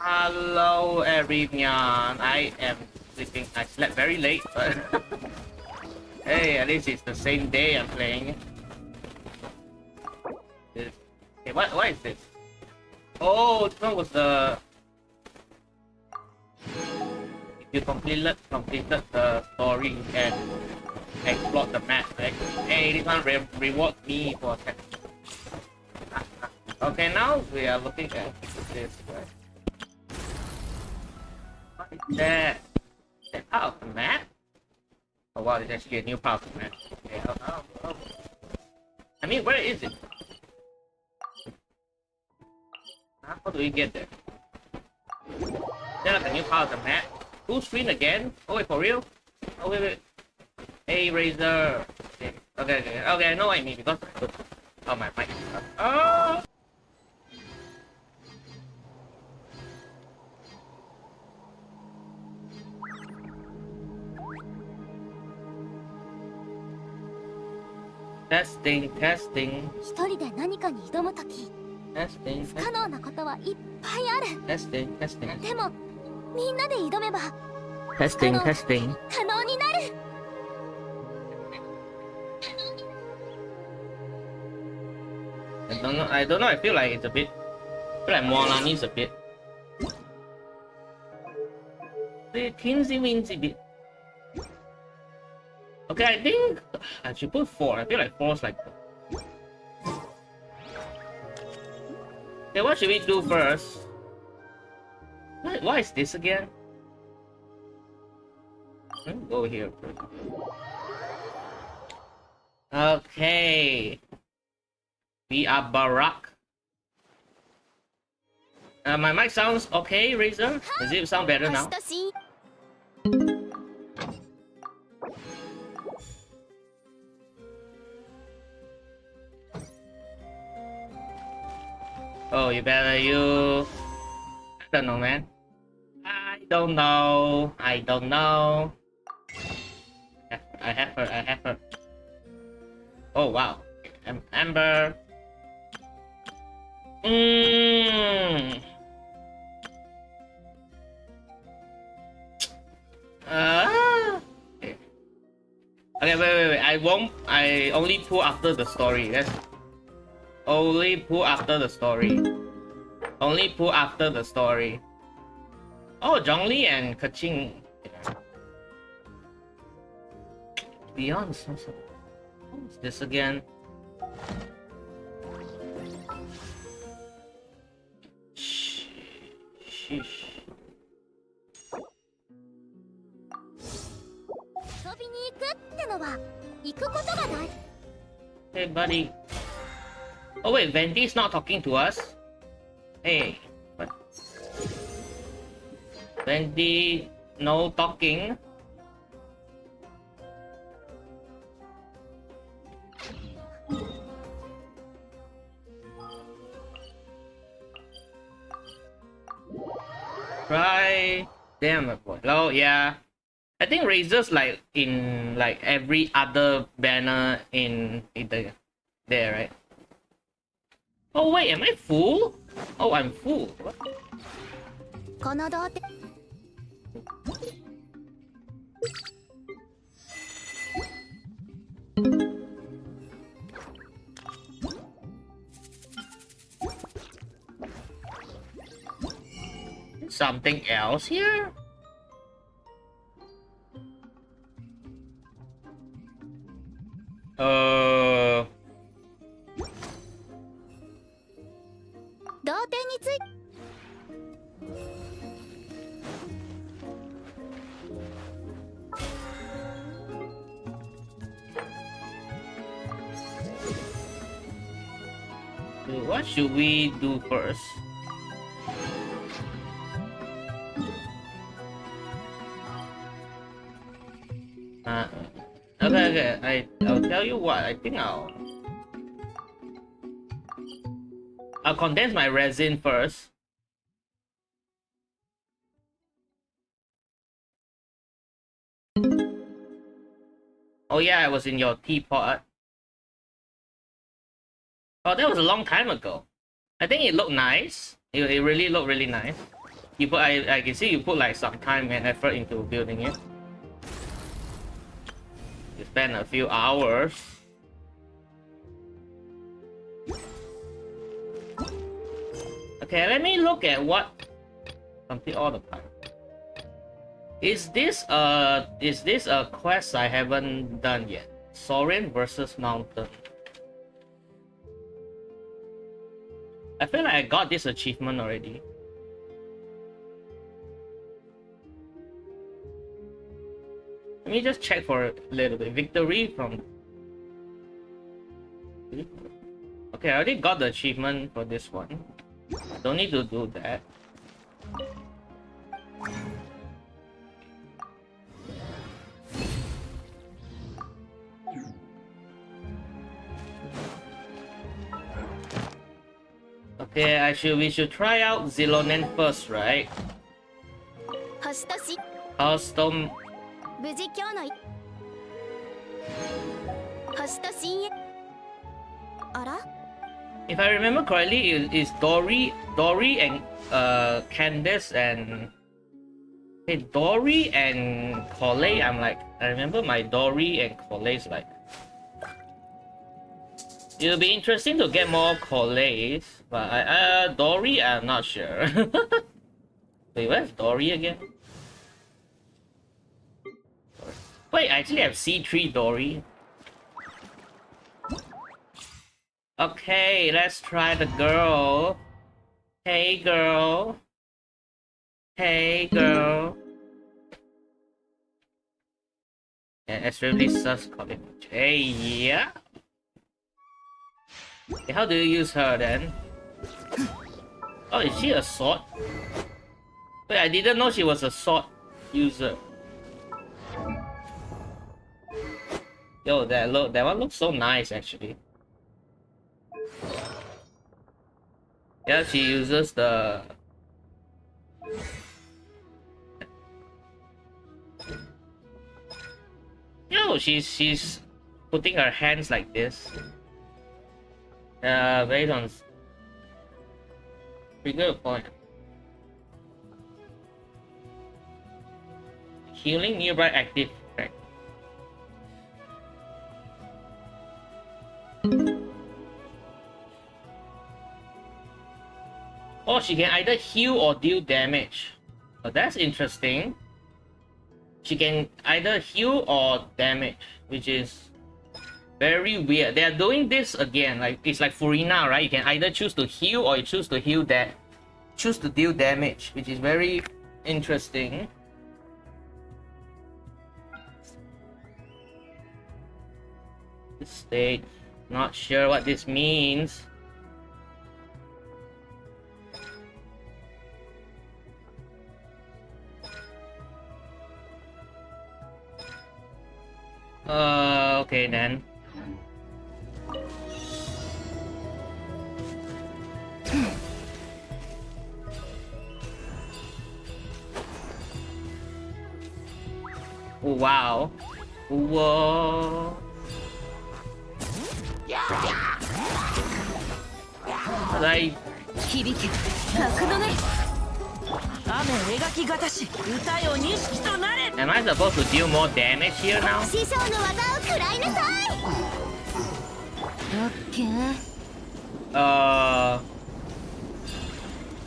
Hello everyone, I am sleeping. I slept very late, but hey, at least it's the same day I'm playing. Okay, what is this? Oh, this one was the... If you completed the story, you can explore the map, right? Hey, this one reward me for that. Okay, now we are looking at this, right? What is that? Is that part of the map? Oh wow, it's actually a new part of the map. Okay, oh. I mean, where is it? How do we get there? Is that like a new part of the map? Full screen again? Oh wait, for real? Oh wait. Hey, Razor. Okay, I know what I mean because... Oh, my mic. Oh! Testing. 一人で何かに挑むとき、不可能なことはいっぱいある。でも、みんなで挑めば、可能になる。I don't know. I feel like it's a bit... I feel like Moalani's a bit... The teensy-weensy bit. Okay, I think I should put 4. I feel like 4 is like... Okay, what should we do first? What is this again? Go here first. Okay. We are Barack. My mic sounds okay, Razor? Does it sound better now? Oh, you better I don't know, man. I don't know. I have her. Oh, wow. Amber. Okay, wait. I only pull after the story. That's only pull after the story. Oh, Zhongli and Kaching. Beyond something. What is this again? Sheesh. Hey, buddy. Oh wait, Vendi's not talking to us. Hey, what? Vendi, no talking. Try. Damn, boy. Oh yeah. I think Razor's like in like every other banner in the there, right? Oh wait, am I full? Oh, I'm full. What? Something else here? What should we do first? Okay. I'll tell you what. I think I'll condense my resin first. Oh yeah, I was in your teapot. Oh, that was a long time ago. I think it looked nice. It really looked really nice. You put, I can see you put like some time and effort into building it. You spend a few hours. Okay, let me look at what complete all the part. Is this a quest I haven't done yet? Soaring versus Mountain. I feel like I got this achievement already. Let me just check for a little bit. Victory from... Okay, I already got the achievement for this one. Don't need to do that. Okay, we should try out Zilonen first, right? Custom. If I remember correctly, it's Dory and Candace and... Okay, Dory and Collei, I remember my Dory and Collei's like... It'll be interesting to get more Collei's, but Dory, I'm not sure. Wait, where's Dory again? Wait, I actually have C3 Dory. Okay, let's try the girl. Hey girl. Hey girl. And extremely sus calling. Hey, yeah. Okay, how do you use her then? Oh, is she a sword? Wait, I didn't know she was a sword user. Yo, that one looks so nice actually. Yeah, she uses the... Yo, she's putting her hands like this. Based on... Pretty good point. Healing nearby active. Right. Oh, she can either heal or deal damage. Oh, that's interesting. She can either heal or damage, which is very weird. They are doing this again, like it's like Furina, right? You can either choose to heal or you choose to heal that, choose to deal damage, which is very interesting. This stage, not sure what this means. Okay then. Oh, wow. Whoa. Like... Am I supposed to deal more damage here now?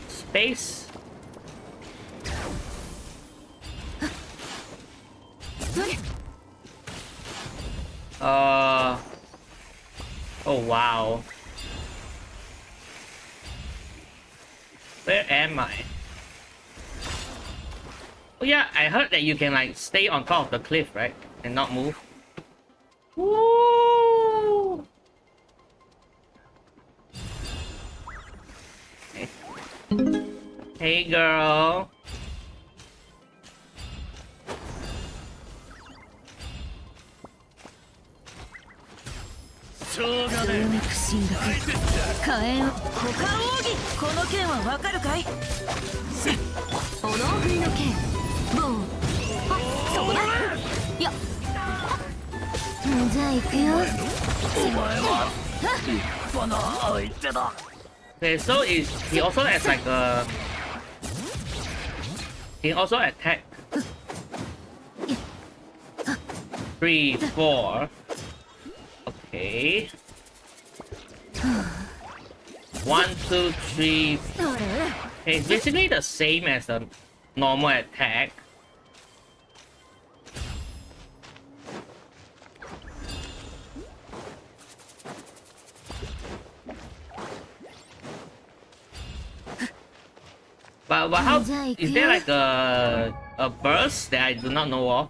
Space? Oh wow. Where am I? Oh yeah, I heard that you can like stay on top of the cliff, right? And not move. Woo! Okay. Hey girl. Okay, so he also has like a He also attack. 3, 4. Okay. 1, 2, 3. Okay, it's basically the same as the normal attack. But how is there like a burst that I do not know of?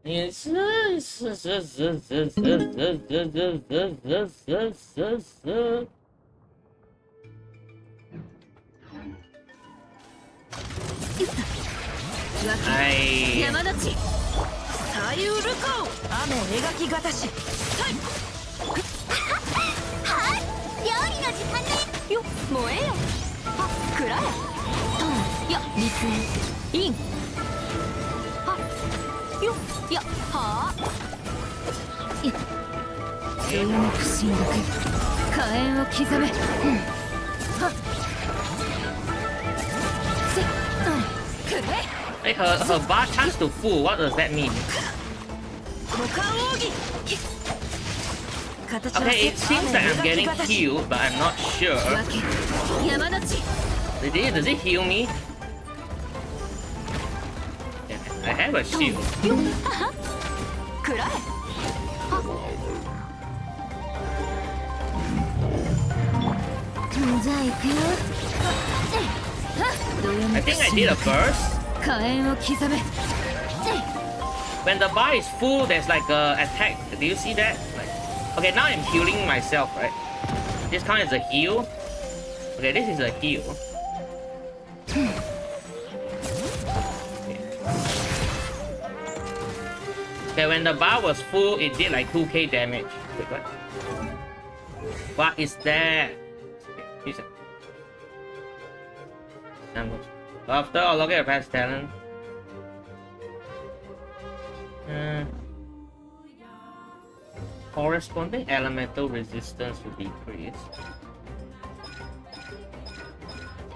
It's Like her bar chance to full, what does that mean? Okay, it seems like I'm getting healed, but I'm not sure. Does it heal me? Yeah, I have a shield. I think I did a burst. When the bar is full, there's like a attack. Do you see that? Like, okay, now I'm healing myself, right? This count as a heal. Okay, this is a heal. Okay, when the bar was full, it did like 2k damage. Wait, what? What is that? Okay, after I'll look at past talent. Corresponding elemental resistance will decrease.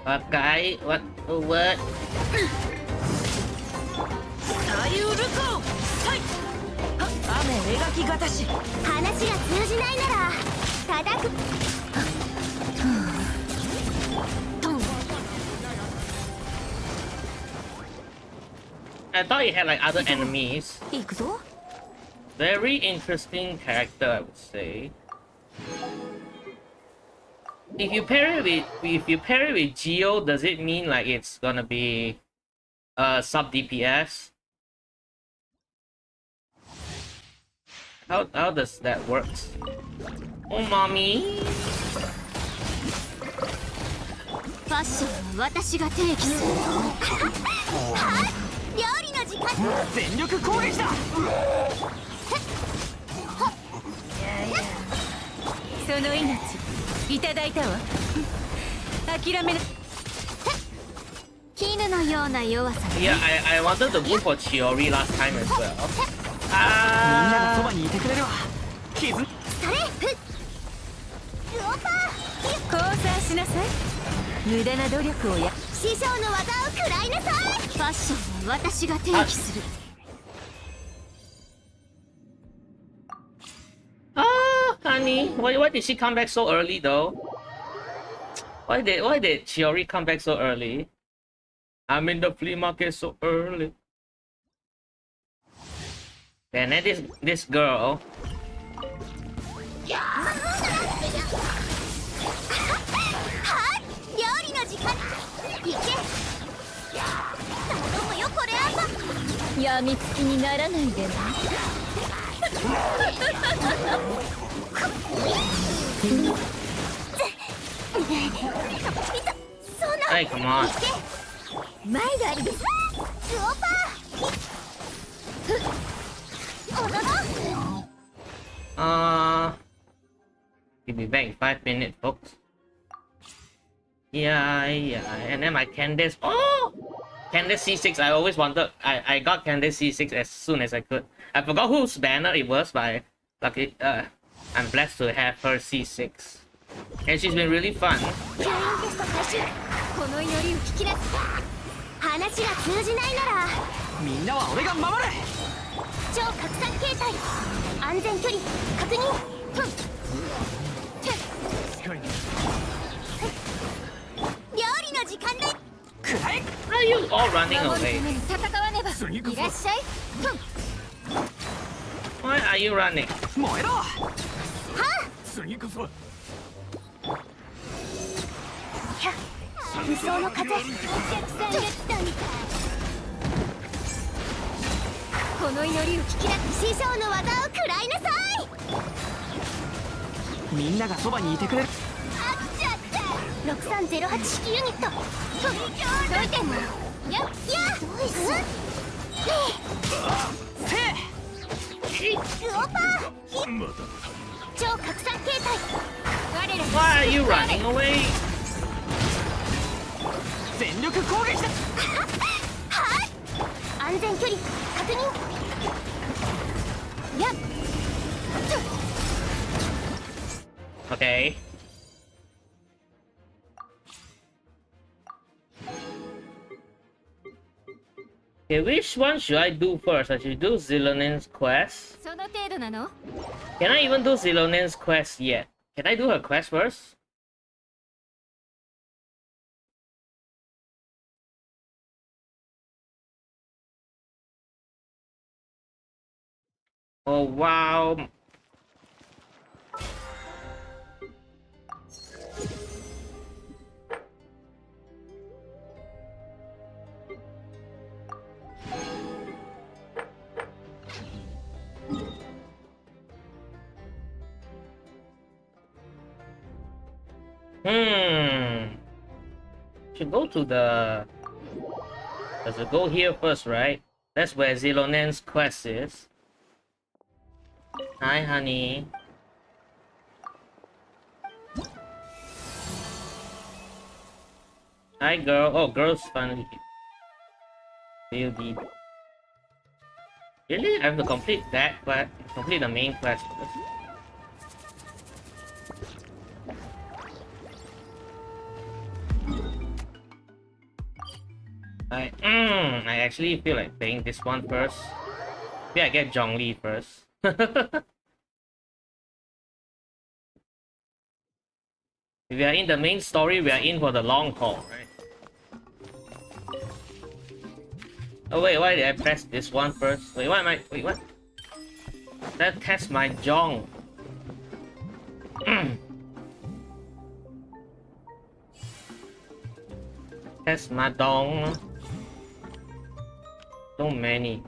Okay, what? What? I thought it had like other enemies. Very interesting character, I would say. If you pair it with Geo, does it mean like it's gonna be sub DPS? How does that work? Oh, mommy. Yeah, I wanted to go for Chiori last time as well. Honey, why did she come back so early though? Why did Chiori come back so early? I'm in the flea market so early. And then this girl. Hey, come on. Give me back in 5 minutes, folks. Yeah, and then my Candace. Oh! Candace C6, I always wanted. I got Candace C6 as soon as I could. I forgot whose banner it was, but lucky, I'm blessed to have her C6. And she's been really fun. 吸引テスト開始。この祈りを聞き出す。話が通じないならみんなは俺が守る。超拡散形態。安全距離確認。料理の時間だ。くらえ。 Are you all running 守る away? ために戦わねば。いらっしゃい。 Why are you running? 燃えろ。は次こそ。理想の風。お客さんが来たみたい。この祈りを聞き出す。師匠の技を食らいなさい。みんながそばにいてくれる。飽きちゃった。6308式ユニット。どいてんの。やどうする。せグオパー。超拡散形態。我ら Why are you running away? 全力攻撃だ。はい。安全距離確認。やっ。Okay. Okay, which one should I do first? I should do Zilonin's quest. その程度なの。 Can I even do Zilonin's quest yet? Can I do her quest first? Oh wow. Should go to the... Does it go here first, right? That's where Zilonen's quest is. Hi, honey. Hi, girl. Oh, girl's finally here. Really? I have to complete that, but complete the main quest first. I actually feel like playing this one first. Maybe I get Zhongli first. If we are in the main story, we are in for the long haul, right? Oh wait, why did I press this one first? Wait, why am I... Wait, what? That tests my Zhong. Test my Dong. So many.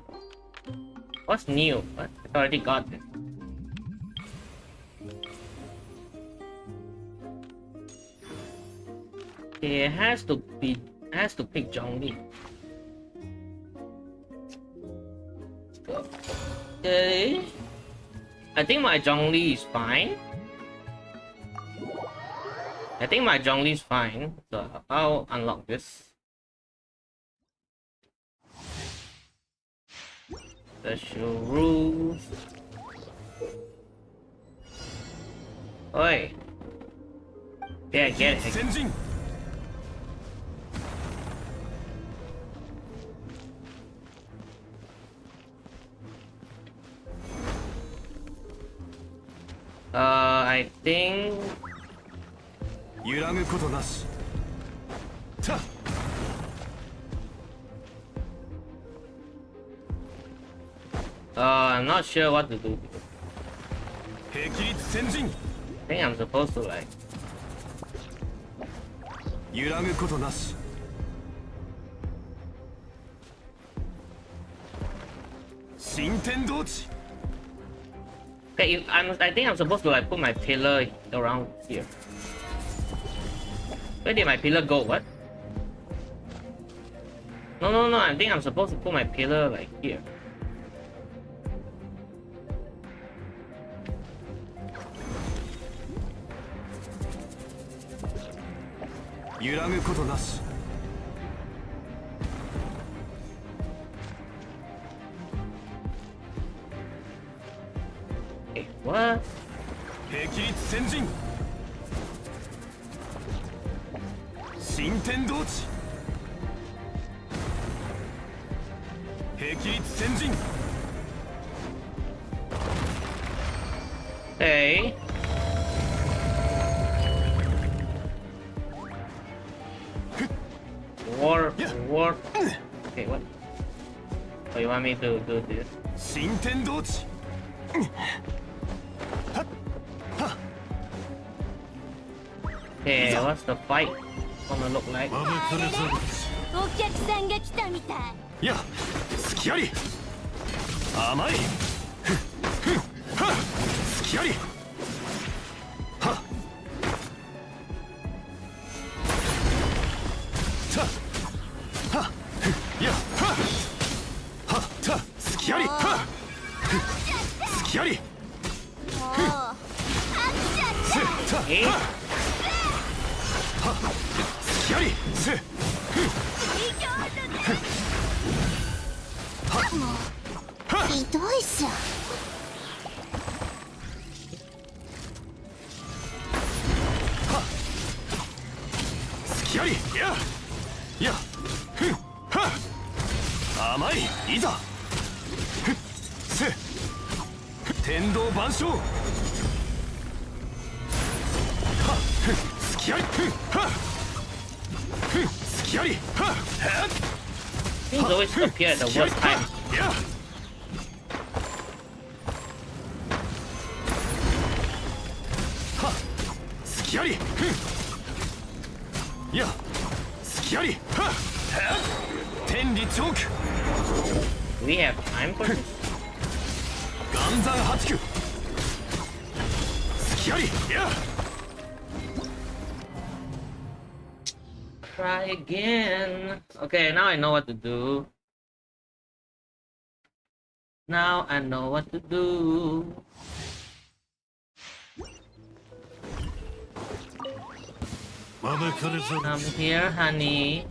What's new? What? I already got it. It has to pick Zhongli. Okay. I think my Zhongli is fine. I think my Zhongli is fine, so I'll unlock this. Special rules. Oi. Yeah, get it. I think... I'm not sure what to do. I think I'm supposed to like... Okay, I think I'm supposed to like put my pillar around here. Where did my pillar go? What? No, I think I'm supposed to put my pillar like here. Okay, what? 新天道地霹靂先陣 Okay. War. Okay, what? Oh, you want me to do this? 新天道地 Okay, what's the fight gonna look like? お客さんが来たみたい。いや隙あり甘い隙ありはったはいやはった隙ありは隙ありもう飽きちゃった。Eh? 隙ありせひどいっすよ。隙ありいやふんはっ甘いいざふっせ天道万象はっふん隙ありふんはっふん隙ありはっ Things always appear at the worst time. いやはっ隙ありふんいや隙ありはっ天理チョーク Do we have time for this? 岩山八九隙ありいや Try again. Okay, now I know what to do. Now I know what to do. Come here, honey.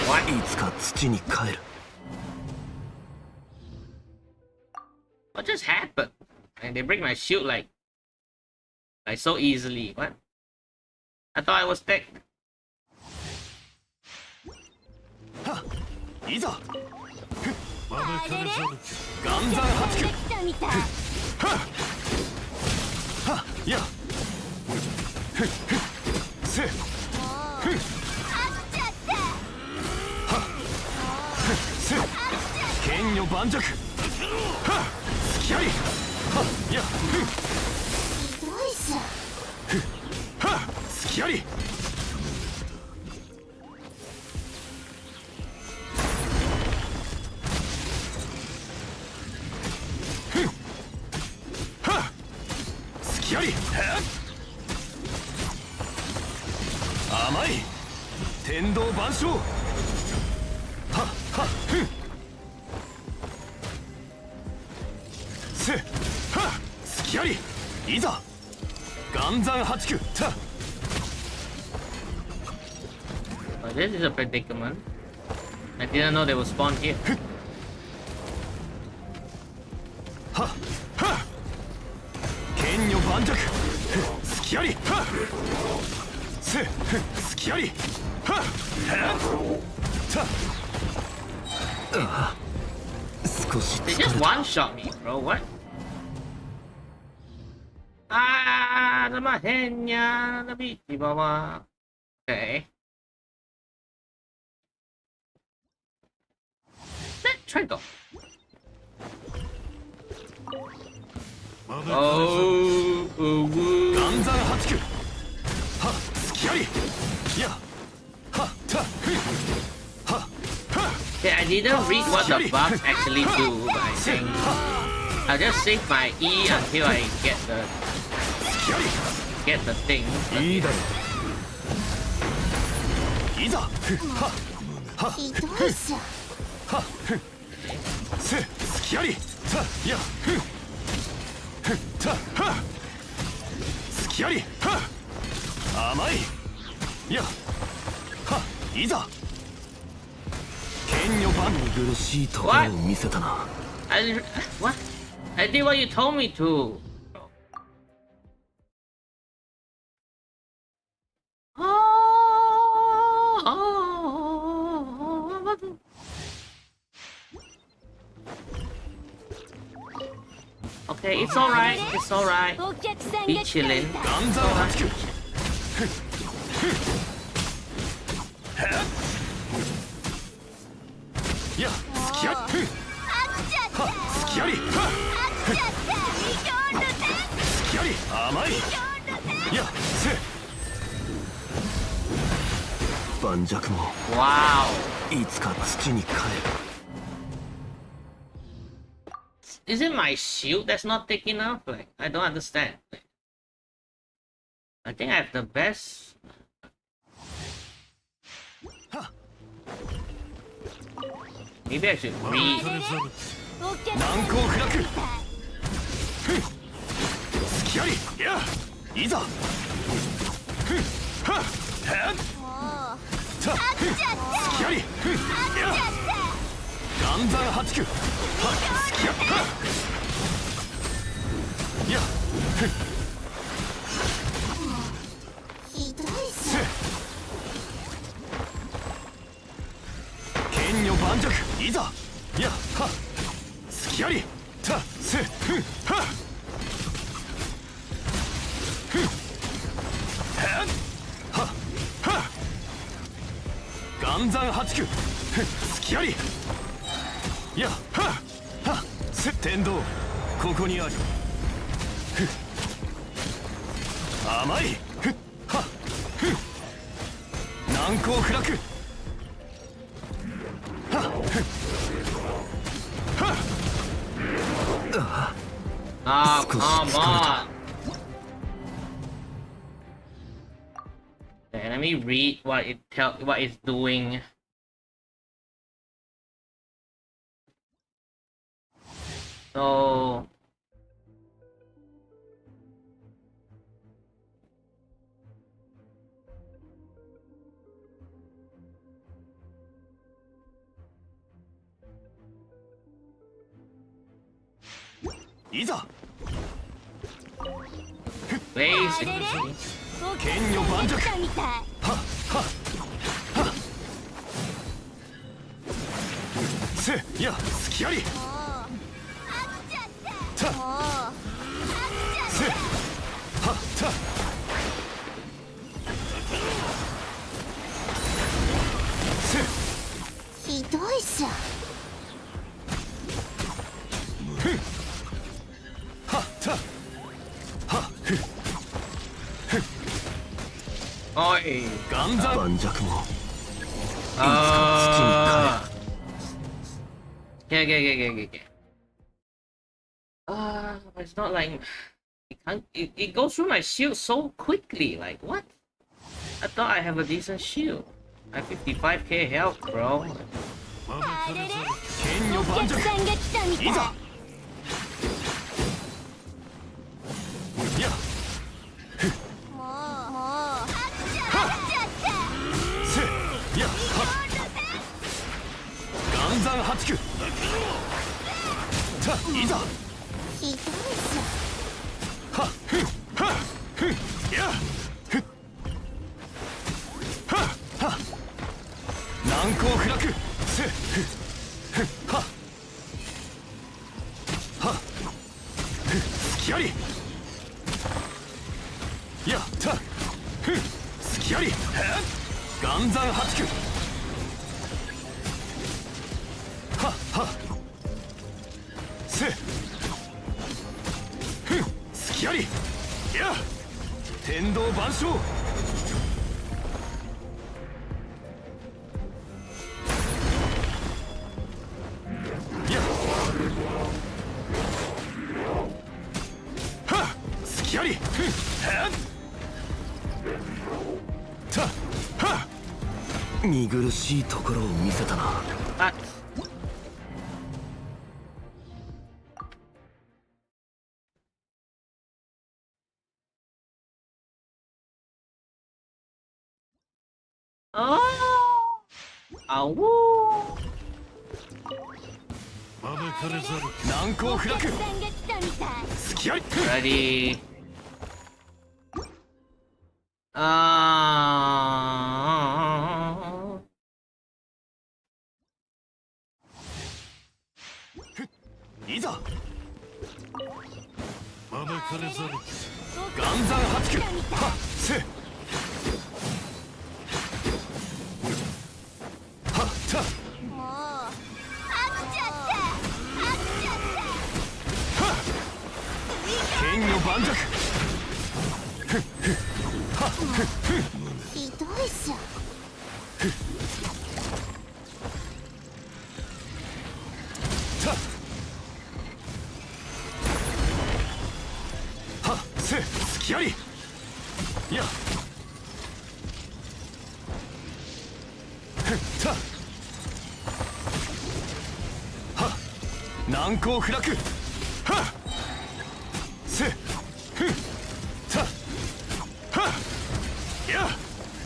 What? いつか土に帰る What just happened? And they break my shield like so easily. What? I thought I was tech. いざあれれ岩山八九来たみたい。いやせもう飽きちゃった。せ剣女盤石隙ありいやひどいっすよ。隙あり隙あり甘い天道万象はっはっふんせはっ隙ありいざ岩山八九た Oh, this is a predicament. I didn't know they would spawn here. はっはっ剣女盤石隙ありはっせ隙ありはったああ少し They just one-shot me, bro. What? Ah, namahenya, nabiti bawa. Okay. Try go. Oh, 岩山八九は隙ありいやはたふんは okay, I didn't read what the bugs actually do, but I think I'll just save my E until I get the thing. いいだろいざはひどいっすよ。はせ隙あり。たやふんふんたは隙あり。は甘い。やはいざ。剣女番に苦しいところを見せたな。What? I did what you told me to. Okay, it's alright. It's alright. お客さん Be が来たみ chilling. たい。岩山八九。や隙あり。飽きちゃったは隙あり。飽きちゃった二強ルテ隙あり。甘い。やせ盤石も Wow. いつか土に帰る。 Is it my shield that's not thick enough? Like, I don't understand. I think I have the best. Maybe I should read. お客さ難ん攻不落。みたい。隙あり。やいざ。ふんははもうた飽きちゃった隙あり。ふん飽きちゃやった岩山八九。は隙あり。はやふんひどいせさ。剣女盤石いざ。やは隙あり。たせふんはふんはは岩山八九。ふん隙あり。やははせ天道ここにある。ふん甘い。ふんはふん難攻不落。Oh, come on. Okay, let me read what it's doing. Soいざ。 basically, お客さんが来たみたい。せや隙あり。もう飽きちゃったたもう飽きちせゃっはたせたひどいさ。はたはふ oi. 岩山盤石も Okay. It's not like it goes through my shield so quickly. Like what? I thought I have a decent shield. I have 55k health, bro. あれれ剣女お盤石客さんが来たみたい。いざ。やもう飽きちゃったせやは岩山八九。たいざ。ひどいさ。はふんはふんやふんはは難攻不落。せふんふんははふん隙あり。やたふん隙あり。岩山八九。ははせふん隙あり。や天道万象。やは隙あり。ふんはたは見苦しいところを見せたな。What? Oh! Ow! 難攻不落戦撃隊みたい。隙あり Ready. Uh... いざ岩山八九はっせはっさもう飽きちゃって飽きちゃってはっ剣女盤石ひどいっしょ。さはっせ隙ありいやさはっ難攻不落はっせふんさはっや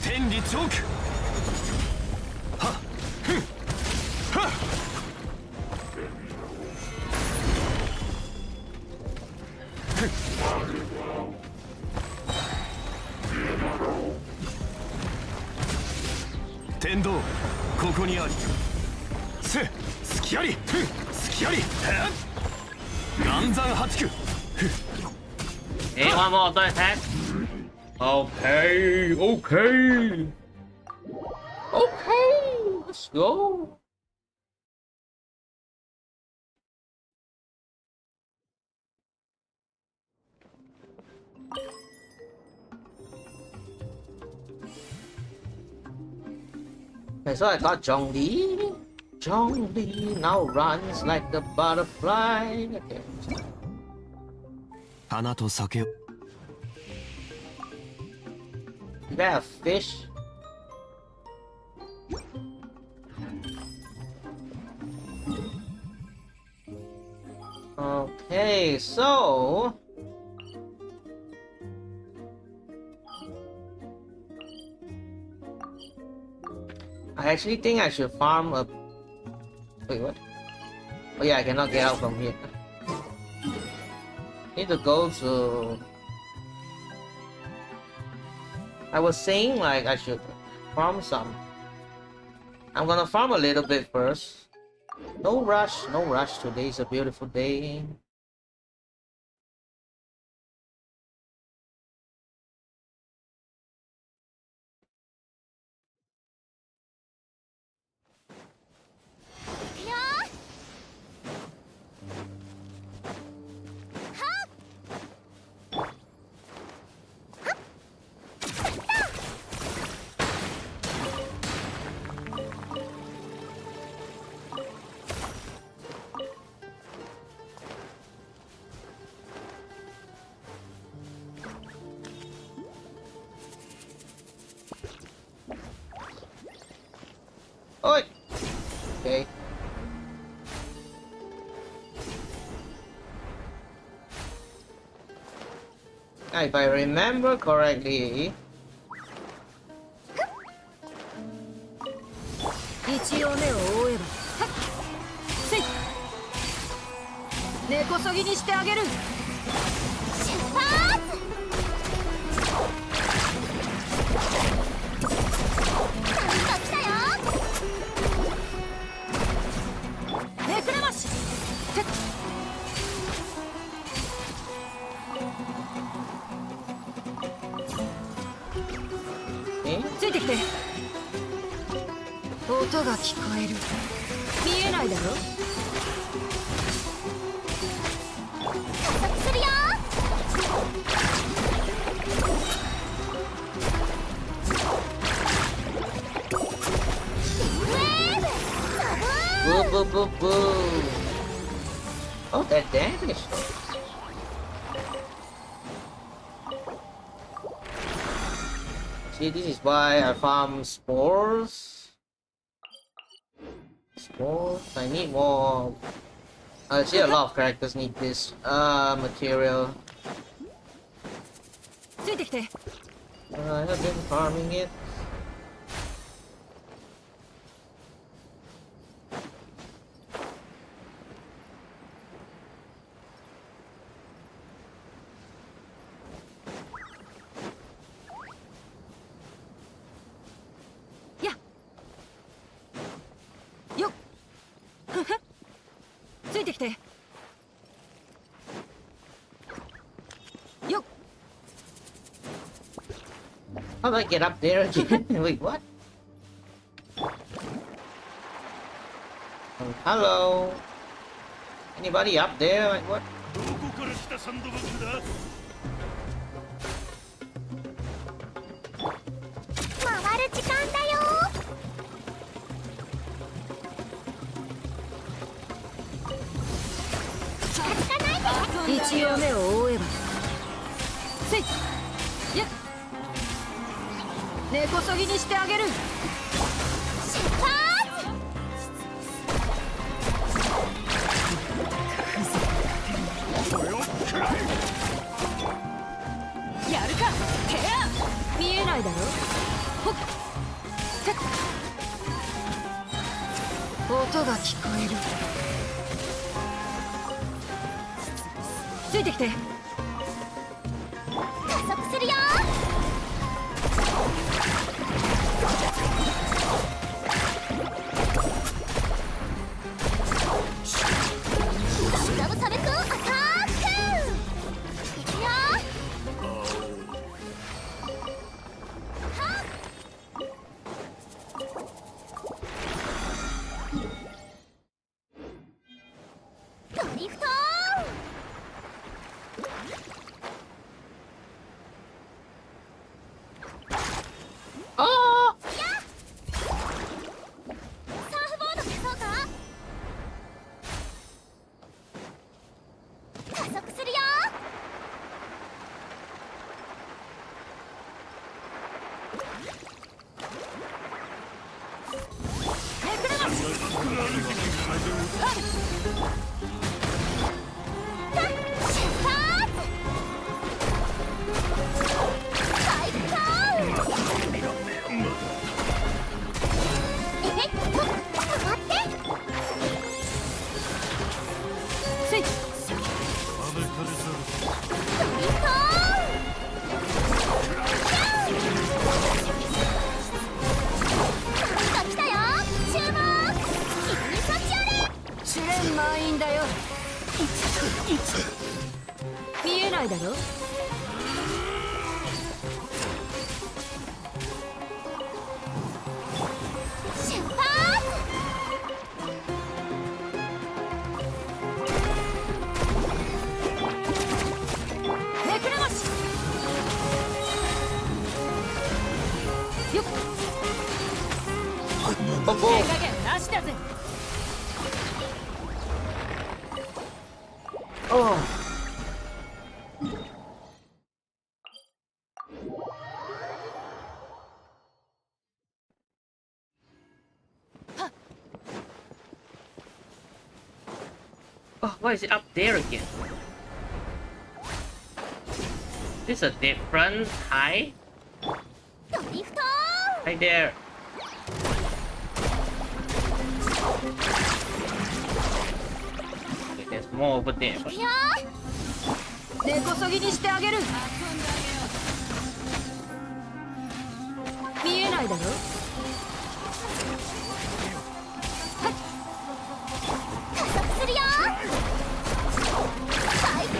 天理チョークはっふんはっ天道ここにありせ隙ありふん隙あり岩山八九 Hey, one more auto attack. Okay, okay. Okay, let's go. Okay, so I got Zhongli. Zhongli now runs like a butterfly. Okay. 花と酒を You got a fish? Okay, so... I actually think I should farm a... Wait, what? Oh yeah, I cannot get out from here. Need to go to... I was saying like I should farm some. I'm gonna farm a little bit first. No rush, no rush. Today's a beautiful day. Oi! Okay. If I remember correctly... 一応目を覆えばせい根こそぎにしてあげる出発。なんか来たよ。めくらましてっえついてきて音が聞こえる見えないだろ加速するよ。Boo boo boo boo! Oh, that damage though. See, this is why I farm spores. Spores. I need more. I see a lot of characters need this material. ついてきて I have been farming it. ついてきて。よっ。 How do I get up there again? Wait, what? Hello? Anybody up there? Like what? どこから来たサンドバッグだ。回る時間だよ。近づかないで。一応目を覆えば。せい。やっ。根こそぎにしてあげる。出発。やるか。てや。見えないだろ。ほっ。てっ。音が聞こえる。ついてきて。加速するよ。ザブザブサメ君アタック。いくよ。はっ。ドリフト。Oh! サーフボード消そうか。加速するよ。めくれます。出発。最高。えへっと上がって。せい。ドリフト。波が来たよ。注目。君にそっち寄れ。試練満員だよ。見えないだろ。出発。めくれます。よっ。 Oh, 手 boom! 加減なしだぜ。 Oh! Oh, why is it up there again? This is a different high? ドリフト。 Right there. Okay, there's more over there. い But くよ。根こそぎにしてあげる。見えないだろ。加速するよ。最高。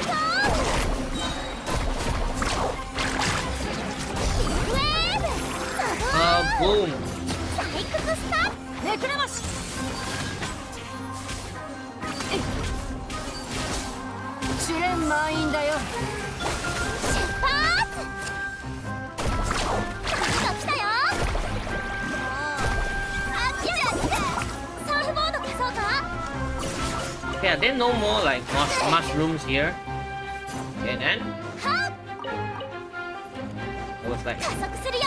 ビッグウェーブ。boom! 採掘スタート。めくれます。試練満員だよ。出発。波が来たよ。あっちゃって。サーフボード消そうか。 Yeah, there are no more like mushrooms here. Okay, then はっ。 it was like 加速するよ。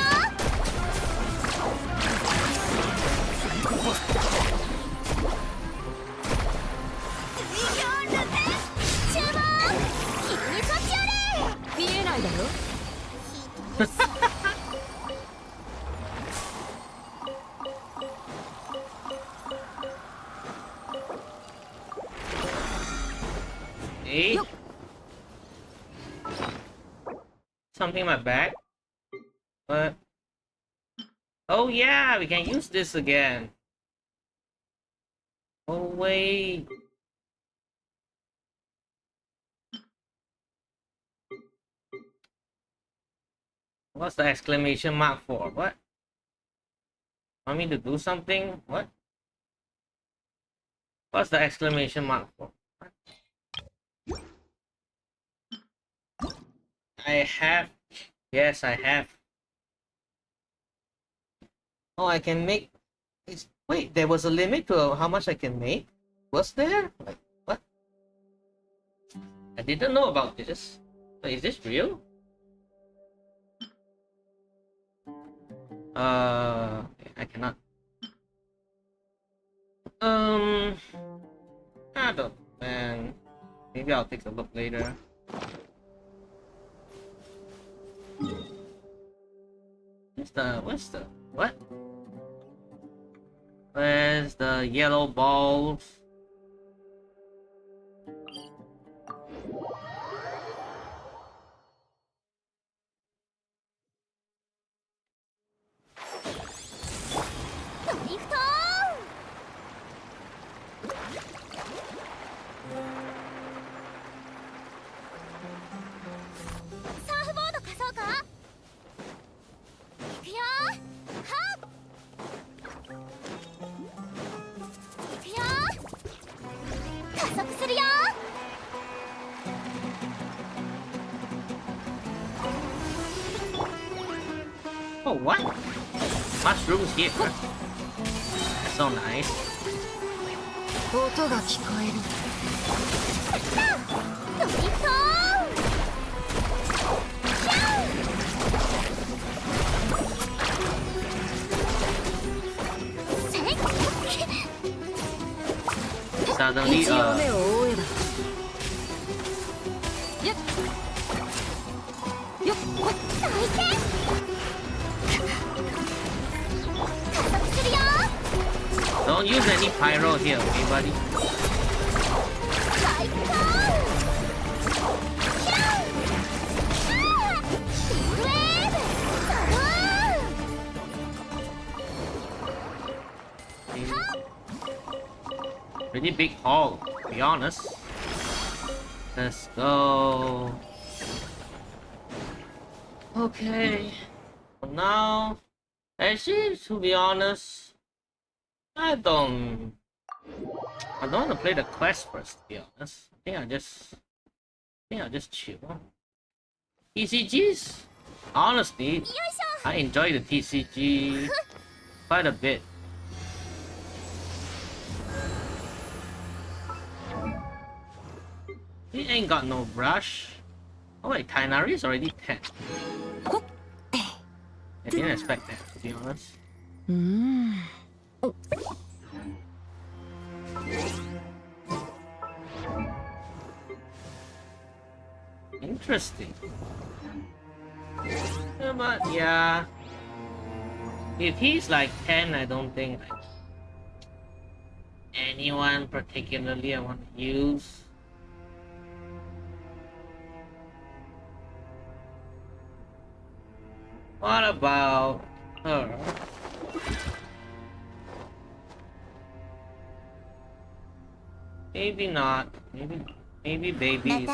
注目。君にそっち寄れ。見えないだろ。Hey, Yup. something in my bag. What? Oh yeah, we can use this again. Oh wait. What's the exclamation mark for? What? Want me to do something? What? What's the exclamation mark for? What? I have. Yes, I have. Oh, I can make. Wait, there was a limit to how much I can make? Was there? Like, what? I didn't know about this. Wait, is this real? I cannot. I don't. Man, maybe I'll take a look later. What's the what? Where's the yellow balls? Oh, what? Mushrooms here. That's so nice. 音が聞こえる。Suddenly, 一応目を覆えば。よっ。よっ。ほい。 Don't use any pyro here, okay, buddy? Pretty big haul, to be honest. Let's go. Okay. Now, actually, to be honest, I don't want to play the quest first, to be honest. I think I'll just chill. TCGs? Honestly, I enjoy the TCG quite a bit. He ain't got no brush. Oh wait, Tainari is already 10. I didn't expect that, to be honest. Interesting. Yeah, but yeah, if he's like 10, I don't think like anyone particularly I want to use. What about her? Maybe not. Maybe baby.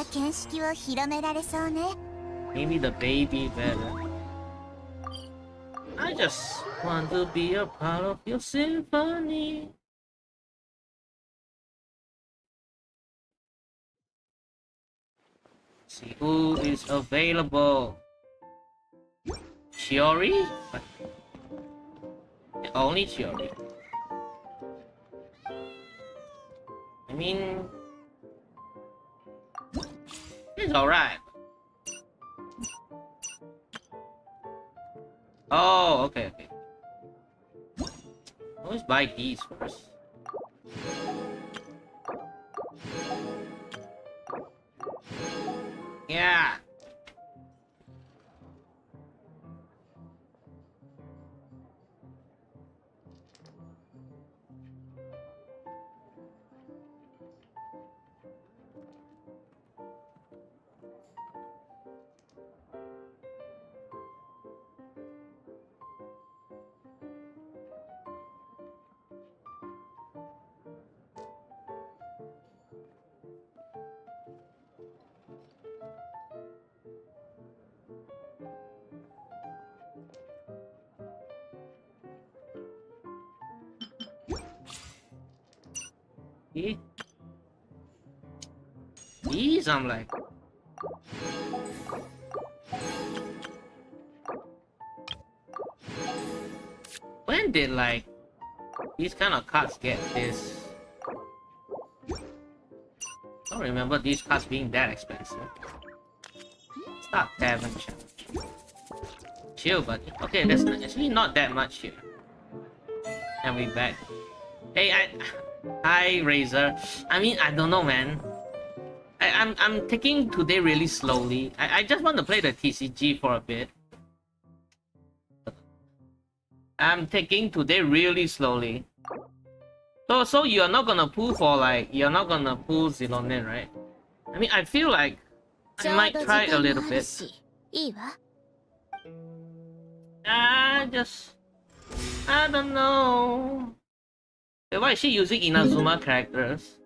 Maybe the baby better. I just want to be a part of your symphony. See who is available. Chiori? What? Only Chiori. I mean, it's alright. Oh, okay. Let's buy these first. Yeah. See? These, I'm like... When did, like, these kind of cards get this? I don't remember these cards being that expensive. Start tavern challenge. Chill, buddy. Okay, there's actually not that much here. And we back. Hey, hi, Razor. I mean, I don't know, man. I'm taking today really slowly. I just want to play the TCG for a bit. I'm taking today really slowly. So you're not gonna pull for like, you're not gonna pull Zilonin, right? I mean, I feel like I might try a little bit. I don't know. Why is she using Inazuma characters?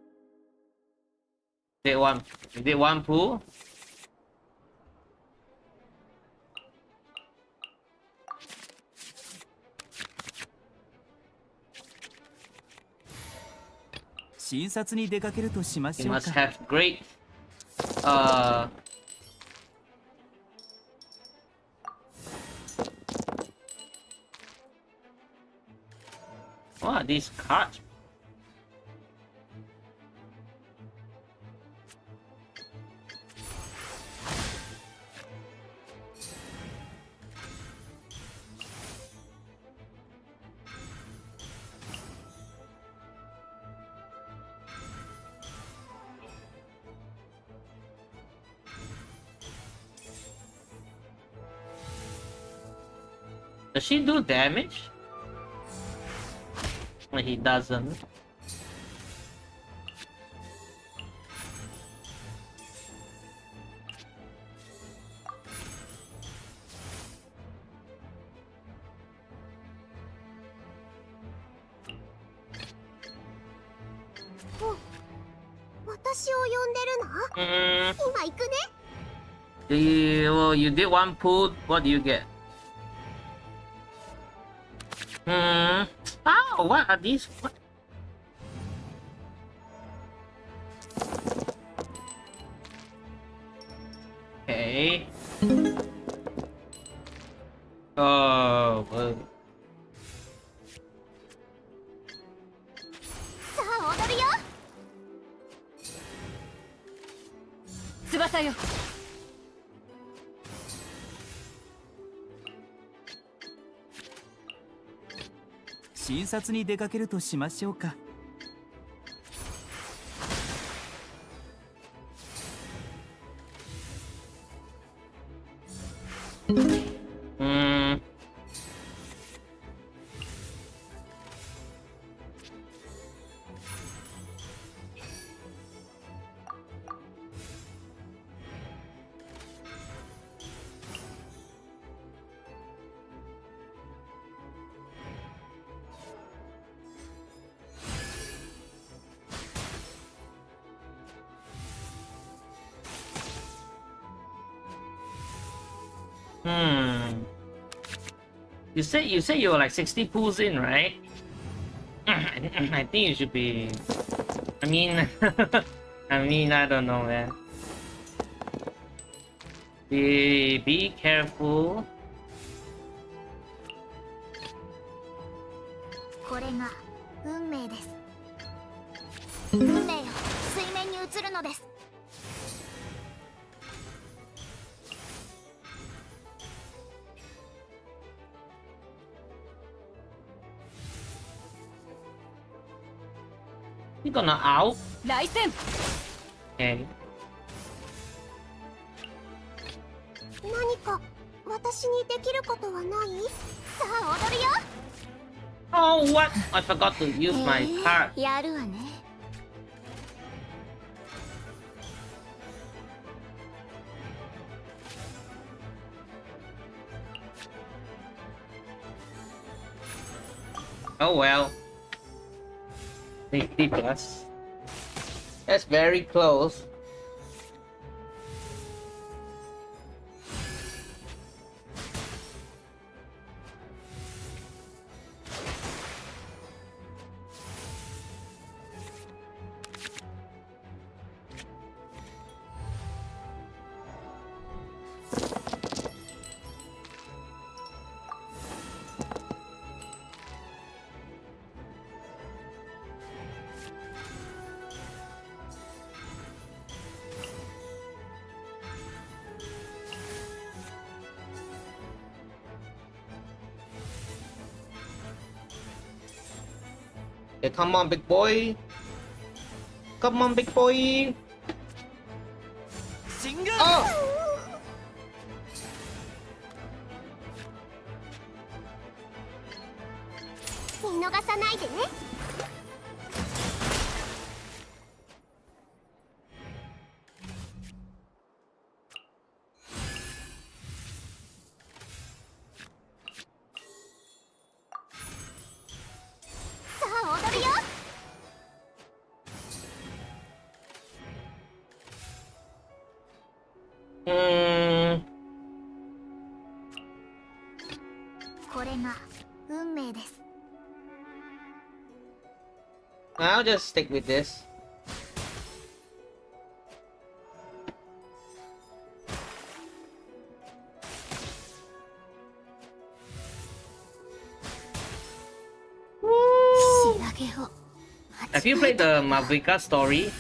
Did one pull? You must have great what are these cards? Does she do damage? Well, he doesn't. You did one pull. What do you get? Oh, what are these? What? Okay. Oh, well. さあ踊るよ。翼よ。診察に出かけるとしましょうか。You say you were like 60 pulls in, right? I think you should be. I mean, I don't know, man. Be careful. これが運命です。運命よ、水面に映るのです。You gonna out? 来戦。Okay. 何か私にできることはない？さあ踊るよ。Oh, what? I forgot to use my card. やるわね。Oh well. 60 plus. That's very close. Okay, come on, big boy. Come on, big boy. Oh! 見逃さないでね。さあ踊るよ。これが運命です。 I'll just stick with this. Have you played the Mavica story?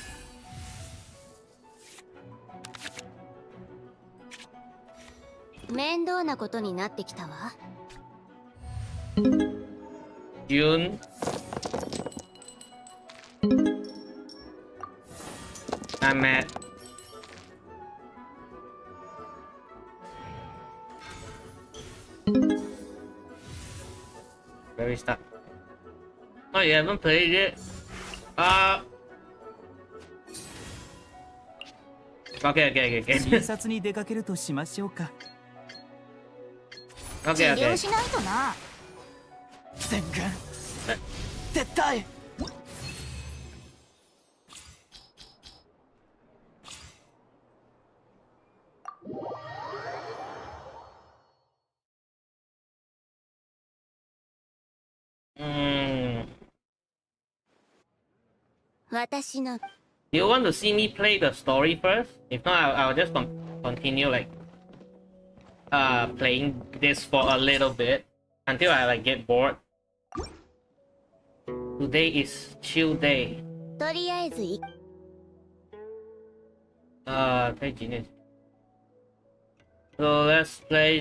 面倒なことになってきたわ。 June. I'm mad. Very stuck. Oh, you haven't played it? Okay. 診察に出かけるとしましょうか。Okay. 治療しないとな。全軍撤退。私の Do you want to see me play the story first? If not, I'll just continue like playing this for a little bit until I like get bored. Today is chill day. とりあえずplay Genius. So let's play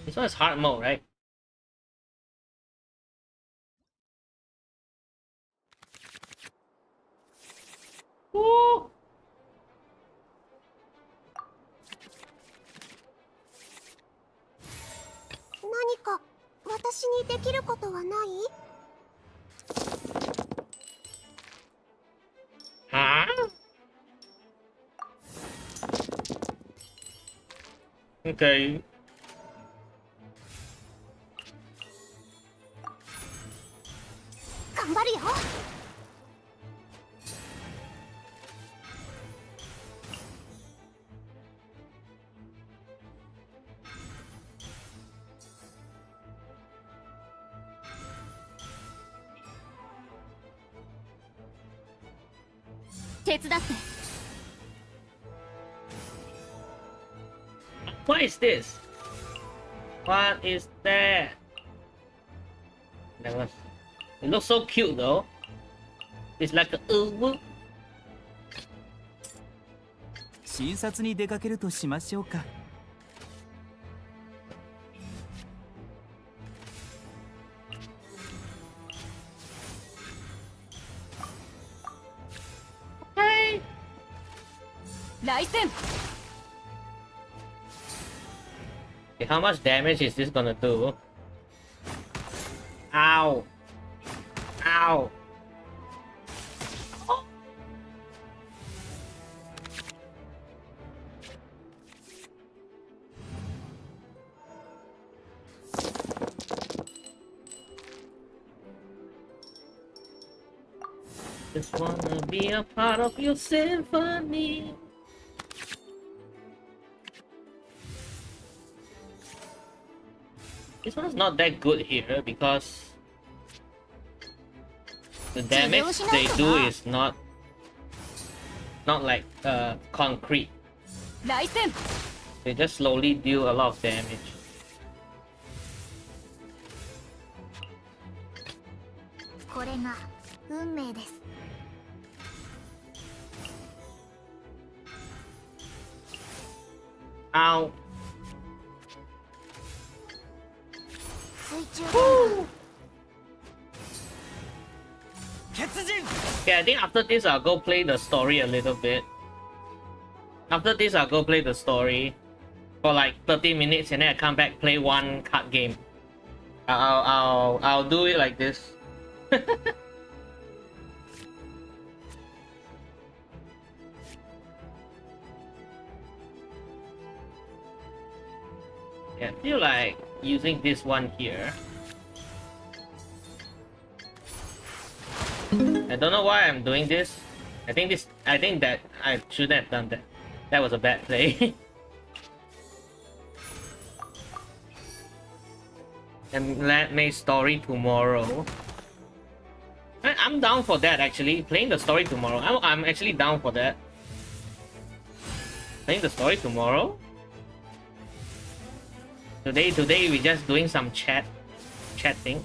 this one is hard mode, right? Woo! 何か私にできることはない？ Huh? Okay. 頑張るよ。手伝って。 What is this? What is that? It looks so cute though. It's like a ooh. 診察に出かけるとしましょうか。来戦。 Okay, how much damage is this gonna do? Ow! Ow! Oh. Just wanna be a part of your symphony. This one's not that good here because the damage they do is not like concrete. 来戦。 They just slowly deal a lot of damage. This is fate. Ow! Okay, I think after this I'll go play the story a little bit. After this I'll go play the story for like 30 minutes and then I come back play one card game. I'll do it like this. Yeah, I feel like using this one here. I don't know why I'm doing this. I think that I shouldn't have done that. That was a bad play. And let me story tomorrow. I'm down for that actually. Playing the story tomorrow. I'm actually down for that. Playing the story tomorrow. Today we're just doing some chatting.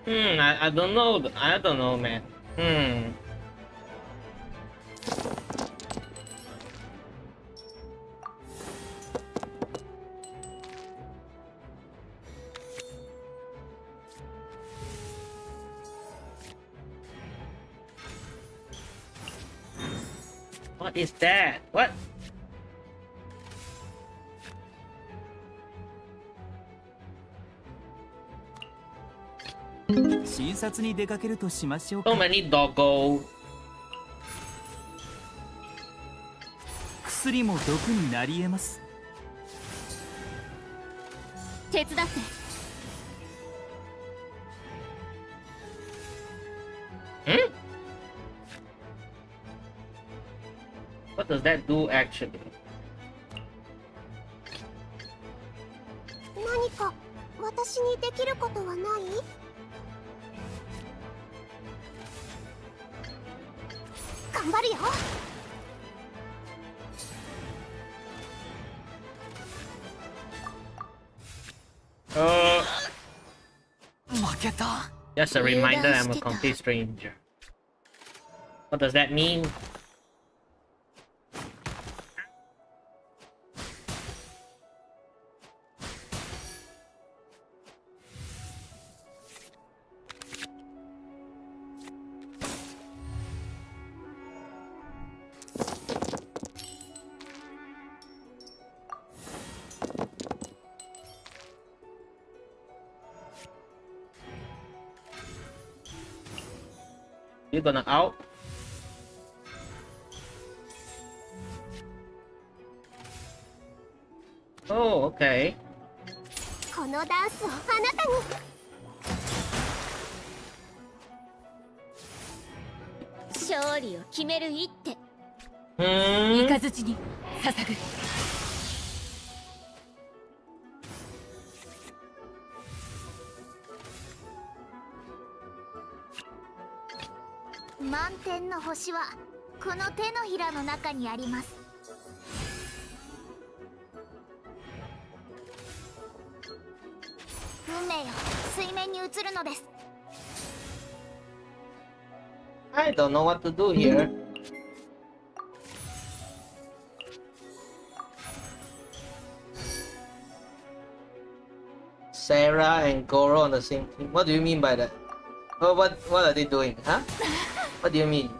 I don't know. I don't know, man. What is that? What? So many doggo. 薬も毒になり得ます。手伝って。What does that do actually? 何か私にできることはない？頑張るよ。負けた。 Just a reminder I'm a complete stranger. What does that mean? You gonna out? Oh, okay. このダンスをあなたに。勝利を決める一手。雷に捧ぐ。満天の星はこの手のひらの中にあります。運命よ、水面に映るのです。I don't know what to do here. Sarah and Goro on the same team. What do you mean by that? Oh, what are they doing, huh? What do you mean?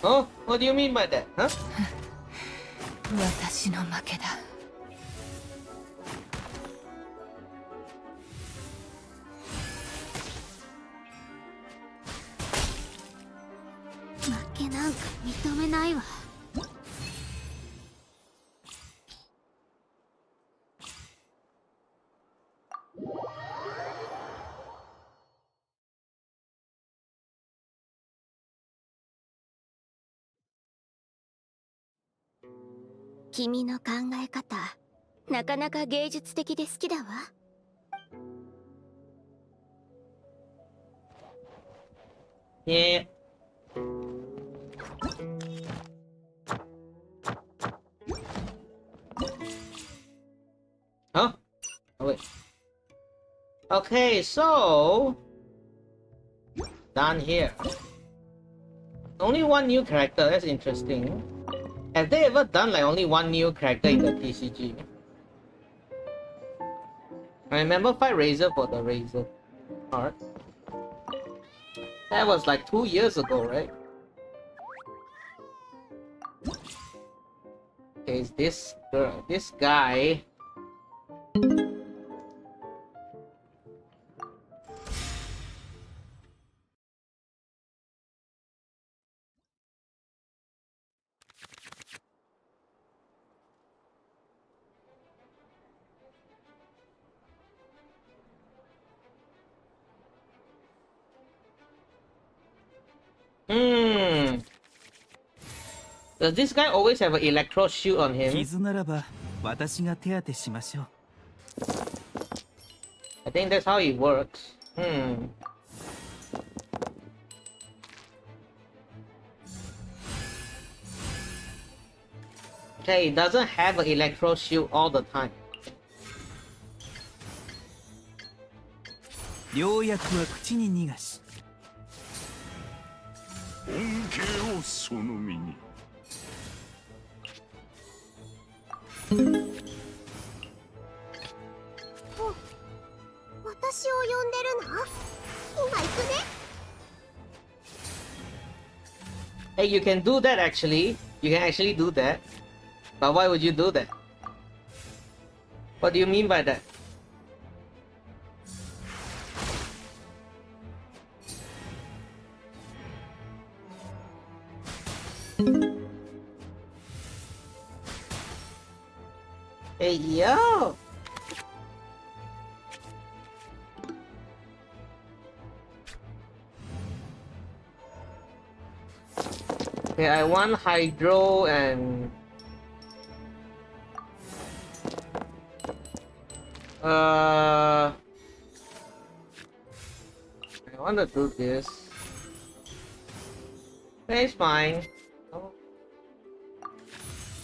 Oh, what do you mean by that, huh? 私の負けだ。負けなんか認めないわ。君の考え方、なかなか芸術的で好きだわ。Yeah. Huh? Oh, wait. Okay, so done here. Only one new character. That's interesting. Have they ever done like only one new character in the TCG? I remember Fight Razor for the Razor part. That was like 2 years ago, right? Okay, it's this girl, this guy. Does this guy always have an electro shield on him? 傷ならば私が手当てしましょう。 I think that's how it works. Okay, it doesn't have an electro shield all the time. 良薬は口に逃がし。恩恵をその身に。私を呼んでるの？今行くね。 Hey, you can do that actually. You can actually do that. But why would you do that? What do you mean by that? Hey, yo! Okay, I want Hydro and... I want to do this. Okay, it's fine. Oh.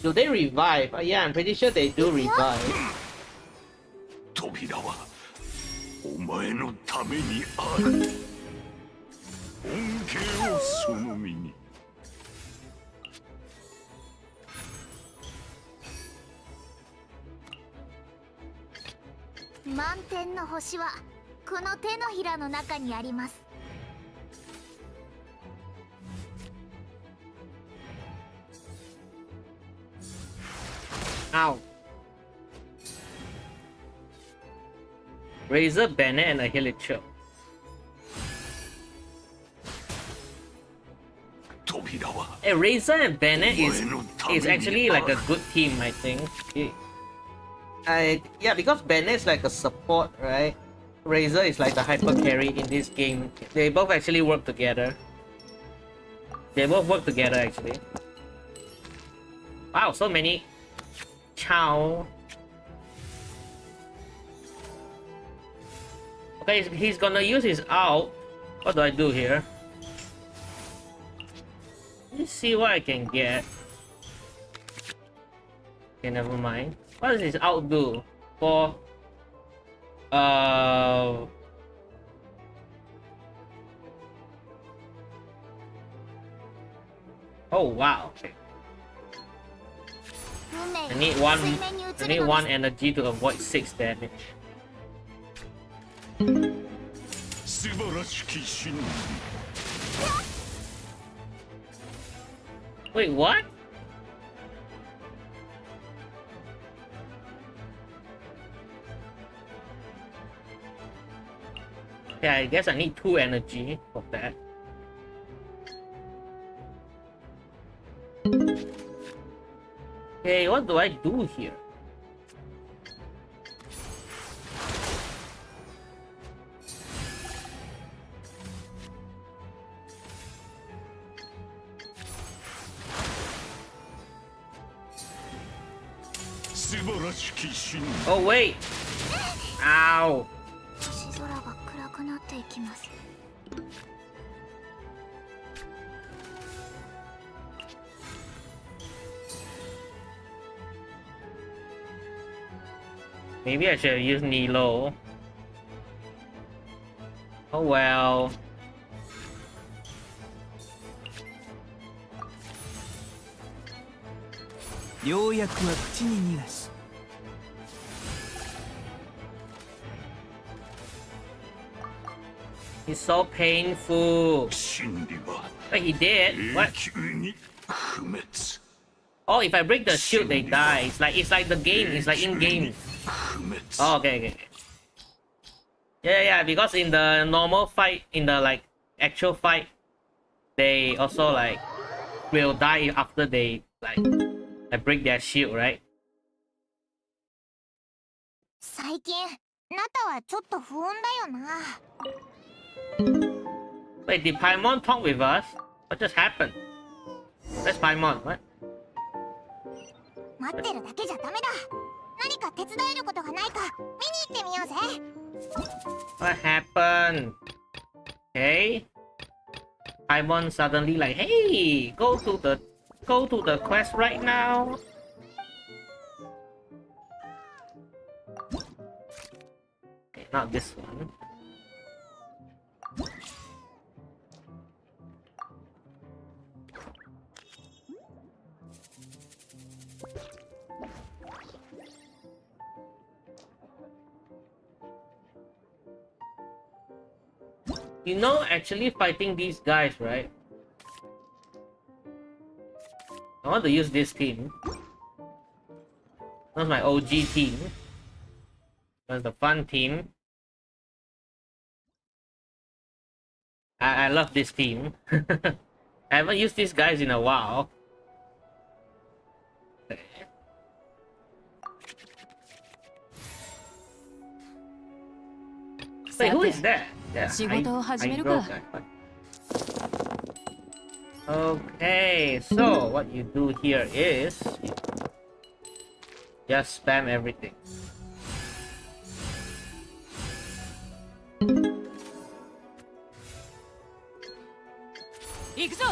Do they revive? Yeah, I'm pretty sure they do revive. 扉はお前のためにある。恩恵をその身に。満天の星はこの手のひらの中にあります。 Ow. Razor, Bennett, and a Hilichurl. 扉は Hey, Razor and Bennett is actually like a good team, I think. Yeah, because Bennett's like a support, right? Razor is like the hyper carry in this game. They both actually work together. They both work together actually. Wow, so many. Chow. Okay, he's gonna use his ult. What do I do here? Let's see what I can get. Okay, never mind. What does his ult do? For... Oh wow. Okay. I need one energy to avoid 6 damage. 素晴らしき真理。 Wait, what? Yeah, I guess I need 2 energy for that. Okay, what do I do here? Oh wait! Ow! 星空が暗くなっていきます。 Maybe I should have used Nilo. Oh well. ようやくは口に逃がし It's so painful. 真理は Wait, he did? 永 What? 久に不滅 Oh, if I break the shield, they die. It's like the game. It's like in game. 不滅 Oh, okay. Yeah. Because in the normal fight, in the like actual fight, they also like will die after they like break their shield, right? 最近ナタはちょっと不穏だよな。 Wait, did Paimon talk with us? What just happened? Where's Paimon? What? 待ってるだけじゃダメだ。何か手伝えることがないか見に行ってみようぜ。 What happened? Okay. Paimon suddenly like, hey, go to the quest right now. Okay, not this one. You know, actually fighting these guys, right? I want to use this team. That's my OG team. That's the fun team. I love this team. I haven't used these guys in a while. Wait, who is that? Yeah, 仕事を始めるか。 I broke that. Okay, so what you do here is you just spam everything. 行くぞ。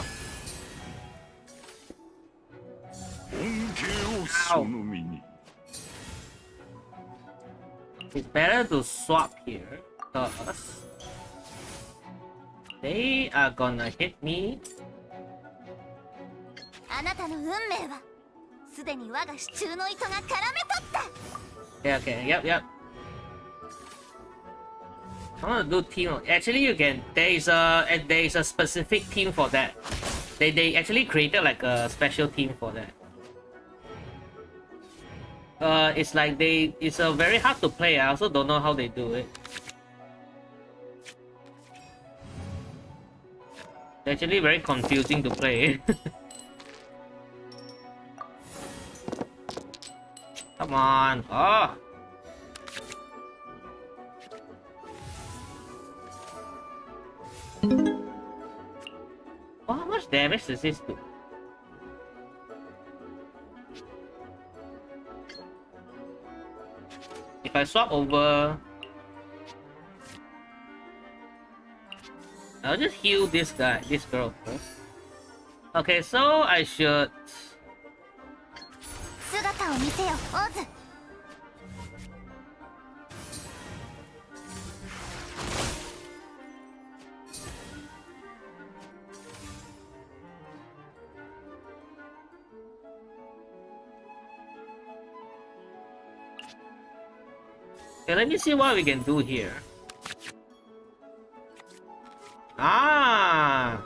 恩恵をその身に It's better to swap here because they are gonna hit me. あなたの運命はすでに我が支柱の糸が絡めとった。 Okay, yep. I want to do team. Actually, you can. There is a specific team for that. They actually created like a special team for that. It's like it's very hard to play. I also don't know how they do it. It's actually very confusing to play. Come on. Oh. Oh, how much damage does this do? If I swap over, I'll just heal this girl first. Okay, so I should. 姿を見せよ、オズ。 Okay, let me see what we can do here. Ah!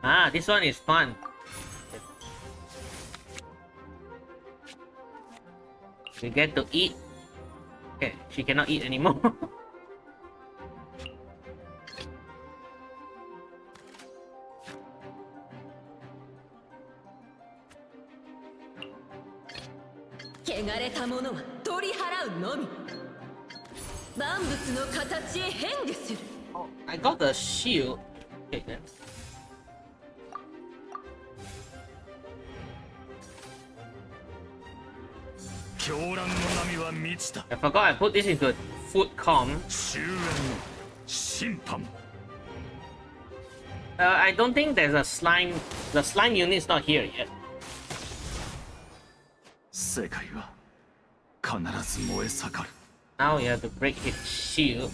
Ah, this one is fun. We get to eat. Okay, she cannot eat anymore. Oh, I got the shield. Okay then. I forgot I put this into food com. I don't think there's a slime. The slime unit is not here yet. 世界は必ず燃え盛る Now you have to break his shield.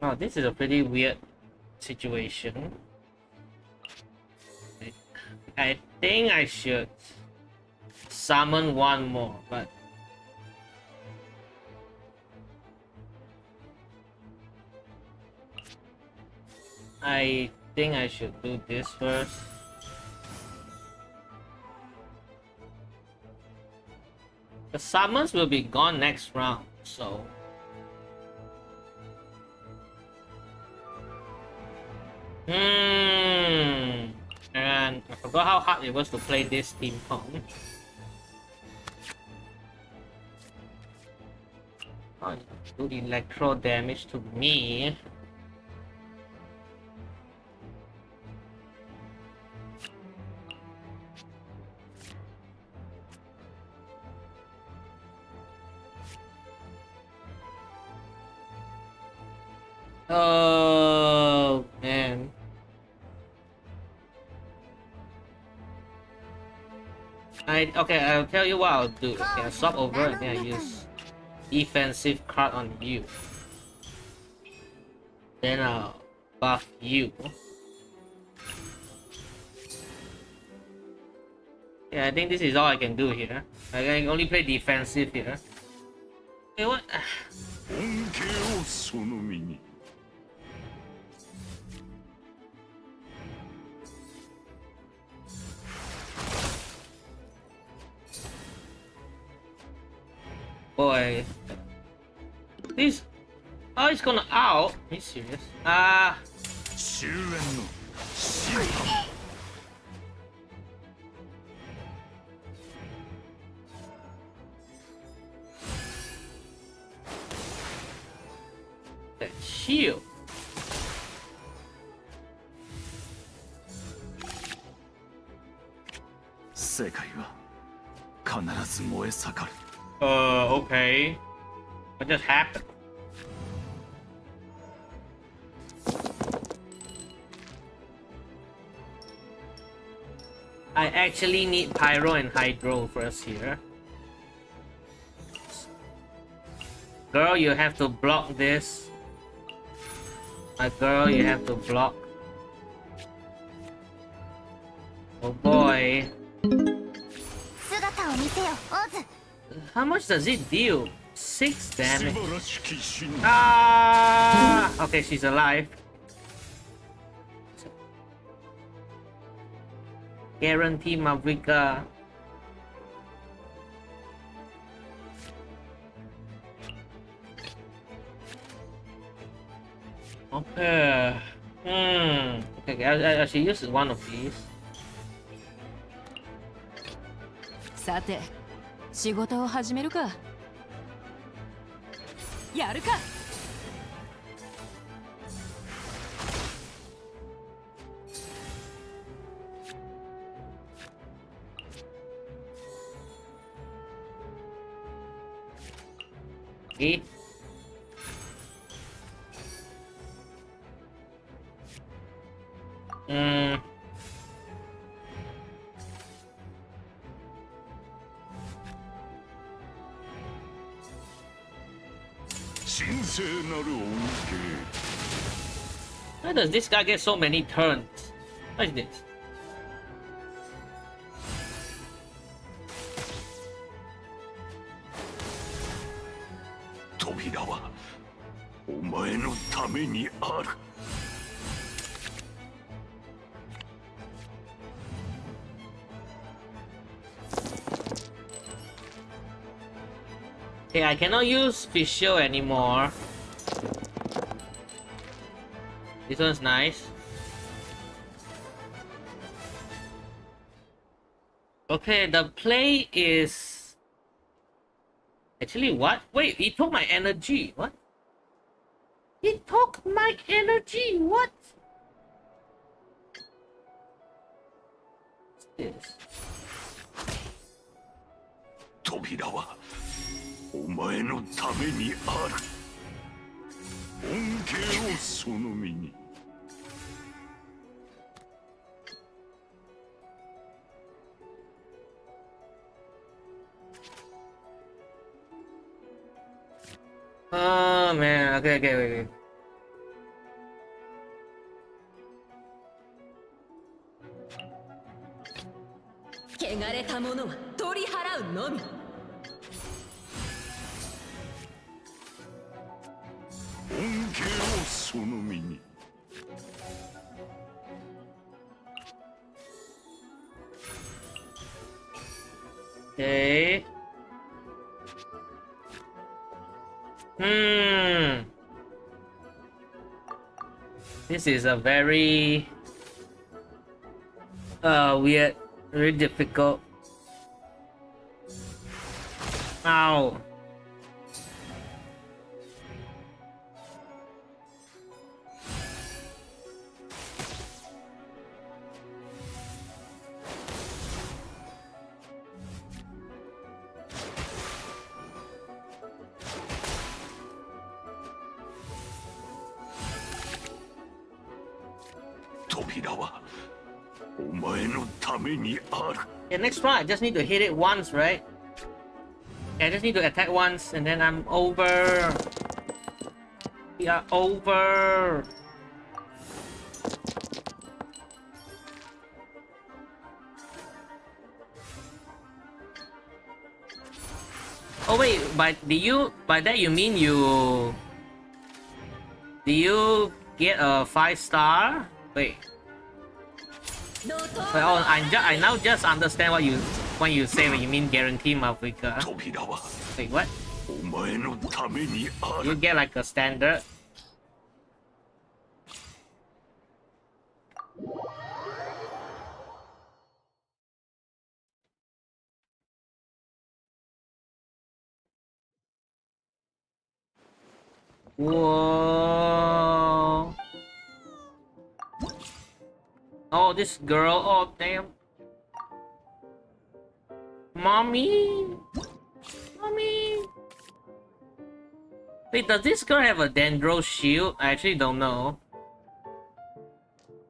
Oh, this is a pretty weird situation. I think I should summon one more, but I think I should do this first. The summons will be gone next round, so and I forgot how hard it was to play this steampunk. Oh, do electro damage to me. Oh man. Okay, I'll tell you what I'll do. Okay, I'll swap over and then I use defensive card on you. Then I'll buff you. Yeah, I think this is all I can do here. I can only play defensive here. Okay, what? Boy. This. Oh, it's gonna out. Are you serious? The shield. Okay. What just happened? I actually need Pyro and Hydro first here. Girl, you have to block this. My girl, you have to block. Oh boy. How much does it deal? 6 damage. Ah! Okay, she's alive. Guarantee Mavrika. Okay. Okay, I should use one of these. さて、仕事を始めるか。やるか。Okay. Why does this guy get so many turns? What is this? Okay, I cannot use Fischl anymore. This one's nice. Okay, the play is... Actually, what? Wait, he took my energy. What? He took my energy. What? What's this? 扉はお前のためにある。恩恵をその身に。Oh man, okay, wait. のみ。恩恵をその身に。Okay. This is a very weird, very difficult. Ow. Okay, next round I just need to hit it once, right? Okay, I just need to attack once and then I'm over. We are over. Oh wait, by that you mean you get a 5-star? Wait. Oh, I now just understand what you say when you mean guarantee Mafrika. Wait, what? You get like a standard? Whoa. Oh, this girl. Oh, damn. Mommy. Mommy. Wait, does this girl have a Dendro shield? I actually don't know.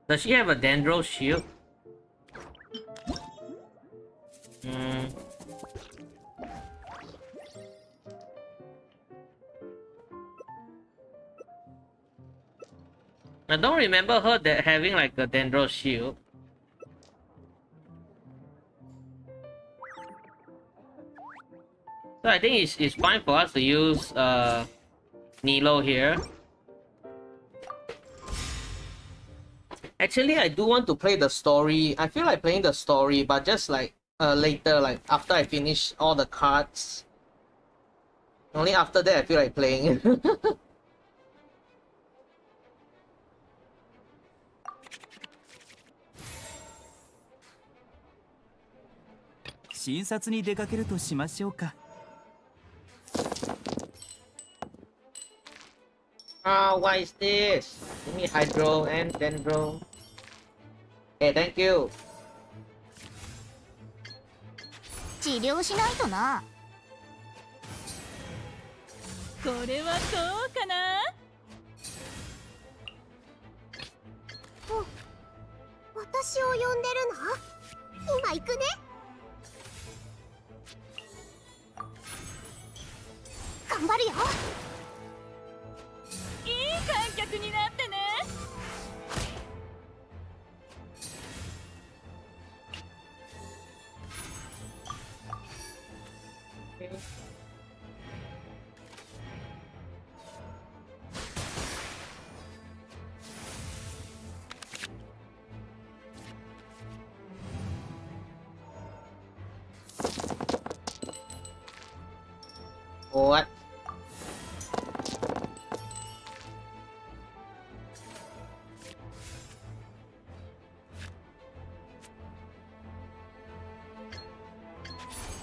Does she have a Dendro shield? I don't remember her having like a Dendro shield. So I think it's fine for us to use Nilo here. Actually, I do want to play the story. I feel like playing the story, but just like later, like after I finish all the cards. Only after that I feel like playing. 診察に出かけるとしましょうか。What is this? Give me Hydro and Dendro. Okay, thank you. 治療しないとな。これはどうかな。私を呼んでるの？今行くね。頑張るよ。いい観客になってね。What?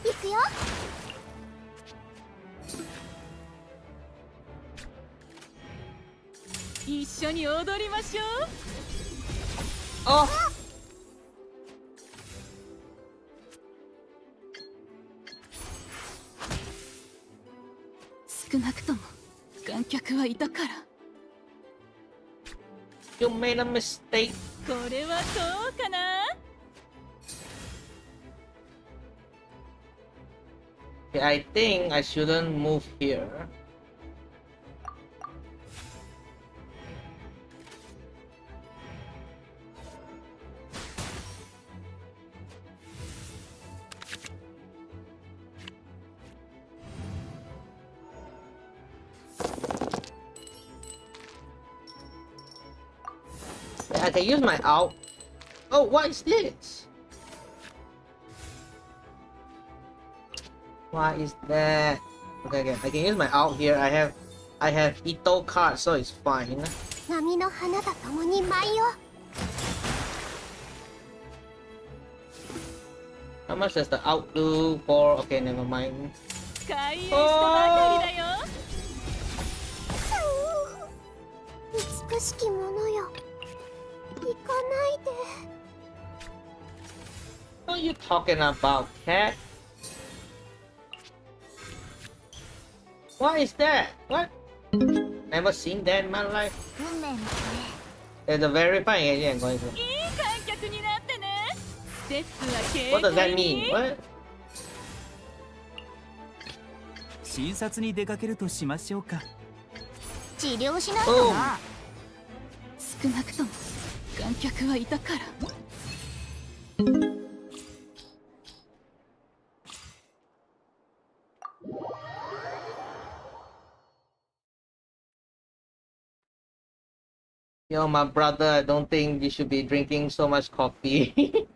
Let's 一緒に踊りましょう。Oh! 少なくとも観客はいたから。You made a mistake. これはどうかな。Okay, I think I shouldn't move here. I can use my out. Oh, what is this? What is that? Okay, I can use my out here. I have Ito card, so it's fine. 波の花と共に舞いを How much does the out do for? Okay, never mind. 開演したばかりだよ。美しきものよ行かないで What are you talking about, cat? What is that? What? Never seen that in my life. 運命の There's a verifying agent going to. いい観客になってね。ステップは軽 What does that 快 mean? に。 What? 診察に出かけるとしましょうか。治療しない Boom. とな 少なくとも観客はいたから。Yo, my brother, I don't think you should be drinking so much coffee.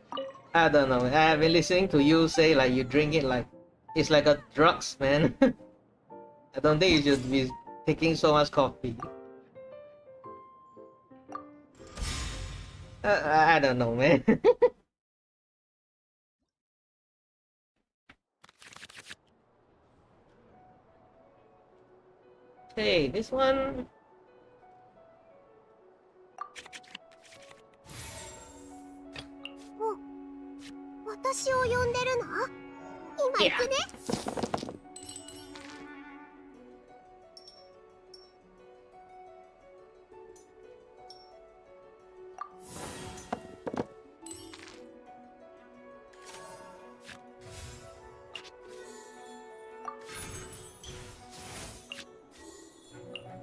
I don't know. I've been listening to you say like you drink it like it's like a drugs, man. I don't think you should be taking so much coffee. I don't know, man. Hey, this one. 私を呼んでるの今行くね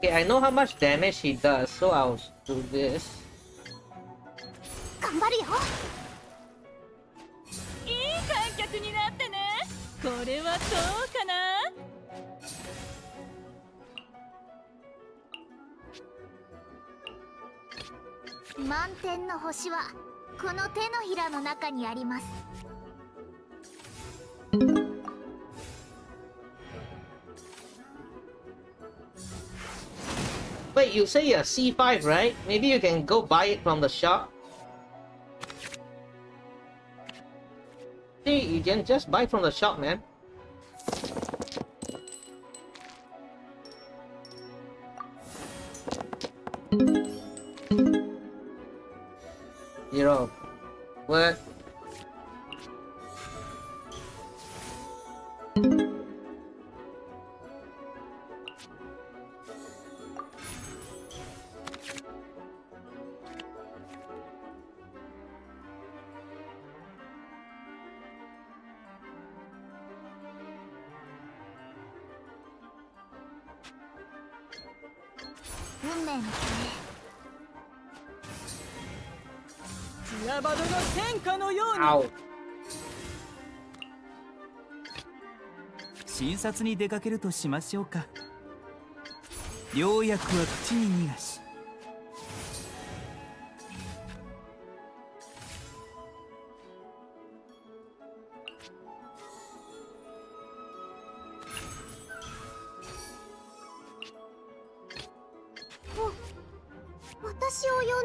Okay, I know how much damage he does, so I'll do this. 頑張るよいい観客になってね。これはどうかな。満天の星はこの手のひらの中にあります Wait, you say you're C5, right? Maybe you can go buy it from the shop? Hey, you can just buy from the shop, man. Zero. What? Ow. 診察に出かけるとしましょうか。良薬は口に逃がし。私を呼んでる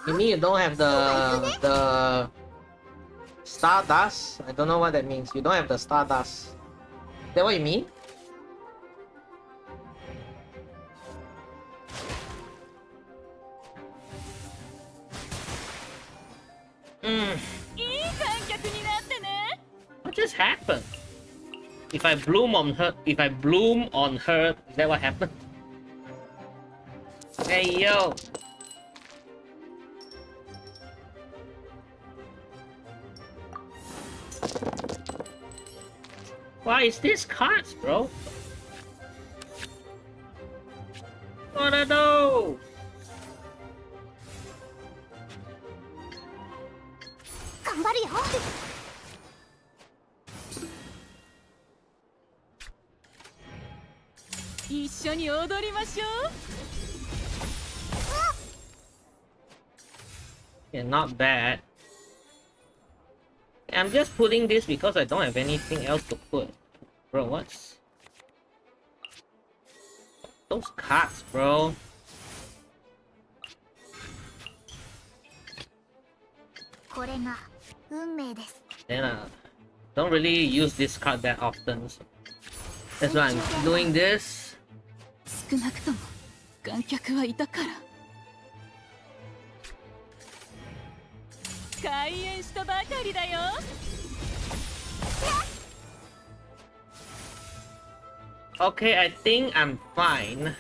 You の mean you don't have the Stardust? I don't know what that means. You don't have the Stardust. Is that what you mean? What just happened? If I bloom on her, is that what happened? Hey yo! Why is this cards, bro? What are those? 頑張るよ一緒に踊りましょう。Yeah, not bad. I'm just putting this because I don't have anything else to put. Bro, what's... those cards, bro? Then don't really use this card that often. So that's why I'm doing this. 少なくとも観客はいたから開演したばかりだよ Okay, I think I'm fine.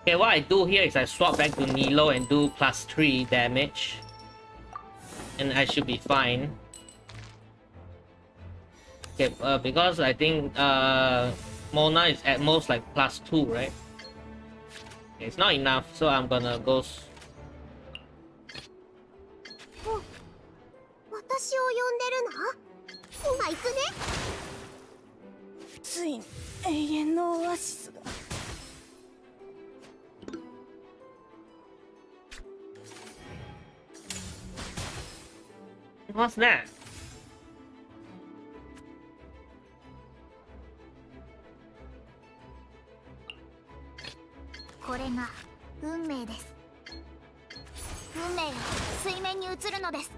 Okay, what I do here is I swap back to Nilo and do +3 damage. And I should be fine. Okay, because I think Mona is at most like +2, right? Okay, it's not enough, so I'm gonna go... 私を呼んでるの？今行くね。ついに永遠のオアシスが What's that? これが運命です。運命が水面に映るのです。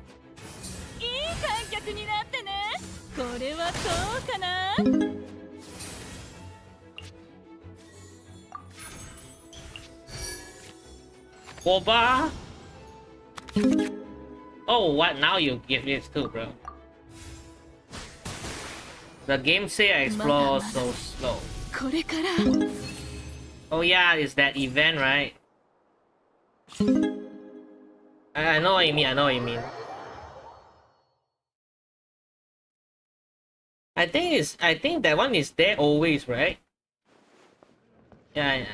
いい観客になってね。これはどうかな。Boba? Oh, what? Now you give this too, bro. The game say I explore so slow. これから。 Oh yeah, it's that event, right? I know what you mean, I know what you mean. I think that one is there always, right? Yeah,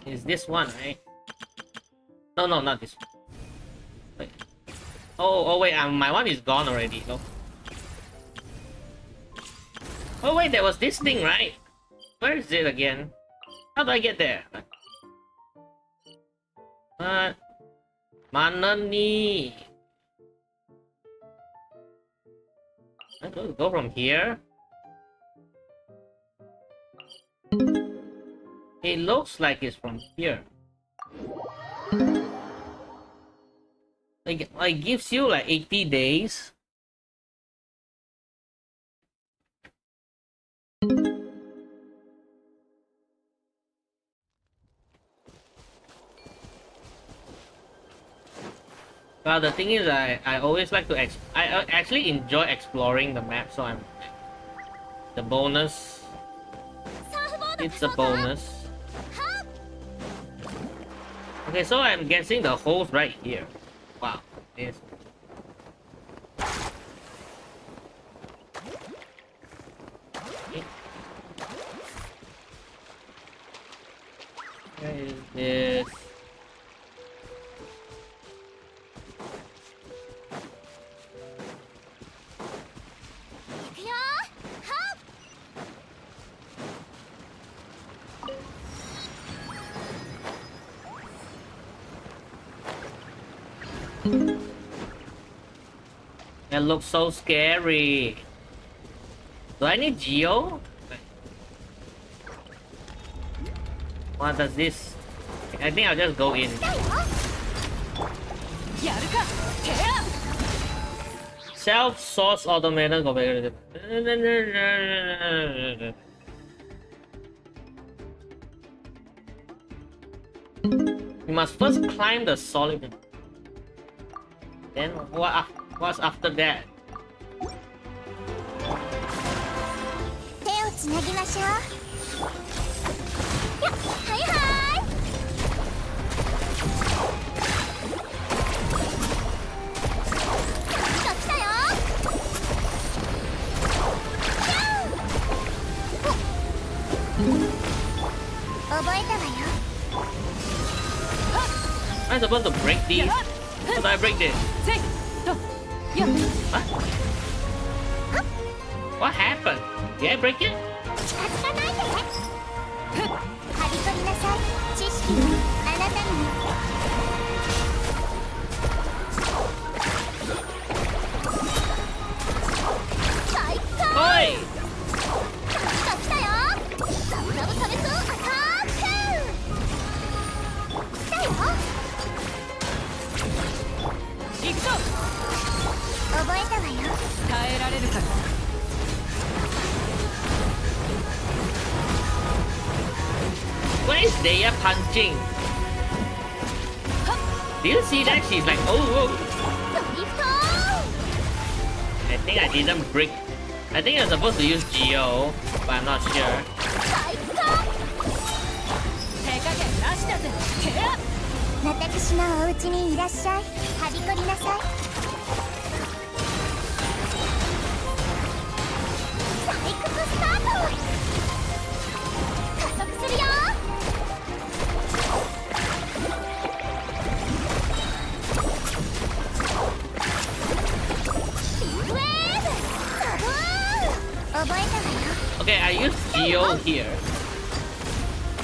it's this one, right? No, not this one. Wait. Oh wait, my one is gone already, no? Oh wait, there was this thing, right? Where is it again? How do I get there? Mana ni? I'm going to go from here. It looks like it's from here. Like, it gives you like 80 days. Well, the thing is, I always like to I actually enjoy exploring the map, so I'm the bonus. It's a bonus. Okay, so I'm guessing the hole's right here. Wow, this. Where is this? That looks so scary. Do I need Geo? What does this? I think I'll just go in. Self-source automated configurator. You must first climb the solid. Then what's after that? 手をつなぎましょう。はいはい。Am I supposed to break these? How do I break this? What? What happened? Did I break it? はびこりなさい。知識はあなたに。最高。おい。来たよ。ザブザブサメスアタック。来たよ。行くぞ。覚えたわよ。耐えられるかな。What is Deya punching? Do you see that? She's like, oh, oh. ドリフト。 I think I didn't break. I think I'm supposed to use Geo, but I'm not sure. 最高。手加減なしだぜ。てや。私のお家にいらっしゃい。はびこりなさい。採掘スタート。加速するよ。ビッグウェーブ。ザブーン。覚えたわよ。 Okay, I use Geo here.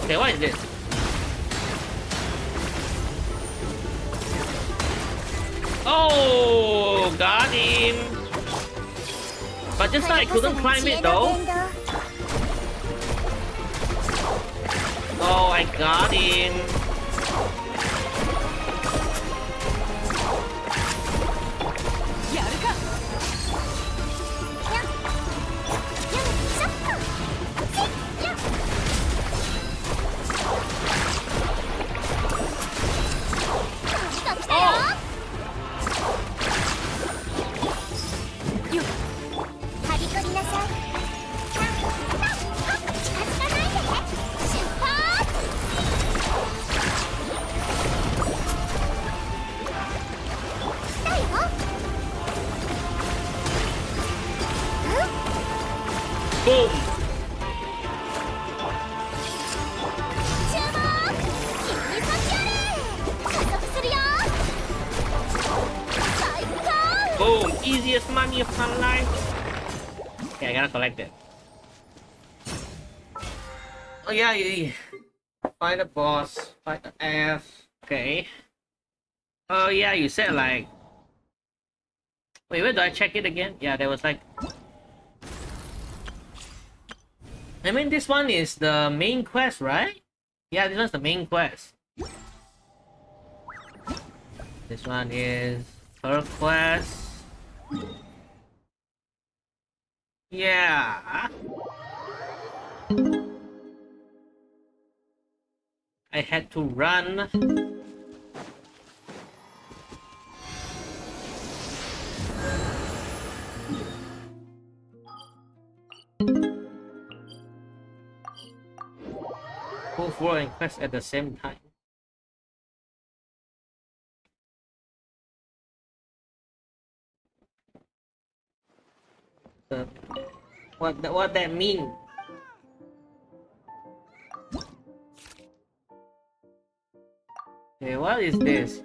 Okay, what is this? Oh, got him. But just now I couldn't climb it though. Oh, I got him. Boom. Boom. Easiest money of my life. Okay, I gotta collect it. Oh yeah, find the boss, fight the F. Okay. Oh yeah, you said like. Wait, where do I check it again? Yeah, there was like. I mean, this one is the main quest, right? Yeah, this one's the main quest. This one is her quest. Yeah. I had to run. Both world and quest at the same time. What that mean? Okay, what is this?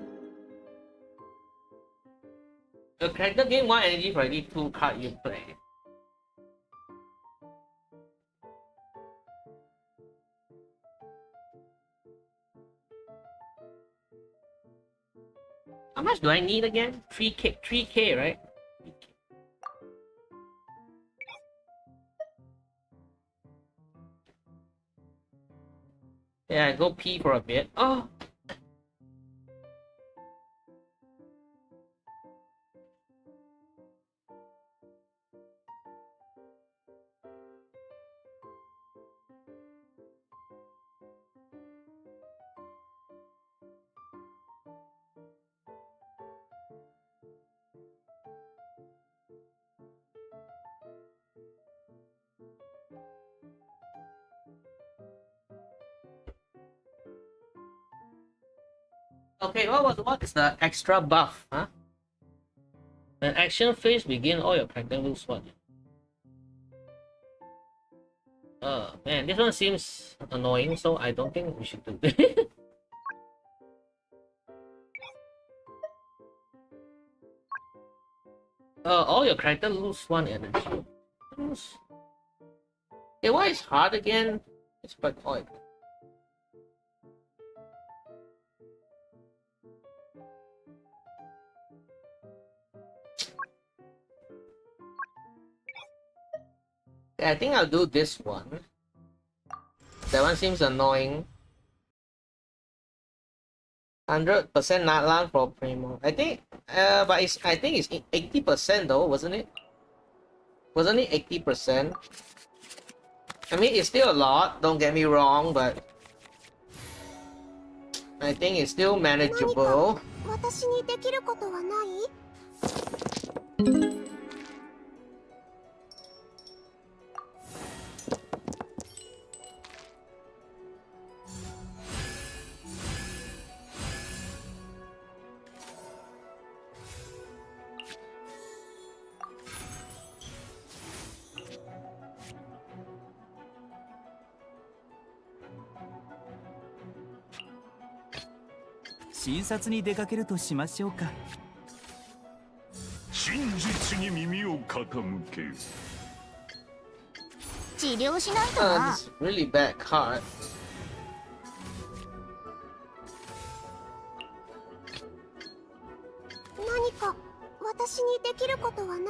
The character gain 1 energy for every 2 card you play. How much do I need again? 3k, right? 3K. Yeah, go pee for a bit. Oh! Okay, what is the extra buff, huh? When action phase begin, all your character lose what? Man, this one seems annoying, so I don't think we should do this. All your characters lose 1 energy. Okay, why is hard again? It's quite odd. I think I'll do this one. That one seems annoying. 100% not land for Primo. I think, but I think it's 80% though, wasn't it? Wasn't it 80%? I mean, it's still a lot. Don't get me wrong, but I think it's still manageable. 私にできることはない？診察に出かけるとしましょうか。真実に耳を傾け。治療しないとな。This is really bad card. 何か私にできることはない？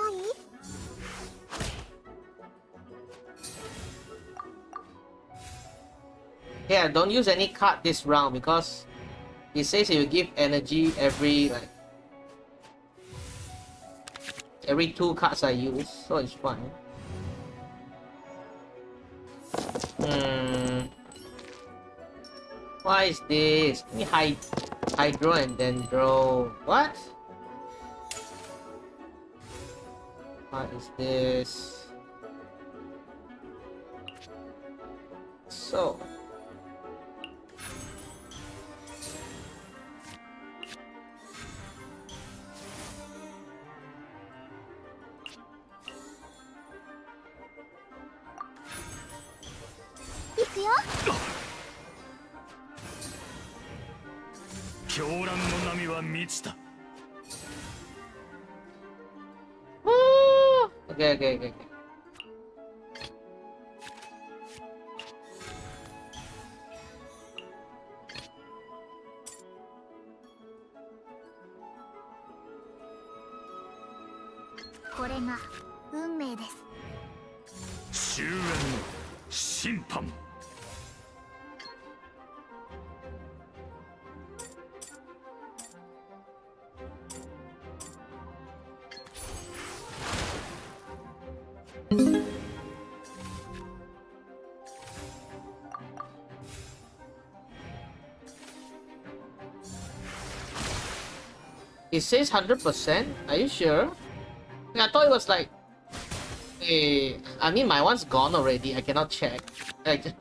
Yeah, don't use any card this round because it says it will give energy every every 2 cards I use, so it's fine. Why is this? Give me Hydro and Dendro. What? What is this? So. Okay. これが運命です。終焉の審判。It says 100%? Are you sure? I thought it was like... I mean, my one's gone already. I cannot check. Like...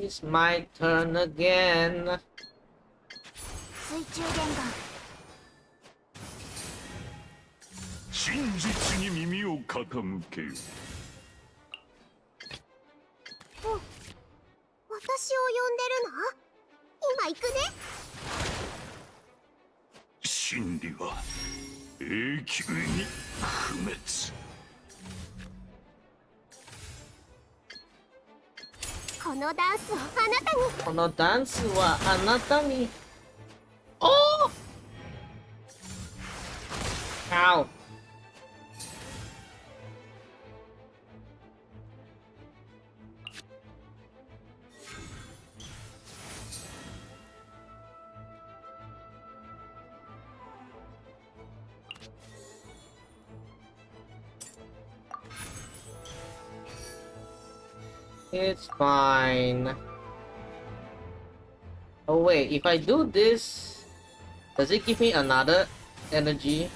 It's my turn again. 水中玄関。真実に耳を傾け。私を呼んでるの？今行くね。真理は永久に不滅。このダンスをあなたに。このダンスはあなたに。Oh! Ow. It's fine. Oh wait, if I do this, does it give me another energy?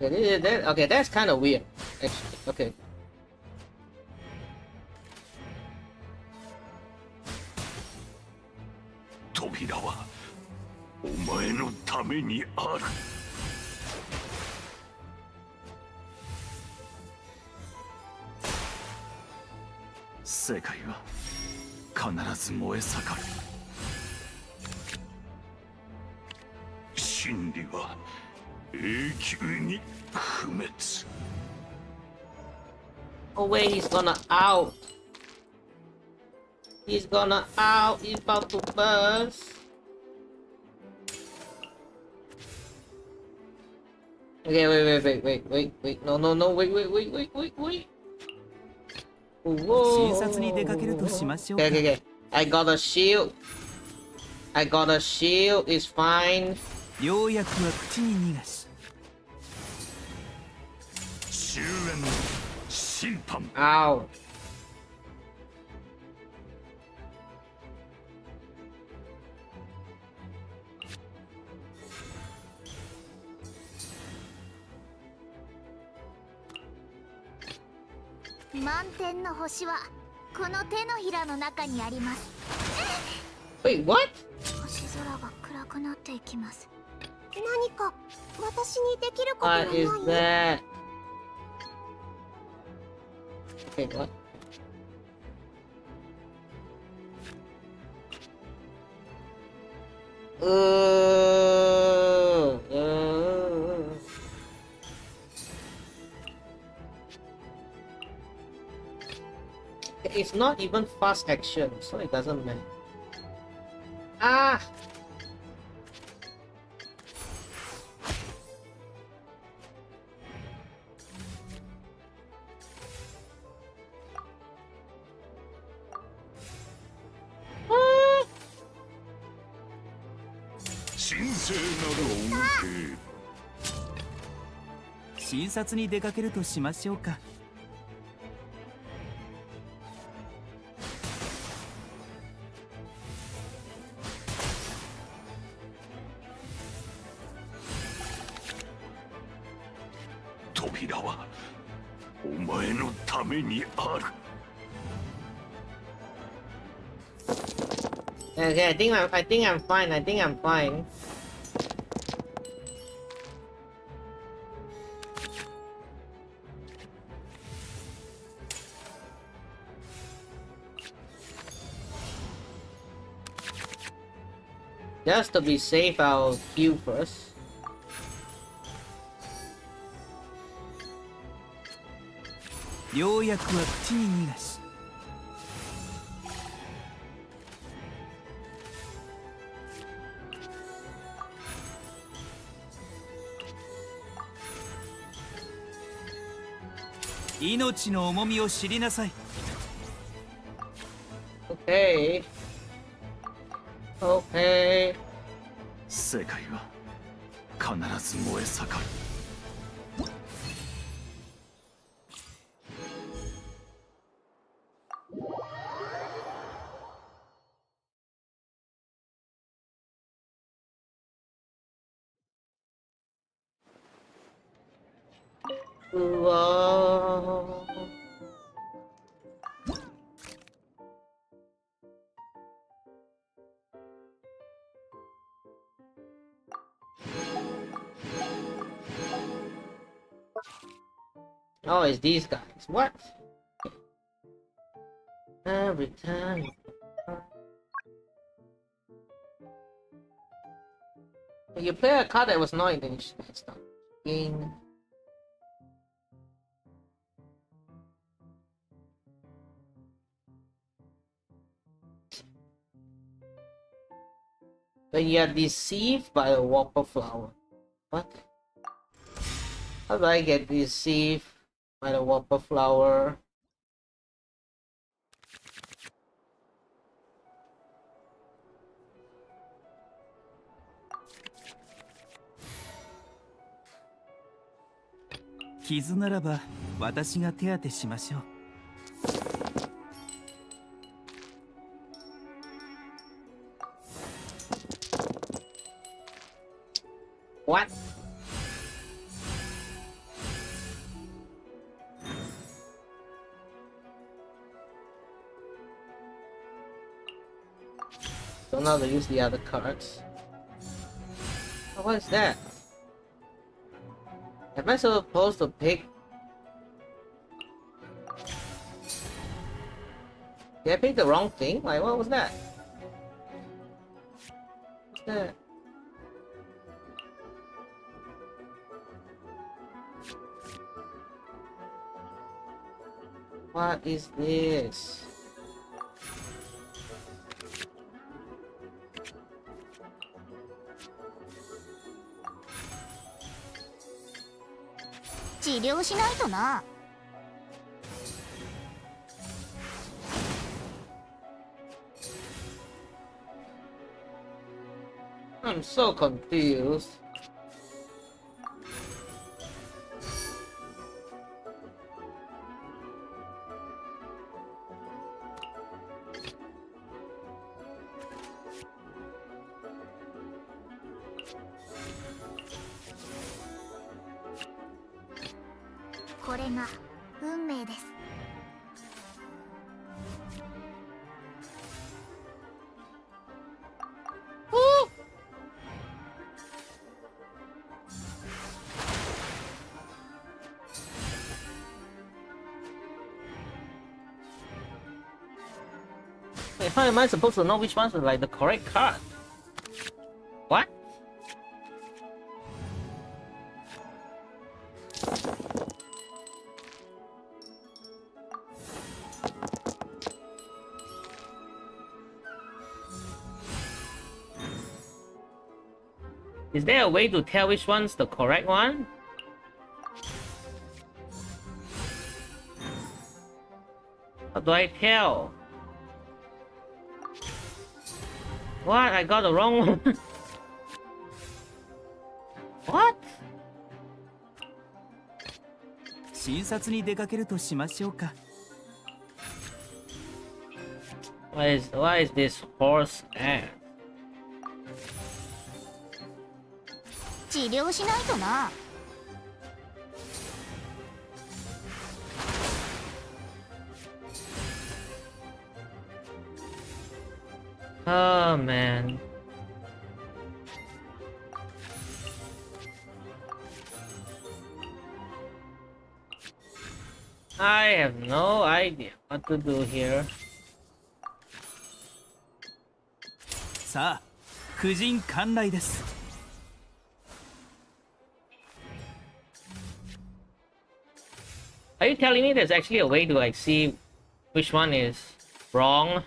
Okay, that's kind of weird, actually. Okay. 扉はお前のためにある。世界は必ず燃え盛る。真理は永久に不滅。Oh wait, he's gonna out. He's gonna out. He's about to burst. Okay, wait. No, wait. Whoa. 診察に出かけるとしましょうか。Okay. I got a shield. It's fine. 良薬は口に逃がし。終焉の審判。Ow. Wait, what? 星空が暗くなっていきます。何か私にできることはな What い？ is that? Wait, what? It's not even fast action, so it doesn't matter. Ah! Ah! 神聖なる恩恵。診察に出かけるとしましょうか。扉はお前のためにある。Okay, I think I'm fine. Just to be safe, I'll heal first.「良薬は口に逃がし」「命の重みを知りなさい」 Okay. 世界は必ず燃え盛る。Whoa. Oh, it's these guys. What? Every time. You play a card that was not in the start game. When you are deceived by a whopper flower. What? How do I get deceived by the whopper flower?「傷ならば私が手当てしましょう」 What? don't know how to use the other cards. Oh, what is that? Am I supposed to pick? Did I pick the wrong thing? Like, what was that? What's that? What is this? I'm so confused. Wait, how am I supposed to know which ones are like the correct card? What? Is there a way to tell which one's the correct one? How do I tell? What? I got the wrong one. What? 診察に出かけるとしましょうか。What is this horse at? 治療しないとな。Oh man. I have no idea what to do here. さあ、婦人観来です。Are you telling me there's actually a way to like see which one is wrong?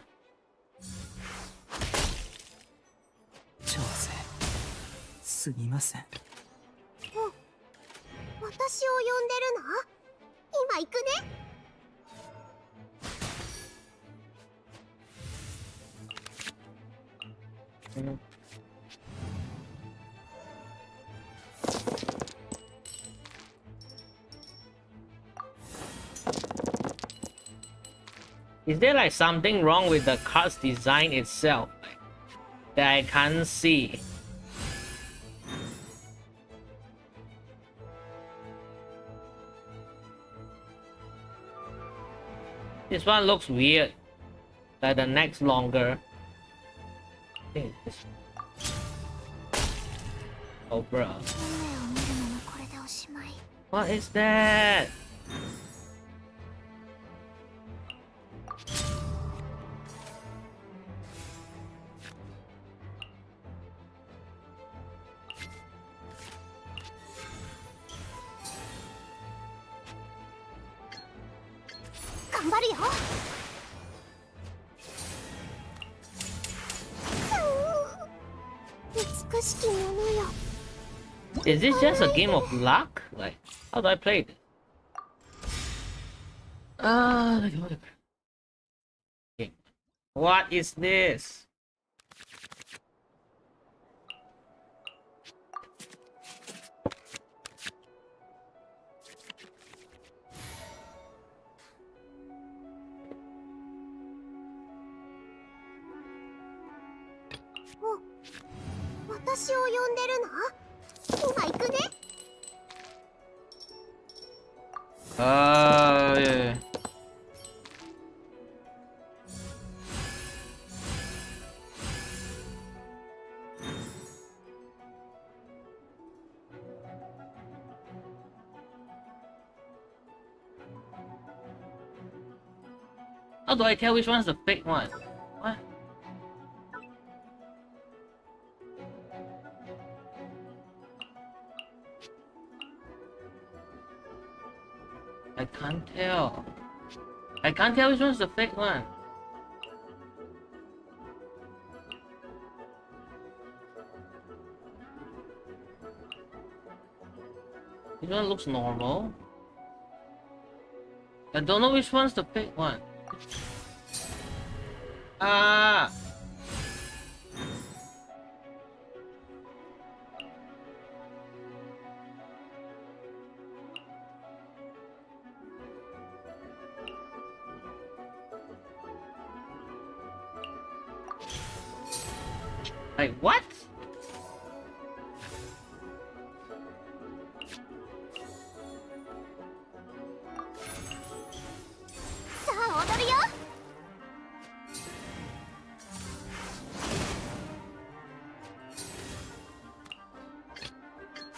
調整すみません。私を呼んでるの？今行くね。Is there like something wrong with the card's design itself that I can't see? This one looks weird. Like the neck's longer. I think it's this one. Oh, bro. What is that? Is this just a game of luck? Like, how do I play this? Okay. What is this? Yeah. How do I tell which one's the fake one? What? I can't tell. I can't tell which one's the fake one. This one looks normal. I don't know which one's the fake one. Ah! Like what? さあ踊るよ。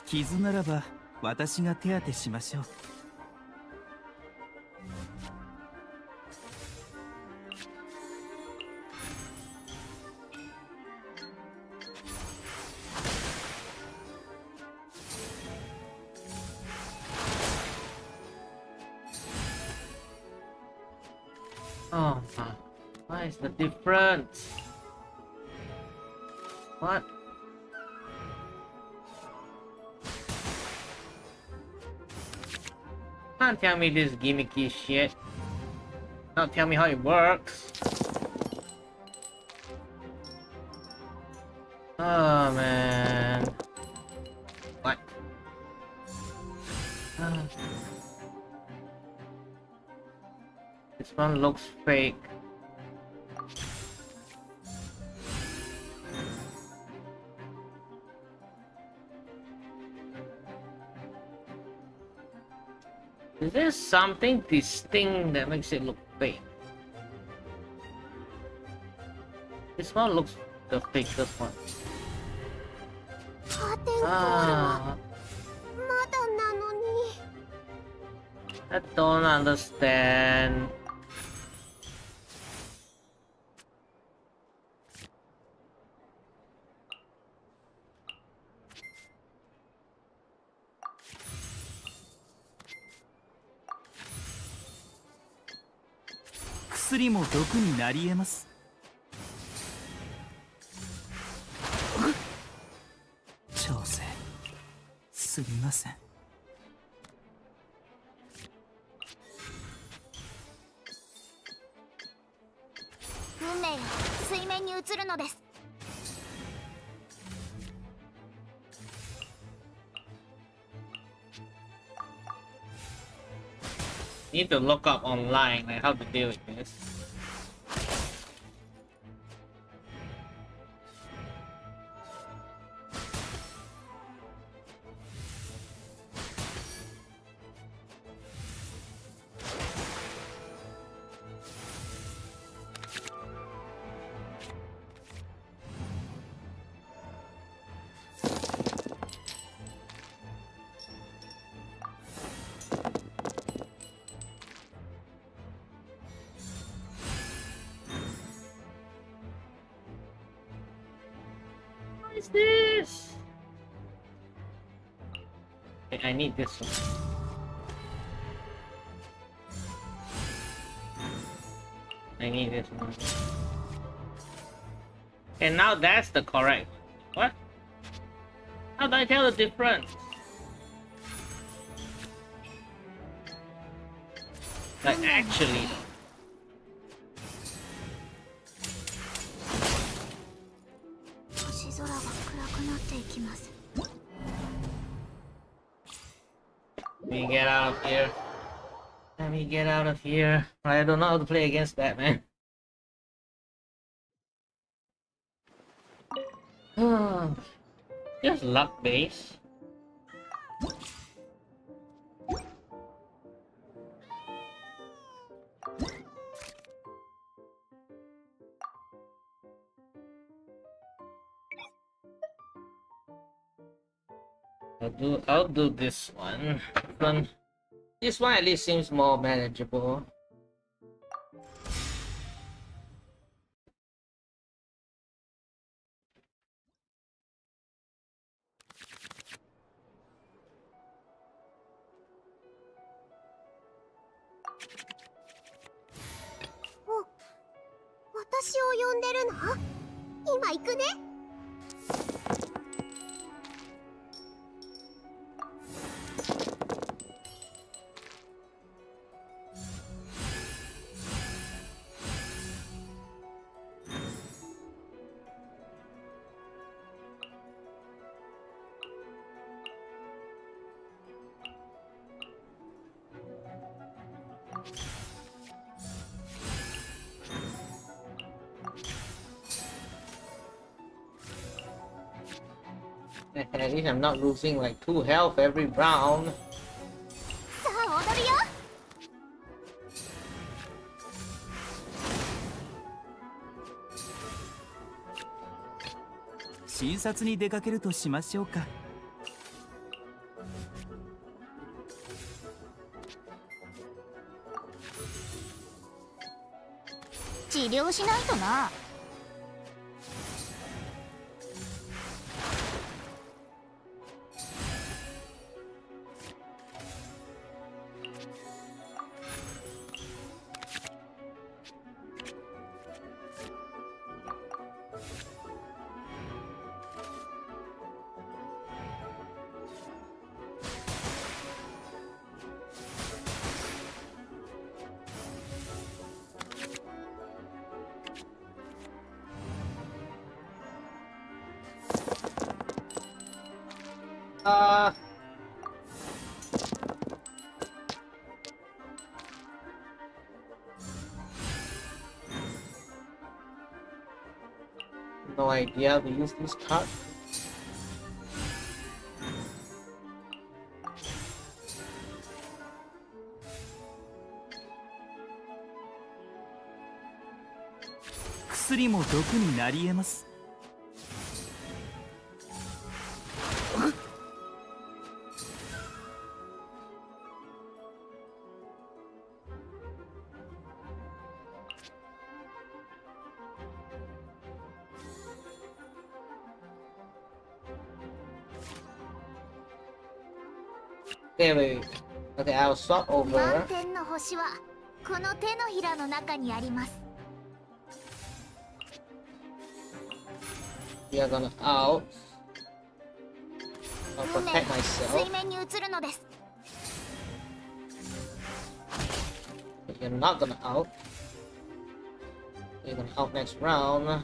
傷ならば私が手当てしましょう。Oh my. What is the difference? What? Can't tell me this gimmicky shit. Don't tell me how it works. Oh man. What? Ah. This one looks fake. Is there something distinct that makes it look fake? This one looks the fakest one. 破天荒は Ah, まだなのに。 I don't understand.「薬も毒になり得ます」「調整すみません」運命が水面に映るのです。 Need to look up online like how to deal with this. What is this? Okay, I need this one. I need this one. And now that's the correct one. What? How do I tell the difference? Like actually though. 星空が暗くなっていきます。 Let me get out of here. Let me get out of here. I don't know how to play against that, man. Just luck base. I'll do this one. This one at least seems more manageable. 私を呼んでるの？今行くね。At least I'm not losing like 2 health every round. さあ踊るよ。診察に出かけるとしましょうか。治療しないとな。No idea how to use this card. 薬も毒になり得ます。Okay, wait. Okay, I'll swap 満 over. 天の星はこの手のひらの中にあります。 We are gonna out. I'll 運命 protect が myself. 水面に映るのです。 You're not gonna out. You're gonna out next round.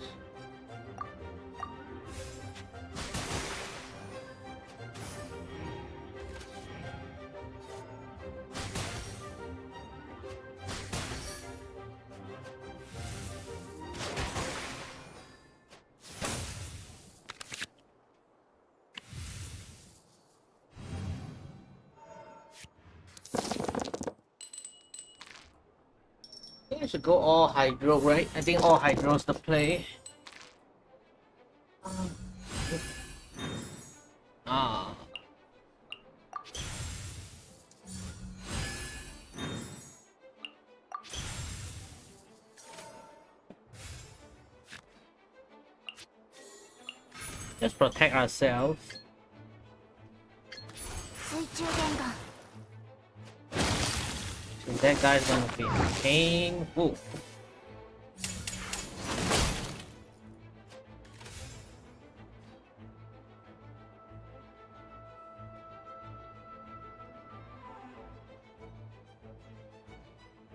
I think I should go all hydro, right? I think all hydro's the play. Ah. Just protect ourselves. 水中玄関。 That guy's gonna be painful.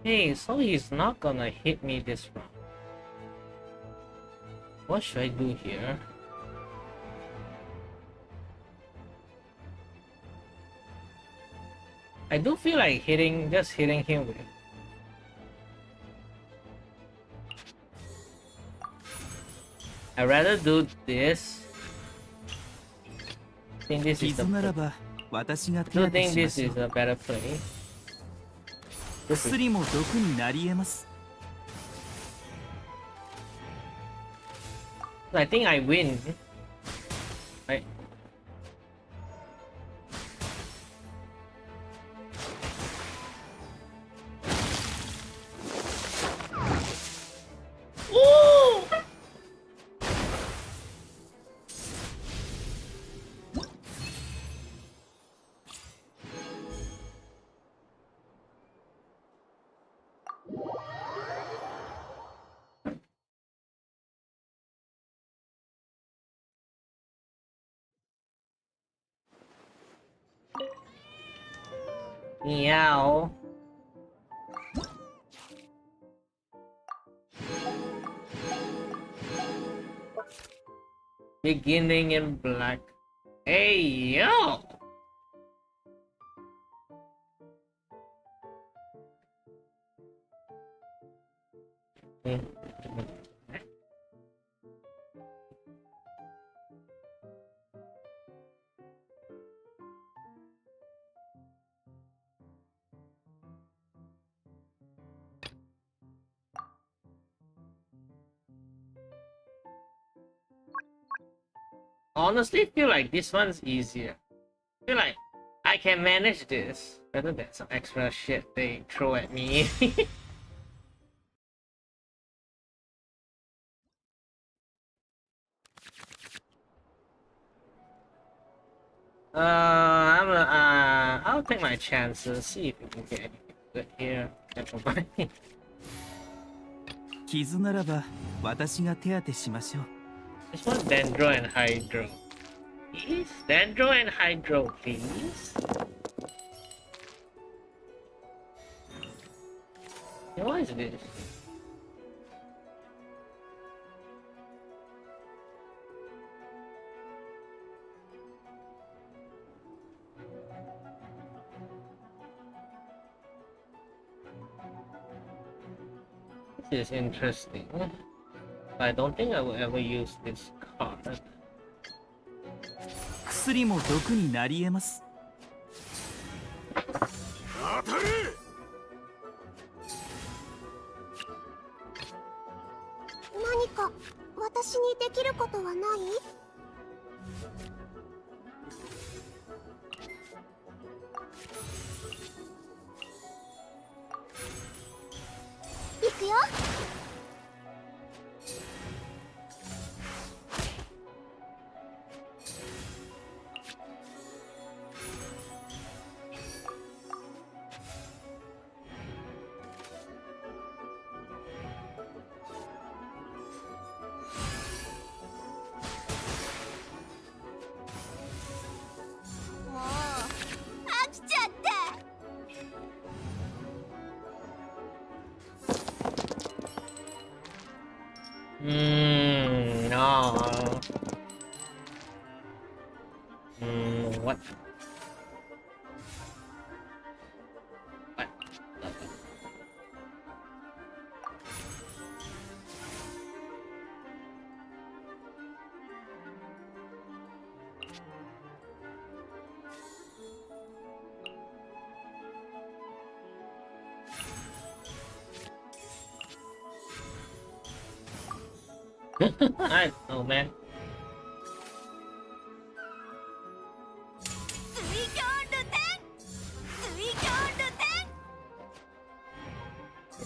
Hey, so he's not gonna hit me this round. What should I do here? I do feel like just hitting him with. I'd rather do this. I think this is 傷なら the. ば私が手 Do 当て think しま this しょ is う。 a better play. This is 薬も毒になり得ます。 I think I win. Right? Meow. Beginning in black. Hey yo! Honestly, feel like this one's easier. Feel like I can manage this better than some extra shit they throw at me. I'll take my chances, see if we can get anything good here. Never mind. 傷ならば私が手当てしましょう。 This one Dendro and Hydro. Please? Dendro and Hydro, please? Yeah, what is this? This is interesting. But I don't think I will ever use this card. 薬も毒になり得ます。当たれ。何か私にできることはない？行くよ。もう飽きちゃった。No. What? What? I don't know, man.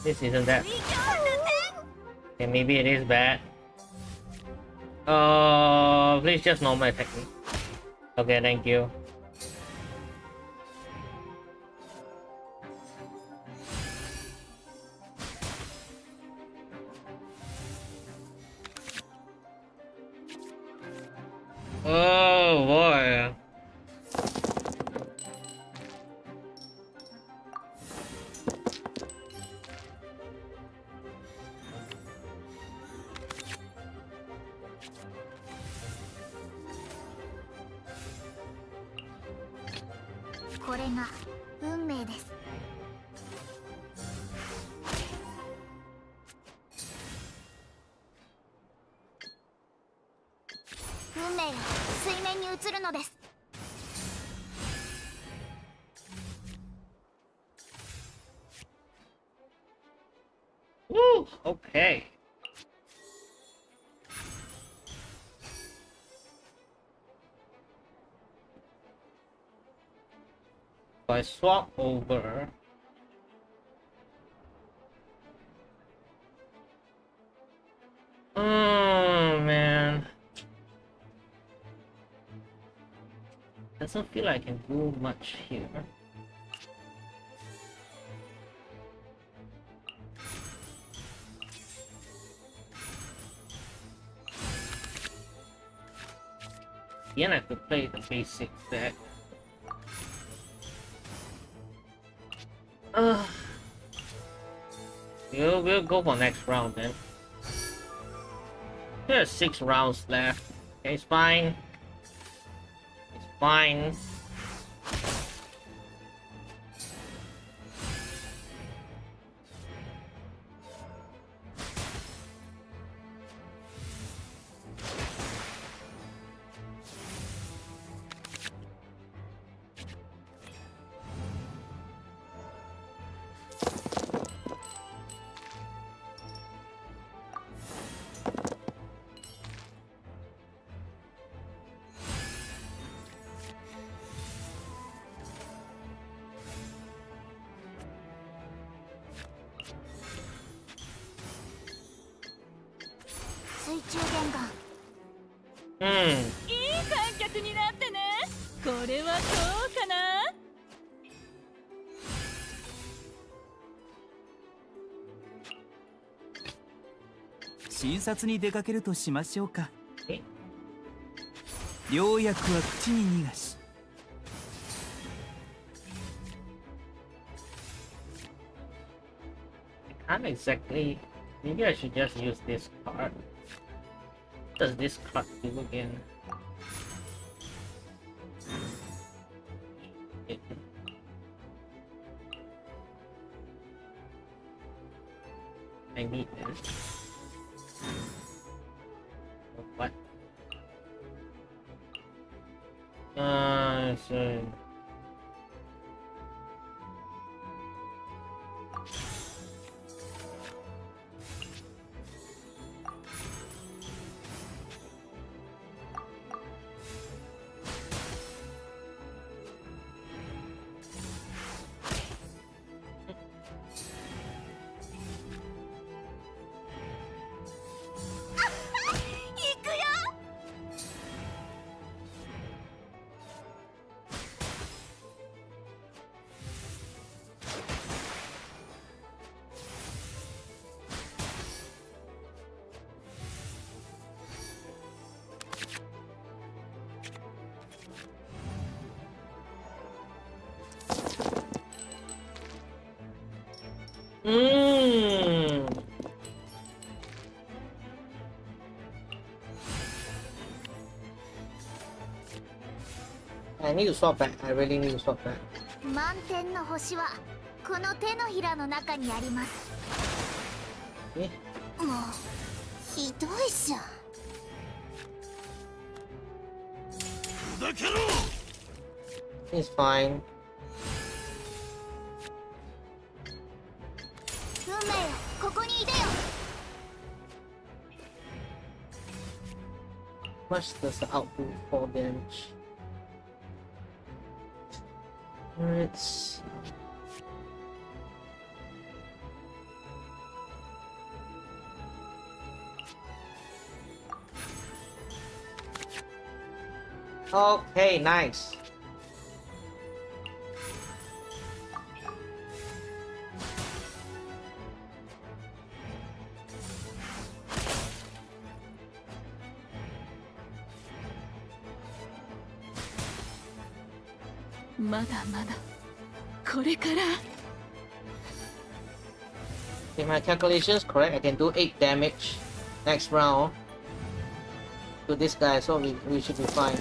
This isn't that. Okay, maybe it is bad. Please just normal attack me. Okay, thank you. Oh boy. Woo, okay. If I swap over. Oh man. Doesn't feel like I can do much here. Again, I could play the basic deck. Uh, we'll go for next round then. There's 6 rounds left. Okay, it's fine. It's fine. Hmm. いい観客になってね。これはどうかな。診察に出かけるとしましょうか。え、良薬は口に逃がし。Can't exactly. Maybe I should just use this card. What does this card do again? I need this. What? So... I need to swap back. I really need to swap back. 満天の星はこの手のひらの中にあります。え、もうひどいじゃん。砕けろ It's fine. 運命よ、ここにいでよ。 How much does the output for damage? It's... Okay, nice. If my calculation is correct, I can do 8 damage next round to this guy, so we should be fine.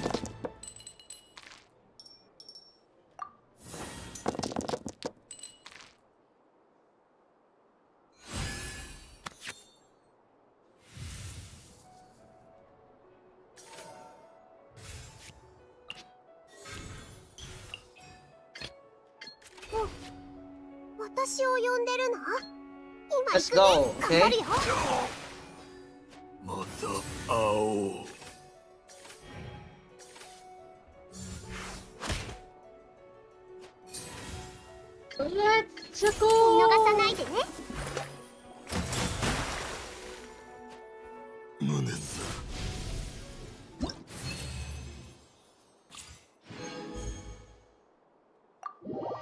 Let's go, okay? また会おう Let's 見 go! 逃さないでね。無念だ こ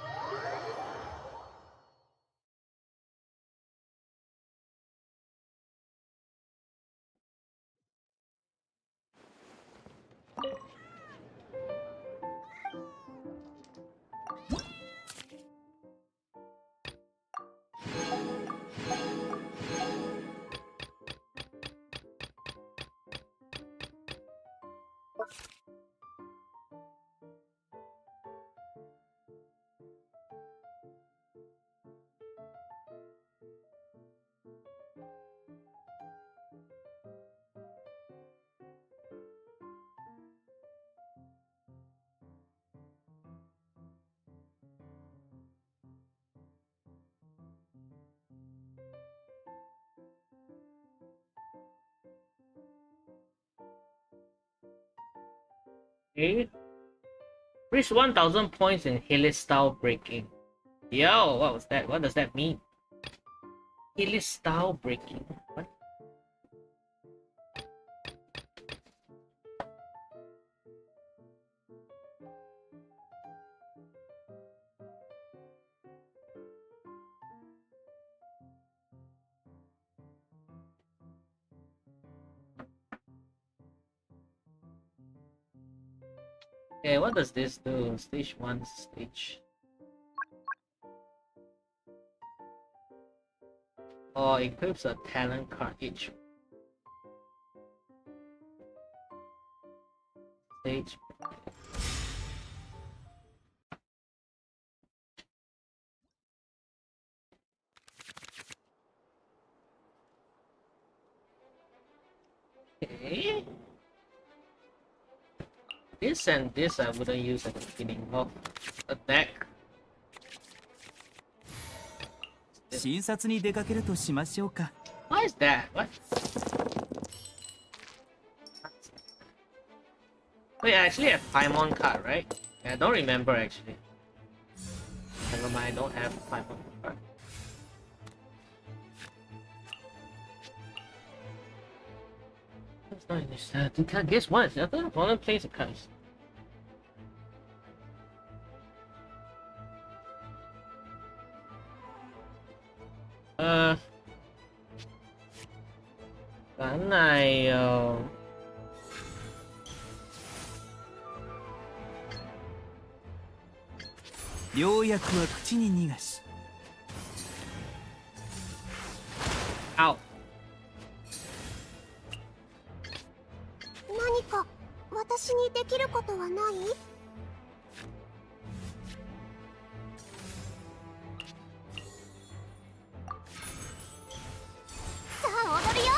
Okay. Reach 1000 points in Healy style breaking. Yo, what was that? What does that mean? Healy style breaking. What? Okay, what does this do? Stage 1 stage. Or equips a talent card each. Stage. Okay. This and this I wouldn't use at the beginning of a deck. 診察に出かけるとしましょうか。 What is that? What? Wait, I actually have Paimon card, right? I don't remember actually. Never mind, I don't have Paimon card. That's not in this set. Guess what? I thought opponent plays a card. Ganai, 良薬は口に逃がし。 Ow. 何か私にできることはない？さあ踊るよ。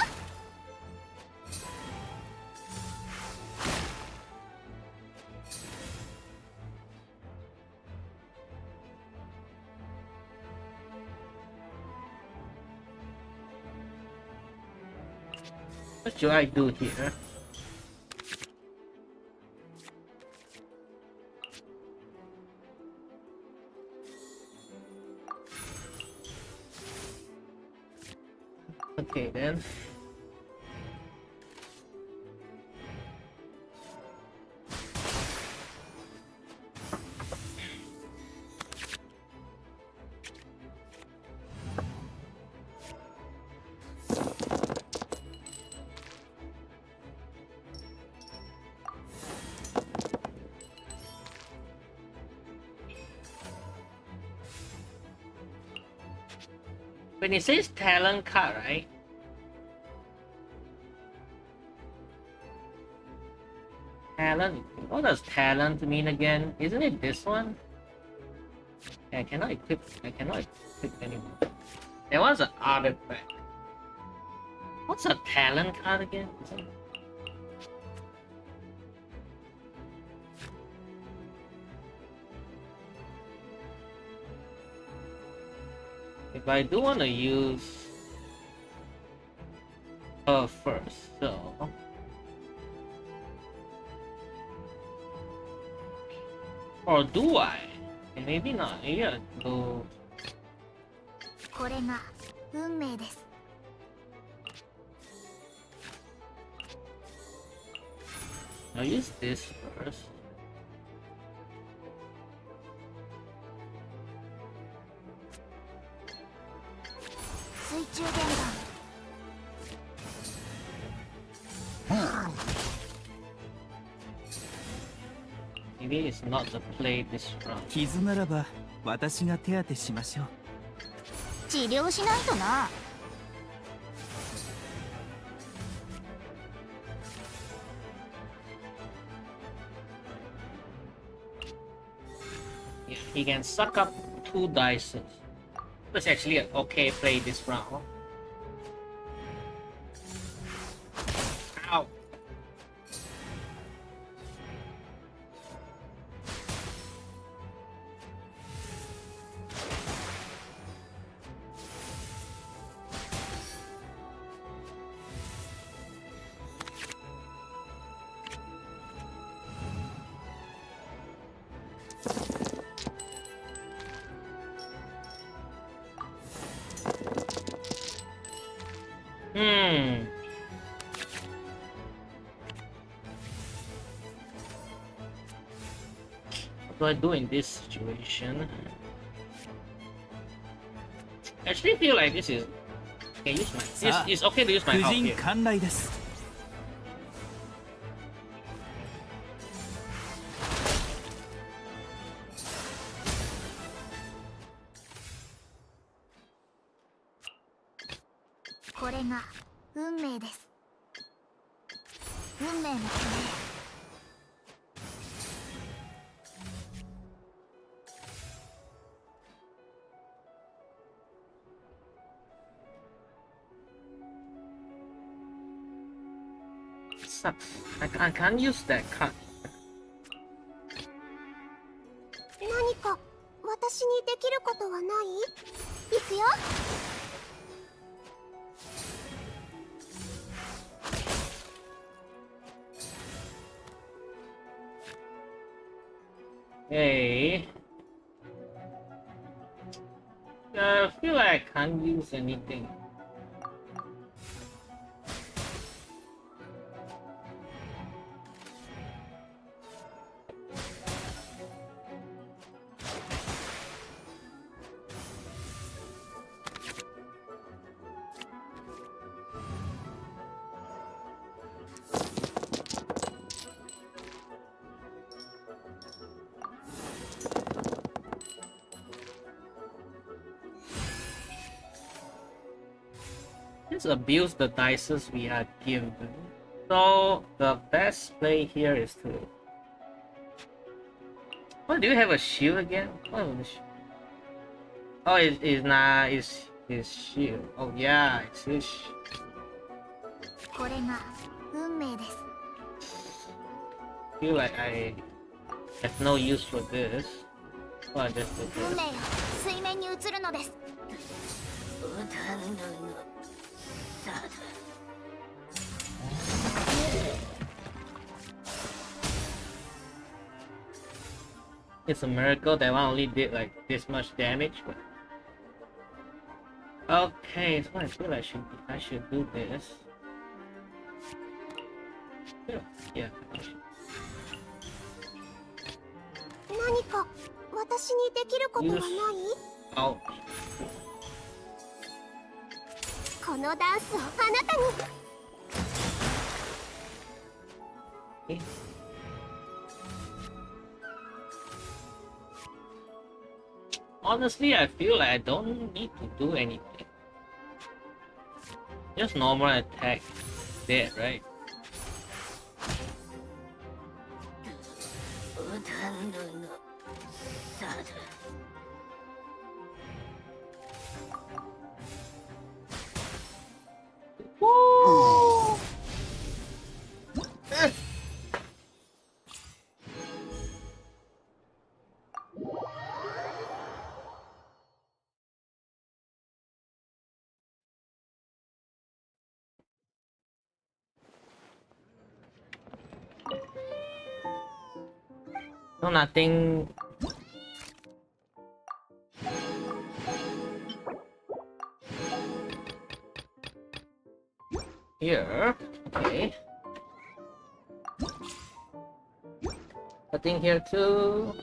What should I do here? Okay then. When it says talent card, right? Talent. What does talent mean again? Isn't it this one? I cannot equip anymore. There was an artifact. What's a talent card again? If I do want to use her first, so or do I? Okay, maybe not. Maybe I go. これが運命です。 I'll use this first. Maybe it's not the play this round. 傷ならば私が手当てしましょう。治療しないとな。 Yeah, he can suck up 2 dice. That's actually an okay play this round. Ow. Hmm. What do I do in this situation? I actually feel like this is. Okay, use my. It's okay to use my 婦 help 人 here. 観来です。これが運命です。運命のため。Sucks. I can't use that card. 何か私にできることはない？行くよ。Hey. I feel like I can't use anything. Let's abuse the dices we are given. So the best play here is to. Oh, do you have a shield again? Oh, it's not. It's his shield. Oh yeah, it's his. これが運命です。 Feel like I have no use for this. So I just did 運 this. 命よ、水面に映るのです。 It's a miracle that one only did like this much damage. But... Okay, so I feel I should do this. Yeah. 何か私にできることはない？ Oh. このダンスをあなたに。 Okay. Honestly, I feel like I don't need to do anything. Just normal attack. Dead, right? Woo! No, nothing. Here, okay. Nothing here too.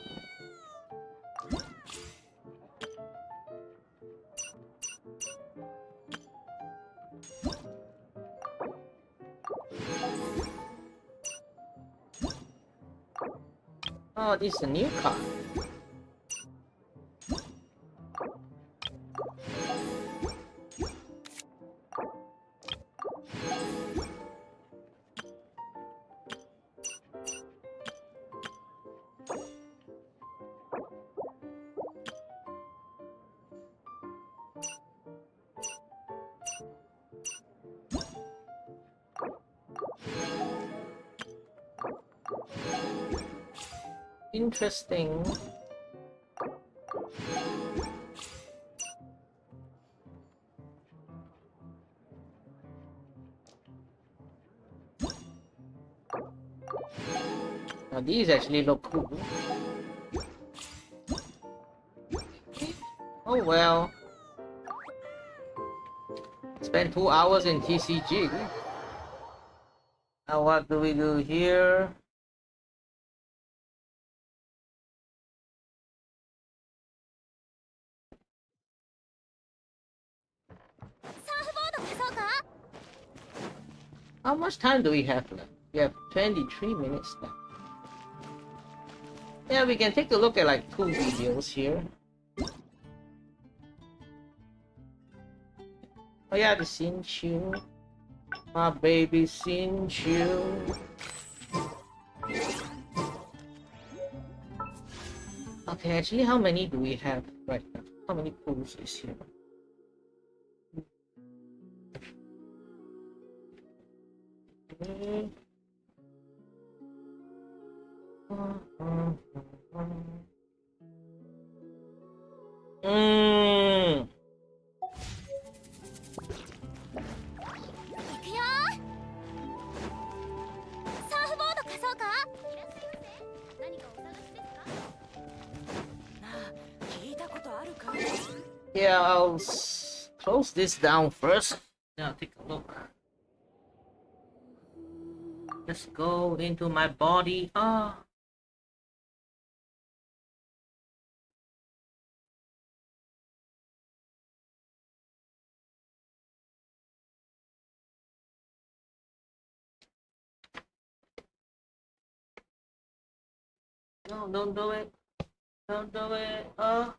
Oh, this is a new card. Interesting. Now these actually look cool. Oh well. It's spent 2 hours in TCG. Now what do we do here? How much time do we have left? We have 23 minutes left. Yeah, we can take a look at like 2 videos here. Oh yeah, the Sinchu. My baby Sinchu. Okay, actually, how many do we have right now? How many pools is here? Yeah, I'll close this down first. Then I'll take a look. Let's go into my body. Ah. No, don't do it. Don't do it. Oh.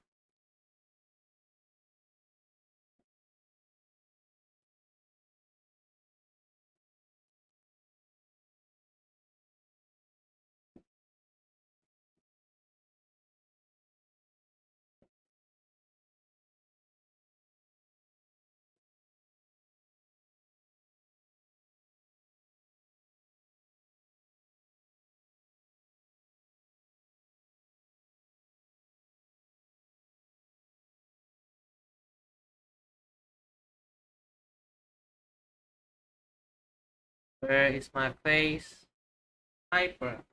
Where is my face? Hyper.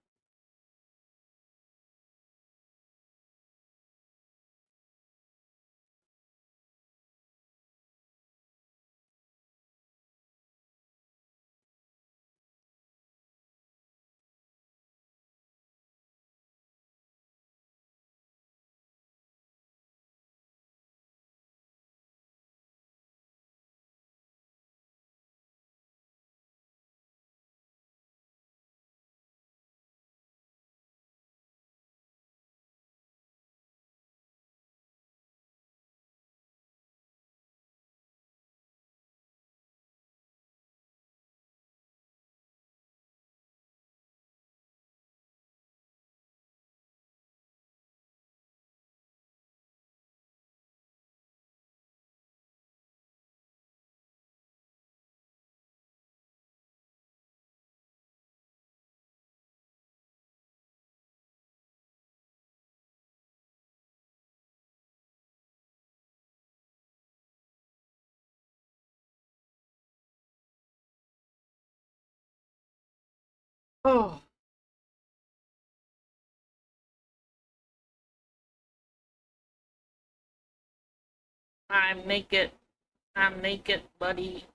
Oh. I'm naked. I'm naked, buddy.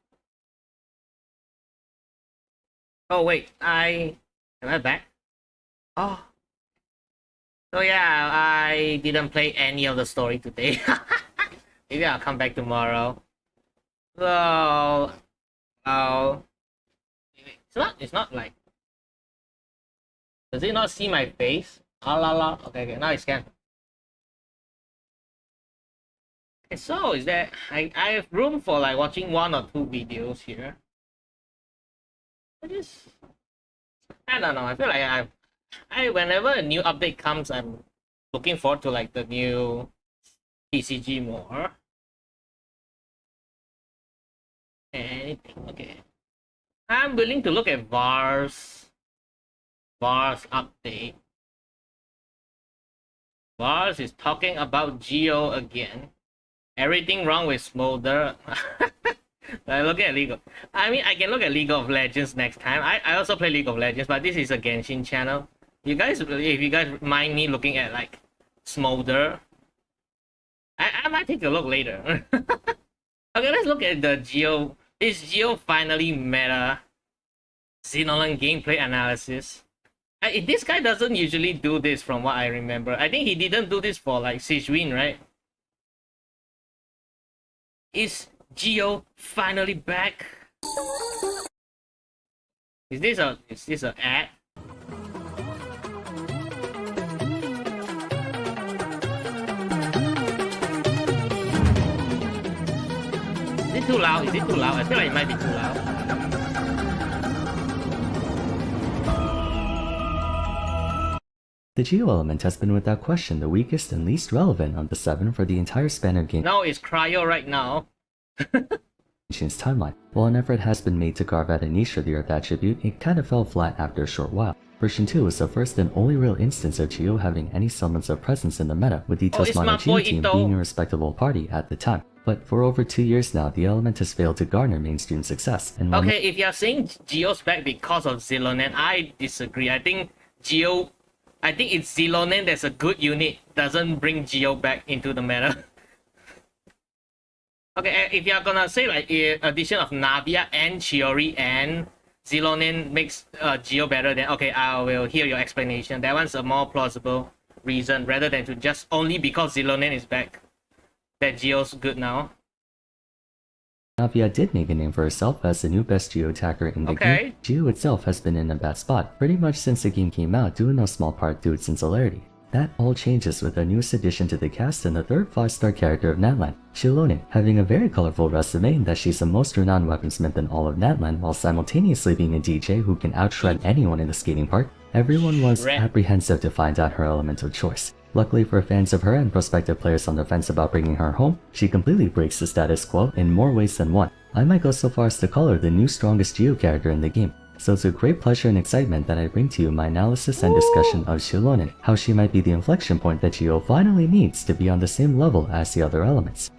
Oh wait, am I back? Oh. So yeah, I didn't play any of the story today. Maybe I'll come back tomorrow. So, oh, it's not like, does it not see my face? Ah la la. Okay, now it's can. Okay, so is that I have room for like watching 1 or 2 videos here. I don't know. I feel like whenever a new update comes, I'm looking forward to like the new TCG more. Anything, okay. I'm willing to look at VAR's update. VAR's is talking about Geo again. Everything wrong with Smolder. I look at I mean, I can look at League of Legends next time. I also play League of Legends, but this is a Genshin channel. If you guys mind me looking at like Smolder, I might take a look later. Okay, let's look at the Geo. Is Geo finally meta Xenolan gameplay analysis? This guy doesn't usually do this from what I remember. I think he didn't do this for like Sijuin, right? Is Geo finally back? Is this a ad? Is it too loud? Is it too loud? I feel like it might be too loud. The Geo element has been without question the weakest and least relevant of the 7 for the entire span of No, it's Cryo right now. Genshin's timeline. While an effort has been made to carve out a niche for the Earth attribute, it kind of fell flat after a short while. Version 2 was the first and only real instance of Geo having any semblance of presence in the meta, with Ito's Mono Geo team being a respectable party at the time. But for over 2 years now, the element has failed to garner mainstream success. And okay, if you're saying Geo's back because of Zilonen, I disagree. I think it's Zilonen that's a good unit, doesn't bring Geo back into the meta. Okay, if you're gonna say like addition of Navia and Chiori and Zilonen makes Geo better, then okay, I will hear your explanation. That one's a more plausible reason rather than to just only because Zilonen is back that Geo's good now. Navia did make a name for herself as the new best Geo attacker in the game. Geo itself has been in a bad spot pretty much since the game came out, due in no small part to its insularity. That all changes with the newest addition to the cast and the third 5-star character of Natlan, Shilonin, having a very colorful resume in that she's the most renowned weaponsmith in all of Natlan while simultaneously being a DJ who can outshred anyone in the skating park. Everyone was apprehensive to find out her element of choice. Luckily for fans of her and prospective players on the fence about bringing her home, she completely breaks the status quo in more ways than one. I might go so far as to call her the new strongest Geo character in the game. So it's with great pleasure and excitement that I bring to you my analysis and discussion of Shilonin, how she might be the inflection point that Geo finally needs to be on the same level as the other elements.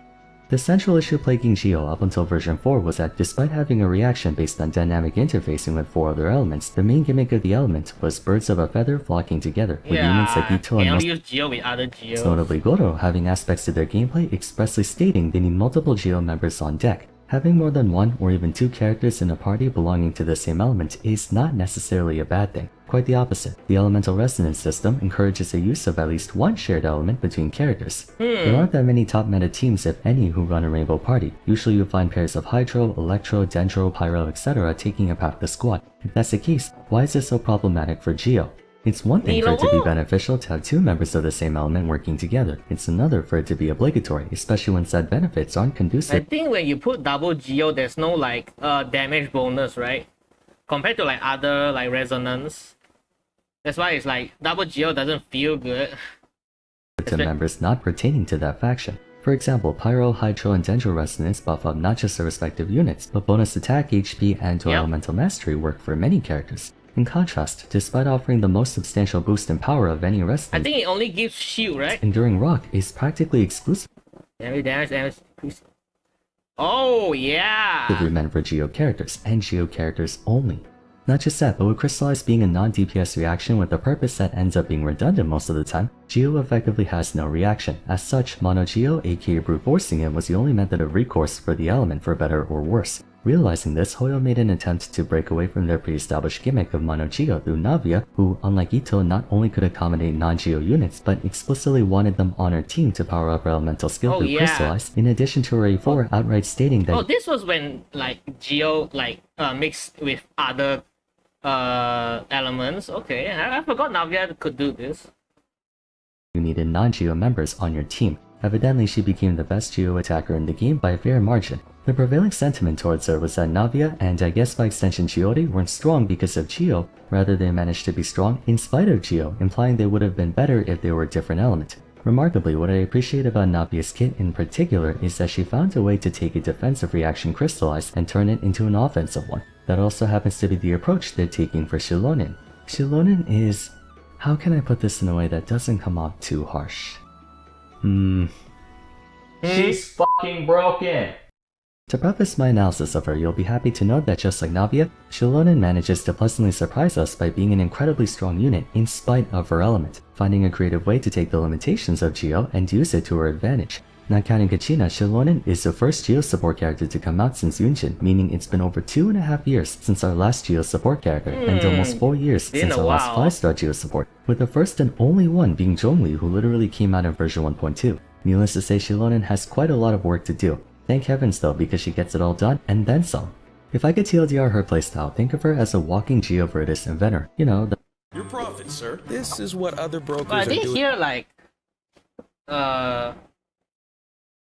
The central issue plaguing Geo up until version 4 was that despite having a reaction based on dynamic interfacing with 4 other elements, the main gimmick of the element was birds of a feather flocking together, with units like Ito and most notably Goro having aspects to their gameplay expressly stating they need multiple Geo members on deck. Having more than 1 or even 2 characters in a party belonging to the same element is not necessarily a bad thing. Quite the opposite. The elemental resonance system encourages the use of at least 1 shared element between characters. There aren't that many top meta teams, if any, who run a rainbow party. Usually you'll find pairs of Hydro, Electro, Dendro, Pyro, etc. taking up half the squad. If that's the case, why is this so problematic for Geo? It's one thing for it to be beneficial to have 2 members of the same element working together. It's another for it to be obligatory, especially when said benefits aren't conducive. I think when you put double Geo, there's no like damage bonus, right? Compared to like other like resonance. That's why it's like double Geo doesn't feel good. To members not pertaining to that faction. For example, Pyro, Hydro, and Dendro Resonance buff up not just their respective units, but bonus attack, HP, and elemental mastery work for many characters. In contrast, despite offering the most substantial boost in power of any resonance, I think it only gives shield, right? Enduring Rock is practically exclusive. Damage. Oh yeah! Meant for Geo characters, and Geo characters only. Not just that, but with Crystallize being a non-DPS reaction with a purpose that ends up being redundant most of the time, Geo effectively has no reaction. As such, Mono Geo, aka brute forcing it, was the only method of recourse for the element for better or worse. Realizing this, Hoyo made an attempt to break away from their pre-established gimmick of Mono Geo through Navia, who, unlike Ito, not only could accommodate non-Geo units, but explicitly wanted them on her team to power up her elemental skill through Crystallize, in addition to her A4 outright stating that this was when like Geo mixed with other elements. Okay, I forgot Navia could do this. You needed non-Geo members on your team. Evidently, she became the best Geo attacker in the game by a fair margin. The prevailing sentiment towards her was that Navia, and I guess by extension Chiori, weren't strong because of Geo, rather they managed to be strong in spite of Geo, implying they would have been better if they were a different element. Remarkably, what I appreciate about Navia's kit in particular is that she found a way to take a defensive reaction Crystallize and turn it into an offensive one. That also happens to be the approach they're taking for Shilonin. Shilonin is... how can I put this in a way that doesn't come off too harsh? She's fucking broken! To preface my analysis of her, you'll be happy to note that just like Navia, Shilonin manages to pleasantly surprise us by being an incredibly strong unit in spite of her element, finding a creative way to take the limitations of Geo and use it to her advantage. Not counting Kachina, Shilonen is the first Geo support character to come out since Yunshin, meaning it's been over 2.5 years since our last Geo support character, and almost 4 years since our last 5-star Geo support, with the first and only one being Zhongli, who literally came out in version 1.2. Needless to say, Shilonen has quite a lot of work to do. Thank heavens though, because she gets it all done, and then some. If I could TLDR her playstyle, think of her as a walking Geo Virtus inventor. You know, the Your profit, sir. This is what other brokers I are think doing. here, like,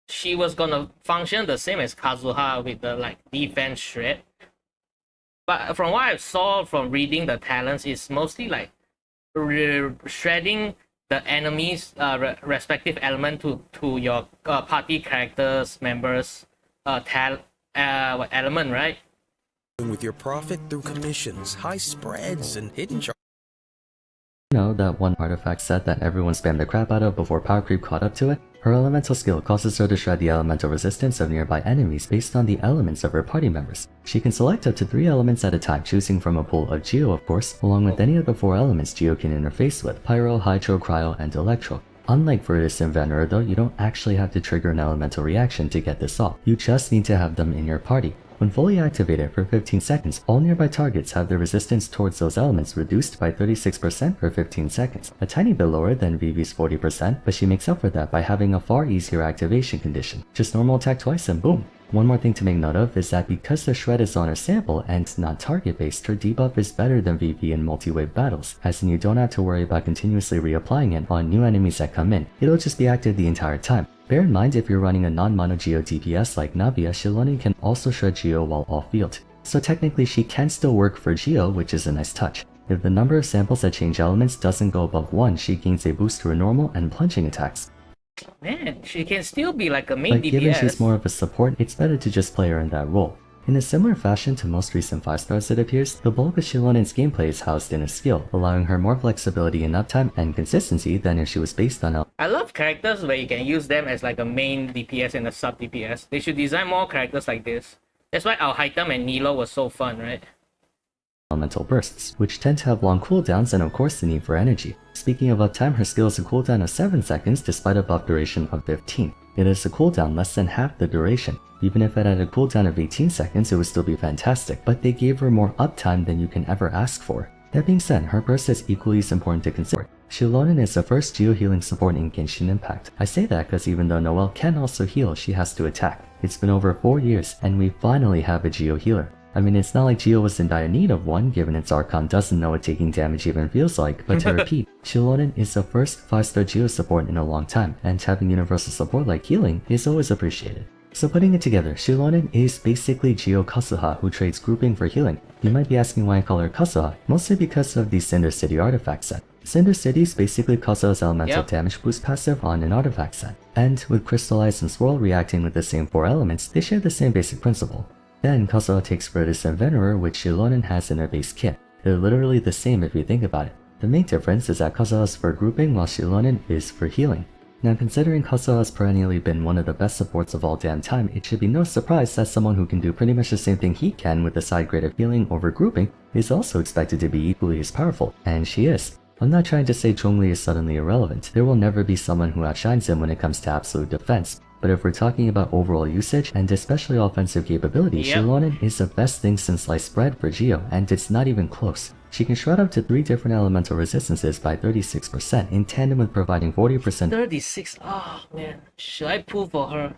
she was gonna function the same as Kazuha with the like defense shred. But from what I saw from reading the talents, it's mostly like shredding the enemy's respective element to your party characters members element, right? With your profit through commissions, high spreads, and hidden charges. You know, that one artifact set that everyone spammed the crap out of before power creep caught up to it? Her elemental skill causes her to shred the elemental resistance of nearby enemies based on the elements of her party members. She can select up to 3 elements at a time, choosing from a pool of Geo of course, along with any of the 4 elements Geo can interface with: Pyro, Hydro, Cryo, and Electro. Unlike Virtus and Venerer though, you don't actually have to trigger an elemental reaction to get this off, you just need to have them in your party. When fully activated for 15 seconds, all nearby targets have their resistance towards those elements reduced by 36% for 15 seconds, a tiny bit lower than Vivi's 40%, but she makes up for that by having a far easier activation condition. Just normal attack twice and boom! One more thing to make note of is that because the shred is on her sample and not target based, her debuff is better than Vivi in multi-wave battles, as in you don't have to worry about continuously reapplying it on new enemies that come in, it'll just be active the entire time. Bear in mind, if you're running a non-mono Geo DPS like Navia, Shilonen can also shred Geo while off-field. So technically she can still work for Geo, which is a nice touch. If the number of samples that change elements doesn't go above 1, she gains a boost to her normal and plunging attacks. Man, she can still be like a main But DPS. given she's more of a support, it's better to just play her in that role. In a similar fashion to most recent 5-stars it appears, the bulk of Shilonen's gameplay is housed in a skill, allowing her more flexibility in uptime and consistency than if she was based on I love characters where you can use them as like a main DPS and a sub DPS. They should design more characters like this. That's why Al-Haitam and Nilo was so fun, right? elemental bursts, which tend to have long cooldowns and of course the need for energy. Speaking of uptime, her skill has a cooldown of 7 seconds despite a buff duration of 15. It is a cooldown less than half the duration. Even if it had a cooldown of 18 seconds, it would still be fantastic, but they gave her more uptime than you can ever ask for. That being said, her burst is equally as important to consider. Shilonen is the first Geo healing support in Genshin Impact. I say that because even though Noelle can also heal, she has to attack. It's been over 4 years, and we finally have a Geo healer. I mean, it's not like Geo was in dire need of one, given its Archon doesn't know what taking damage even feels like, but to repeat, Shilonen is the first 5-star Geo support in a long time, and having universal support like healing is always appreciated. So putting it together, Shilonen is basically Geo Kazuha who trades grouping for healing. You might be asking why I call her Kazuha, mostly because of the Cinder City artifact set. Cinder City is basically Kazuha's elemental damage boost passive on an artifact set, and with Crystallize and Swirl reacting with the same 4 elements, they share the same basic principle. Then Kazuha takes Virtus and Venerer, which Shilonen has in her base kit. They're literally the same if you think about it. The main difference is that Kazuha is for grouping while Shilonen is for healing. Now, considering Kazuha has perennially been one of the best supports of all damn time, it should be no surprise that someone who can do pretty much the same thing he can with the side grade of healing over grouping is also expected to be equally as powerful, and she is. I'm not trying to say Zhongli is suddenly irrelevant. There will never be someone who outshines him when it comes to absolute defense. But if we're talking about overall usage, and especially offensive capability, Shilonen is the best thing since sliced bread for Geo, and it's not even close. She can shred up to 3 different elemental resistances by 36%, in tandem with providing 40% 36, oh man, should I pull for her?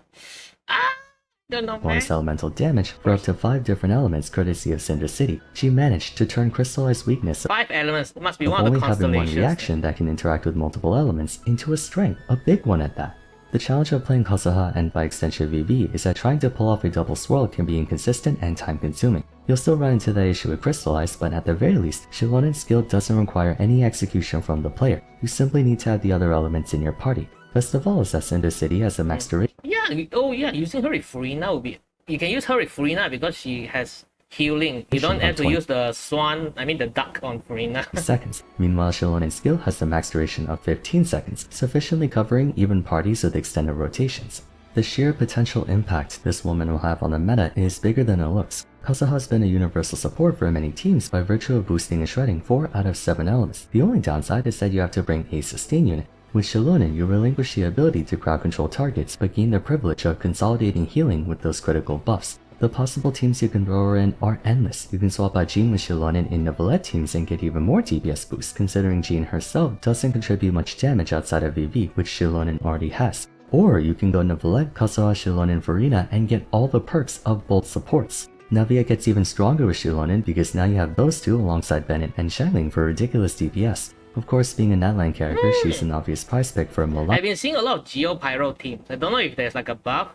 Don't know, man. bonus elemental damage for up to 5 different elements courtesy of Cinder City. She managed to turn Crystallized weakness 5 elements, it must be of one of the only having one constellations. reaction that can interact with multiple elements into a strength, a big one at that. The challenge of playing Kazuha and by extension VV is that trying to pull off a double swirl can be inconsistent and time consuming. You'll still run into that issue with Crystallize, but at the very least, Shilonen's skill doesn't require any execution from the player. You simply need to have the other elements in your party. Best of all is that Cinder City has a max duration. Yeah, oh yeah, using her with Furina would be... You can use her with Furina because she has healing. You don't have to use the the duck on Furina. seconds. Meanwhile, Shilonen's skill has the max duration of 15 seconds, sufficiently covering even parties with extended rotations. The sheer potential impact this woman will have on the meta is bigger than it looks. Kazuha has been a universal support for many teams by virtue of boosting and shredding 4 out of 7 elements. The only downside is that you have to bring a sustain unit. With Shilonen, you relinquish the ability to crowd control targets, but gain the privilege of consolidating healing with those critical buffs. The possible teams you can throw her in are endless. You can swap out Jean with Shilonen in Neuvillette teams and get even more DPS boosts, considering Jean herself doesn't contribute much damage outside of VV, which Shilonen already has. Or you can go Neuvillette, Kazuha, Shilonen, Furina and get all the perks of both supports. Navia gets even stronger with Shilonen because now you have those two alongside Bennett and Xiangling for ridiculous DPS. Of course, being a Natline character, she's an obvious prize pick for Mulan. I've been seeing a lot of Geo Pyro teams. I don't know if there's like a buff.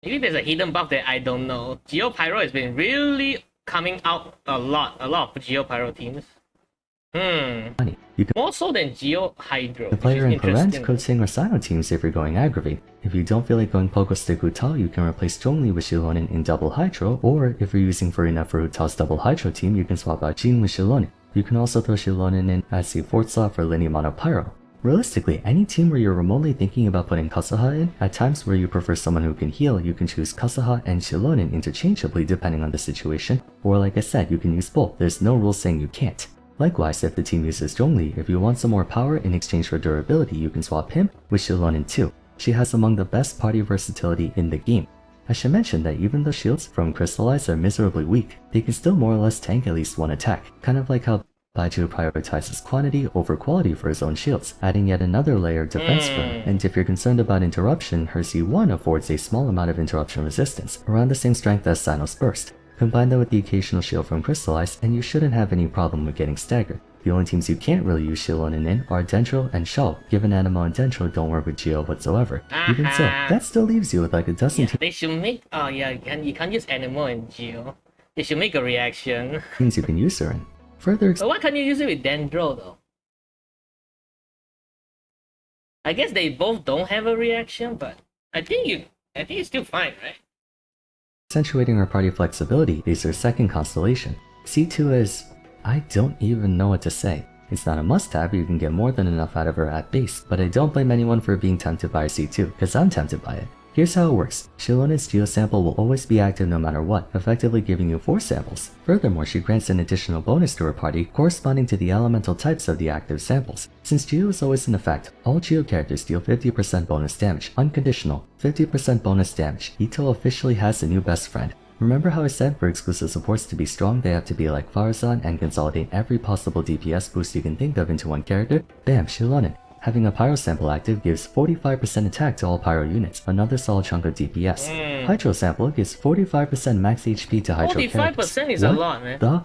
Maybe there's a hidden buff that I don't know. Geo Pyro has been really coming out a lot of Geo Pyro teams. More so than Geo Hydro. The player in Parent, Coaching, or Sino teams if you're going Aggravate. If you don't feel like going Poco Stick Utal, you can replace Zhongli with Shilonen in Double Hydro, or if you're using Furina for Utal's Double Hydro team, you can swap out Jean with Shilonen. You can also throw Shilonen in as the 4th slot for Linear Mono Pyro. Realistically, any team where you're remotely thinking about putting Kazuha in, at times where you prefer someone who can heal, you can choose Kazuha and Shilonen interchangeably depending on the situation, or like I said, you can use both, there's no rule saying you can't. Likewise, if the team uses Zhongli, if you want some more power in exchange for durability, you can swap him with Shilonen too. She has among the best party versatility in the game. I should mention that even though shields from Crystallize are miserably weak, they can still more or less tank at least one attack, kind of like how Baiju prioritizes quantity over quality for his own shields, adding yet another layer of defense for him. And if you're concerned about interruption, her C1 affords a small amount of interruption resistance, around the same strength as Sino's Burst. Combine that with the occasional shield from Crystallize, and you shouldn't have any problem with getting staggered. The only teams you can't really use Shilonen in are Dendro and Shao, given Animo and Dendro don't work with Geo whatsoever. Even so, that still leaves you with like a dozen teams. They should make, you can't use Animo and Geo. They should make a reaction. Teams you can use her in. Further But why can't you use it with Dendro though? I guess they both don't have a reaction, but I think it's still fine, right? accentuating her party flexibility is her second constellation. C2 is... I don't even know what to say. It's not a must-have, you can get more than enough out of her at base, but I don't blame anyone for being tempted by C2, cause I'm tempted by it. Here's how it works. Shilonen's Geo-sample will always be active no matter what, effectively giving you 4 samples. Furthermore, she grants an additional bonus to her party corresponding to the elemental types of the active samples. Since Geo is always in effect, all Geo characters deal 50% bonus damage, unconditional, 50% bonus damage. Ito officially has a new best friend. Remember how I said for exclusive supports to be strong they have to be like Farazan and consolidate every possible DPS boost you can think of into one character? Bam, Shilonen. Having a Pyro sample active gives 45% attack to all Pyro units, another solid chunk of DPS. Hydro sample gives 45% max HP to Hydro characters. 45% is a lot, man. The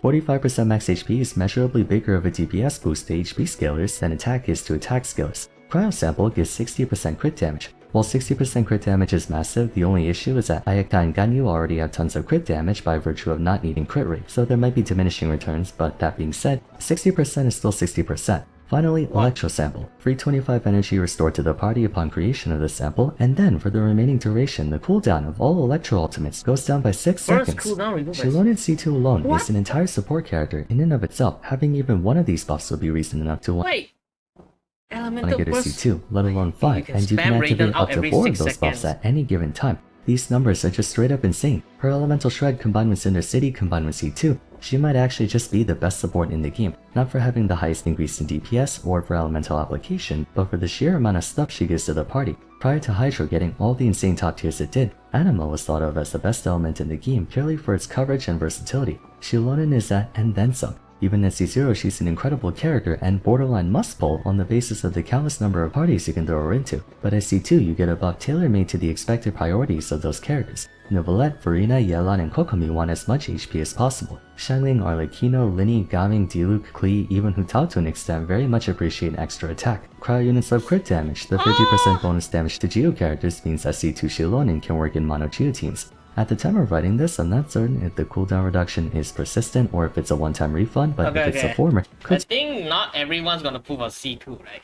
45% max HP is measurably bigger of a DPS boost to HP scalers than attack is to attack scalers. Cryo sample gives 60% crit damage. While 60% crit damage is massive, the only issue is that Ayaka and Ganyu already have tons of crit damage by virtue of not needing crit rate, so there might be diminishing returns, but that being said, 60% is still 60%. Finally, Electro Sample. Free 25 energy restored to the party upon creation of the sample, and then for the remaining duration, the cooldown of all Electro ultimates goes down by 6 seconds. Shilonen C2 alone is an entire support character in and of itself. Having even one of these buffs would be reason enough to want to get a C2, let alone 5, and you can activate up to 4 of those buffs at any given time. These numbers are just straight up insane. Her Elemental Shred combined with Cinder City combined with C2, she might actually just be the best support in the game, not for having the highest increase in DPS or for elemental application, but for the sheer amount of stuff she gives to the party. Prior to Hydro getting all the insane top tiers it did, Anima was thought of as the best element in the game purely for its coverage and versatility. Shilonen is that and then some. Even at C0 she's an incredible character and borderline must pull on the basis of the countless number of parties you can throw her into, but at C2 you get a buff tailor-made to the expected priorities of those characters. Neuvillette, Furina, Yelan, and Kokomi want as much HP as possible. Xiangling, Arlecchino, Lini, Gaming, Diluc, Klee, even Hu Tao to an extent very much appreciate extra attack. Cryo units love crit damage. The 50% bonus damage to Geo characters means that C2 Shilonen can work in mono Geo teams. At the time of writing this, I'm not certain if the cooldown reduction is persistent or if it's a one-time refund, but if it's the former... I think not everyone's gonna pull a C2, right?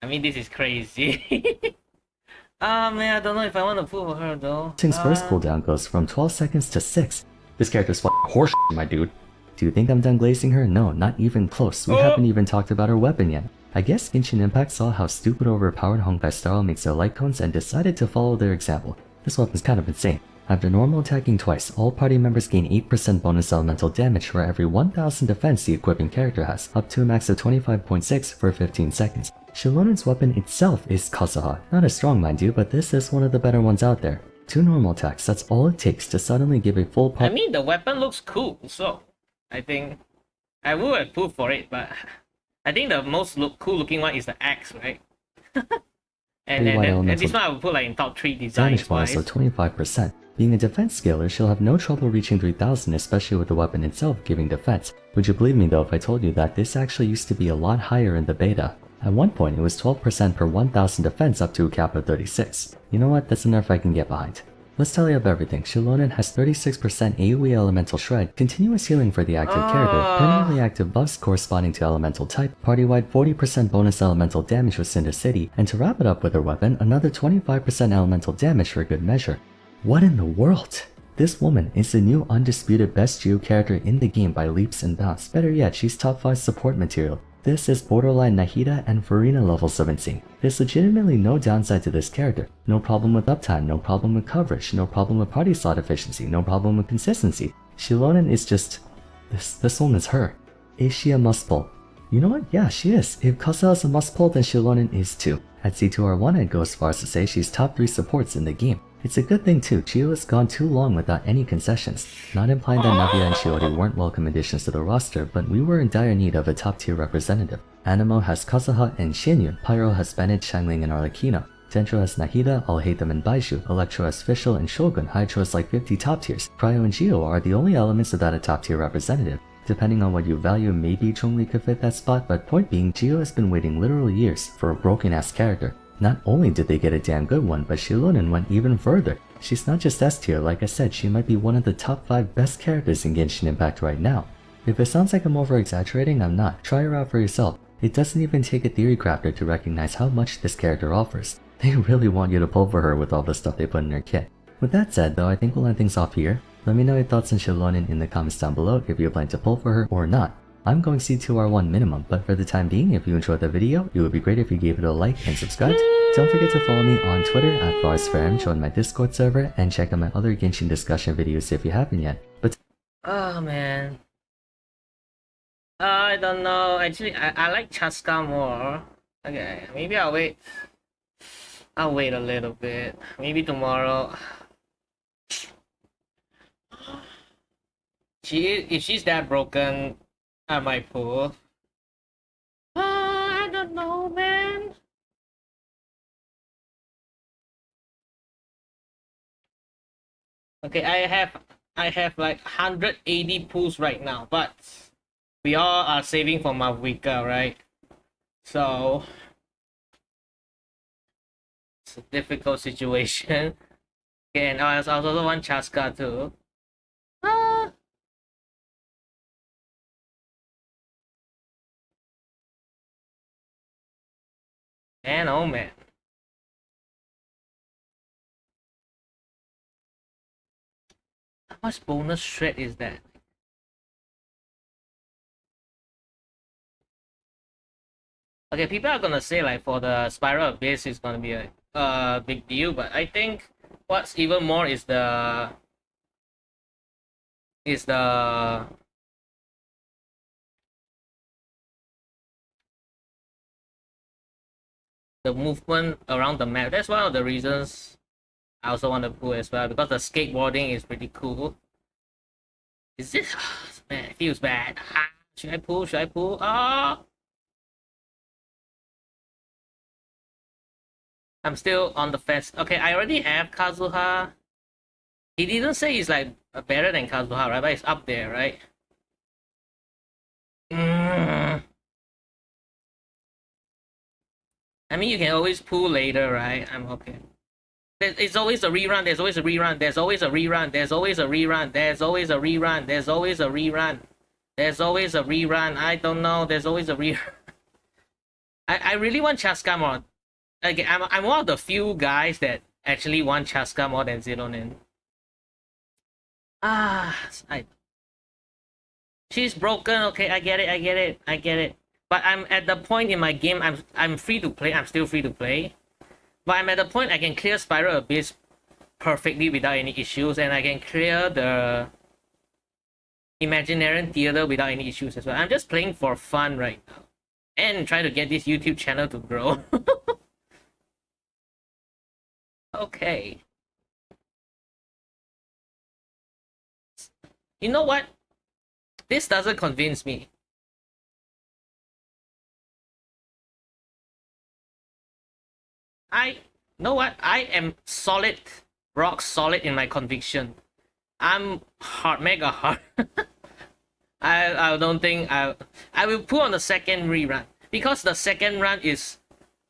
I mean, this is crazy. Man, I don't know if I want to pull her though. Thing's first cooldown goes from 12 seconds to 6. This character's f***ing horse my dude. Do you think I'm done glazing her? No, not even close. We haven't even talked about her weapon yet. I guess Genshin Impact saw how stupid overpowered Honkai style makes their light cones and decided to follow their example. This weapon's kind of insane. After normal attacking twice, all party members gain 8% bonus elemental damage for every 1000 defense the equipping character has, up to a max of 25.6 for 15 seconds. Shilonen's weapon itself is Kazuha. Not as strong, mind you, but this is one of the better ones out there. 2 normal attacks, that's all it takes to suddenly give a full I mean, the weapon looks cool, so I think I will approve for it, but I think the most cool looking one is the axe, right? and this one I would put like in top 3 designs. Damage bonus of 25%. Being a defense scaler, she'll have no trouble reaching 3000, especially with the weapon itself giving defense. Would you believe me though if I told you that this actually used to be a lot higher in the beta? At one point, it was 12% per 1000 defense up to a cap of 36. You know what, that's a nerf I can get behind. Let's tally up everything. Shilonen has 36% AoE Elemental Shred, continuous healing for the active character, permanently active buffs corresponding to Elemental type, party-wide 40% bonus Elemental damage with Cinder City, and to wrap it up with her weapon, another 25% Elemental damage for good measure. What in the world? This woman is the new undisputed best Geo character in the game by leaps and bounds. Better yet, she's top 5 support material. This is borderline Nahida and Furina levels of insane. There's legitimately no downside to this character. No problem with uptime, no problem with coverage, no problem with party slot efficiency, no problem with consistency. Shilonen is just... This one is her. Is she a must pull? You know what? Yeah, she is. If Kazuha is a must pull, then Shilonen is too. At C2R1, I'd go as far as to say she's top 3 supports in the game. It's a good thing too, Chio has gone too long without any concessions. Not implying that Navia and Shiori weren't welcome additions to the roster, but we were in dire need of a top tier representative. Animo has Kazuha and Shinyu, Pyro has Bennett, Shangling and Arlecchino, Dendro has Nahida, I'll hate them and Baishu, Electro has Fischl and Shogun, Hydro has like 50 top tiers. Cryo and Geo are the only elements without a top tier representative. Depending on what you value, maybe Chongli could fit that spot, but point being, Geo has been waiting literal years for a broken ass character. Not only did they get a damn good one, but Shilonen went even further. She's not just S tier, like I said, she might be one of the top 5 best characters in Genshin Impact right now. If it sounds like I'm over exaggerating, I'm not. Try her out for yourself. It doesn't even take a theory crafter to recognize how much this character offers. They really want you to pull for her with all the stuff they put in her kit. With that said though, I think we'll end things off here. Let me know your thoughts on Shilonen in the comments down below if you plan to pull for her or not. I'm going C2R1 minimum, but for the time being, if you enjoyed the video, it would be great if you gave it a like and subscribed. Don't forget to follow me on Twitter at FURRY, join my Discord server, and check out my other Genshin discussion videos if you haven't yet. But oh man, I don't know. Actually, I like Chaska more. Okay, maybe I'll wait. I'll wait a little bit. Maybe tomorrow. If she's that broken, I might pull. I don't know, man. Okay, I have like 180 pulls right now, but we all are saving for Mavika, right? So it's a difficult situation. Okay, and I also want Chaska too. Man, oh man. How much bonus shred is that? Okay, people are gonna say like for the Spiral Abyss it's gonna be a big deal, but I think what's even more is the movement around the map. That's one of the reasons I also want to pull as well, because the skateboarding is pretty cool. Is this... Oh, man, it feels bad. Should I pull? Should I pull? Oh! I'm still on the fence. Okay, I already have Kazuha. He didn't say he's like better than Kazuha, right? But it's up there, right? I mean, you can always pull later, right? I'm okay. It's always a rerun. There's always a rerun. There's always a rerun. There's always a rerun. There's always a rerun. There's always a rerun. There's always a rerun. I don't know. There's always a rerun. I really want Chaska more. Like, I'm one of the few guys that actually want Chaska more than Zilonen. She's broken. Okay, I get it. But I'm at the point in my game, I'm free to play. I'm still free to play. But I'm at the point I can clear Spiral Abyss perfectly without any issues, and I can clear the Imaginarian Theater without any issues as well. I'm just playing for fun right now and trying to get this YouTube channel to grow. Okay. You know what? This doesn't convince me. You know what? I am solid, rock solid in my conviction. I'm mega hard. I don't think I will put on the second rerun, because the second run is,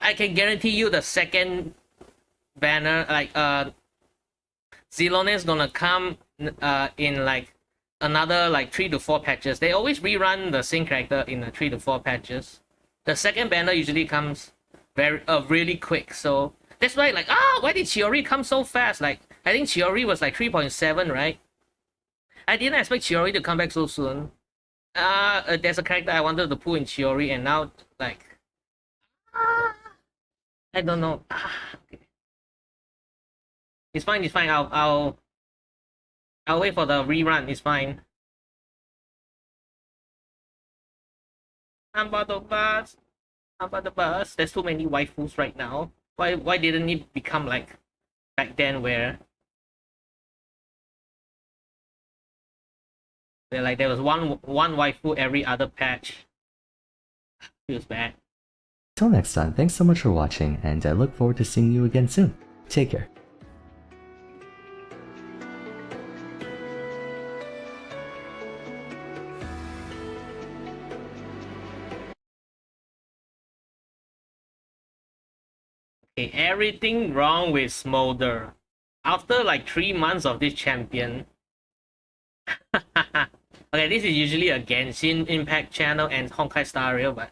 I can guarantee you the second banner, like Zilone is gonna come in like another like 3 to 4 patches. They always rerun the same character in 3 to 4 patches. The second banner usually comes really quick, so that's why like, why did Chiori come so fast? Like, I think Chiori was like 3.7, right? I didn't expect Chiori to come back so soon. There's a character I wanted to pull in Chiori, and now like, I don't know. Okay. It's fine. It's fine. I'll wait for the rerun. It's fine. I'm about the bus. I'm about the bus. There's too many waifus right now. Why didn't it become like back then where like there was one waifu every other patch? Feels bad. Till next time, thanks so much for watching, and I look forward to seeing you again soon. Take care. Okay, everything wrong with Smolder. After like 3 months of this champion. Okay, this is usually a Genshin Impact channel and Honkai Star Rail, but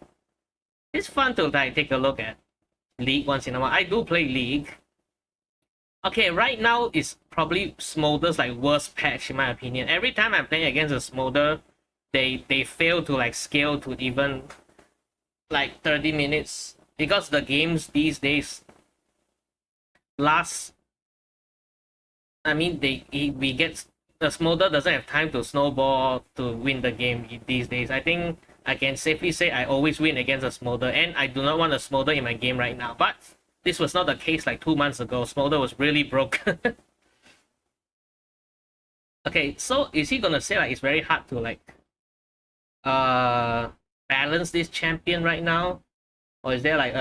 it's fun to like take a look at League once in a while. I do play League. Okay, right now is probably Smolder's like worst patch in my opinion. Every time I'm playing against a Smolder, they fail to like scale to even like 30 minutes, because the games these days last. I mean, the Smolder doesn't have time to snowball to win the game these days. I think I can safely say I always win against a Smolder, and I do not want a Smolder in my game right now. But this was not the case like 2 months ago. Smolder was really broken. Okay, so is he gonna say like it's very hard to like balance this champion right now? Or is there like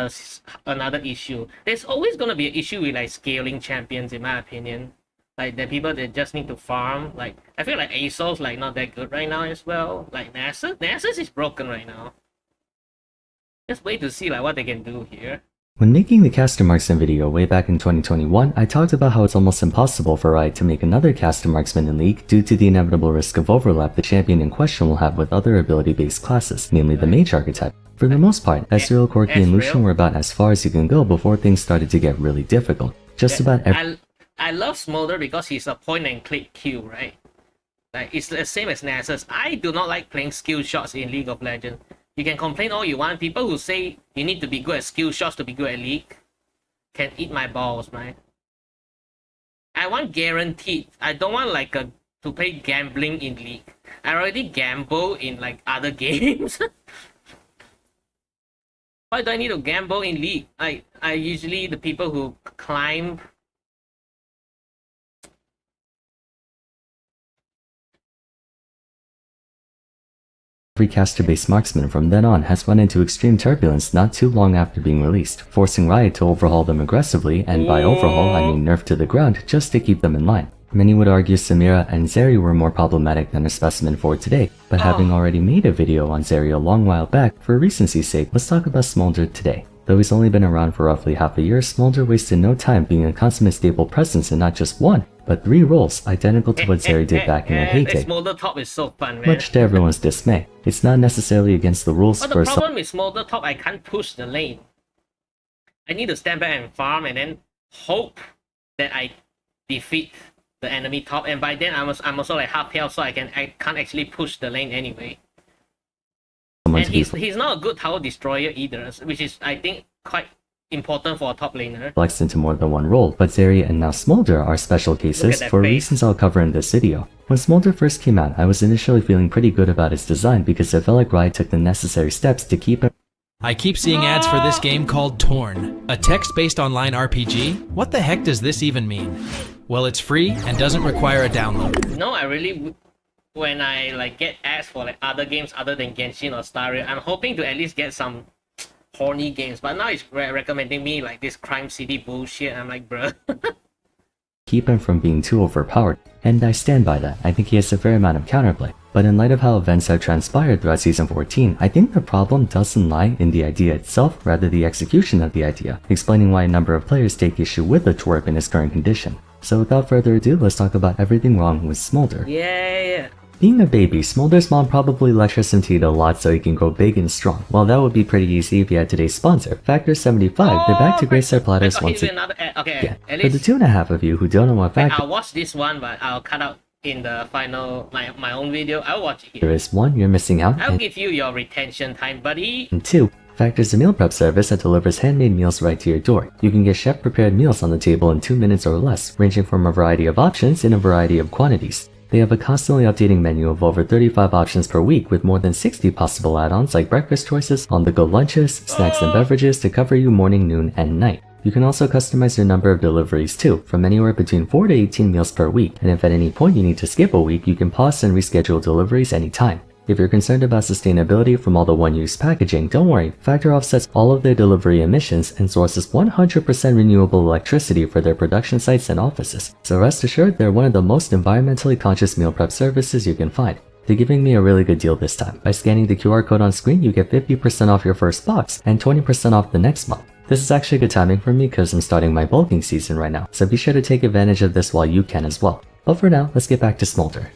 another issue? There's always gonna be an issue with like scaling champions in my opinion. Like the people that just need to farm. Like I feel like ASO's like not that good right now as well. Like Nasus is broken right now. Just wait to see like what they can do here. When making the Caster Marksman video way back in 2021, I talked about how it's almost impossible for Riot to make another Caster Marksman in League due to the inevitable risk of overlap the champion in question will have with other ability-based classes, namely the mage archetype. For the most part, Ezreal, Corki, and Lucian were about as far as you can go before things started to get really difficult. Just about every— I love Smolder because he's a point-and-click kill, right? Like, it's the same as Nasus. I do not like playing skill shots in League of Legends. You can complain all you want. People who say you need to be good at skill shots to be good at League can eat my balls, man. I want guaranteed. I don't want like to play gambling in League. I already gamble in like other games. Why do I need to gamble in League? I usually the people who climb. Every caster-based marksman from then on has run into extreme turbulence not too long after being released, forcing Riot to overhaul them aggressively, and by overhaul I mean nerf to the ground just to keep them in line. Many would argue Samira and Zeri were more problematic than a specimen for today, but having already made a video on Zeri a long while back, for recency's sake, let's talk about Smolder today. Though he's only been around for roughly half a year, Smolder wasted no time being a consummate stable presence in not just 1, but 3 roles, identical to what Zeri did back in her heyday. Smolder top is so fun, man. Much to everyone's dismay. It's not necessarily against the rules but for the problem with Smolder top, I can't push the lane. I need to stand back and farm and then hope that I defeat the enemy top, and by then I'm also like half health, so I can't actually push the lane anyway. And he's not a good tower destroyer either, which is I think quite important for a top laner. Flexed into more than one role, but Zeri and now Smolder are special cases for reasons I'll cover in this video. When Smolder first came out, I was initially feeling pretty good about its design because it felt like Riot took the necessary steps to keep it. I keep seeing ads for this game called Torn, a text-based online RPG. What the heck does this even mean? Well, it's free and doesn't require a download. No, I really, when I like get ads for like other games other than Genshin or Star Rail, I'm hoping to at least get some horny games. But now it's recommending me like this Crime City bullshit. I'm like, bruh. Keep him from being too overpowered, and I stand by that. I think he has a fair amount of counterplay. But in light of how events have transpired throughout Season 14, I think the problem doesn't lie in the idea itself, rather the execution of the idea, explaining why a number of players take issue with the twerp in its current condition. So without further ado, let's talk about everything wrong with Smolder. Yeah. Being a baby, Smolder's mom probably lectures him to eat a lot so he can grow big and strong. Well, that would be pretty easy if he had today's sponsor, Factor 75. They're back to grace their platters once again. Okay, yeah. For the 2.5 of you who don't know what Factor... I'll watch this one, but I'll cut out in the final, my own video. I'll watch it here. There is 1, you're missing out. I'll give you your retention time, buddy. And 2, Factor's a meal prep service that delivers handmade meals right to your door. You can get chef-prepared meals on the table in 2 minutes or less, ranging from a variety of options in a variety of quantities. They have a constantly updating menu of over 35 options per week with more than 60 possible add-ons like breakfast choices, on-the-go lunches, snacks and beverages to cover you morning, noon, and night. You can also customize your number of deliveries too, from anywhere between 4 to 18 meals per week, and if at any point you need to skip a week, you can pause and reschedule deliveries anytime. If you're concerned about sustainability from all the one-use packaging, don't worry, Factor offsets all of their delivery emissions and sources 100% renewable electricity for their production sites and offices. So rest assured, they're one of the most environmentally conscious meal prep services you can find. They're giving me a really good deal this time. By scanning the QR code on screen, you get 50% off your first box and 20% off the next month. This is actually good timing for me because I'm starting my bulking season right now, so be sure to take advantage of this while you can as well. But for now, let's get back to Smolder.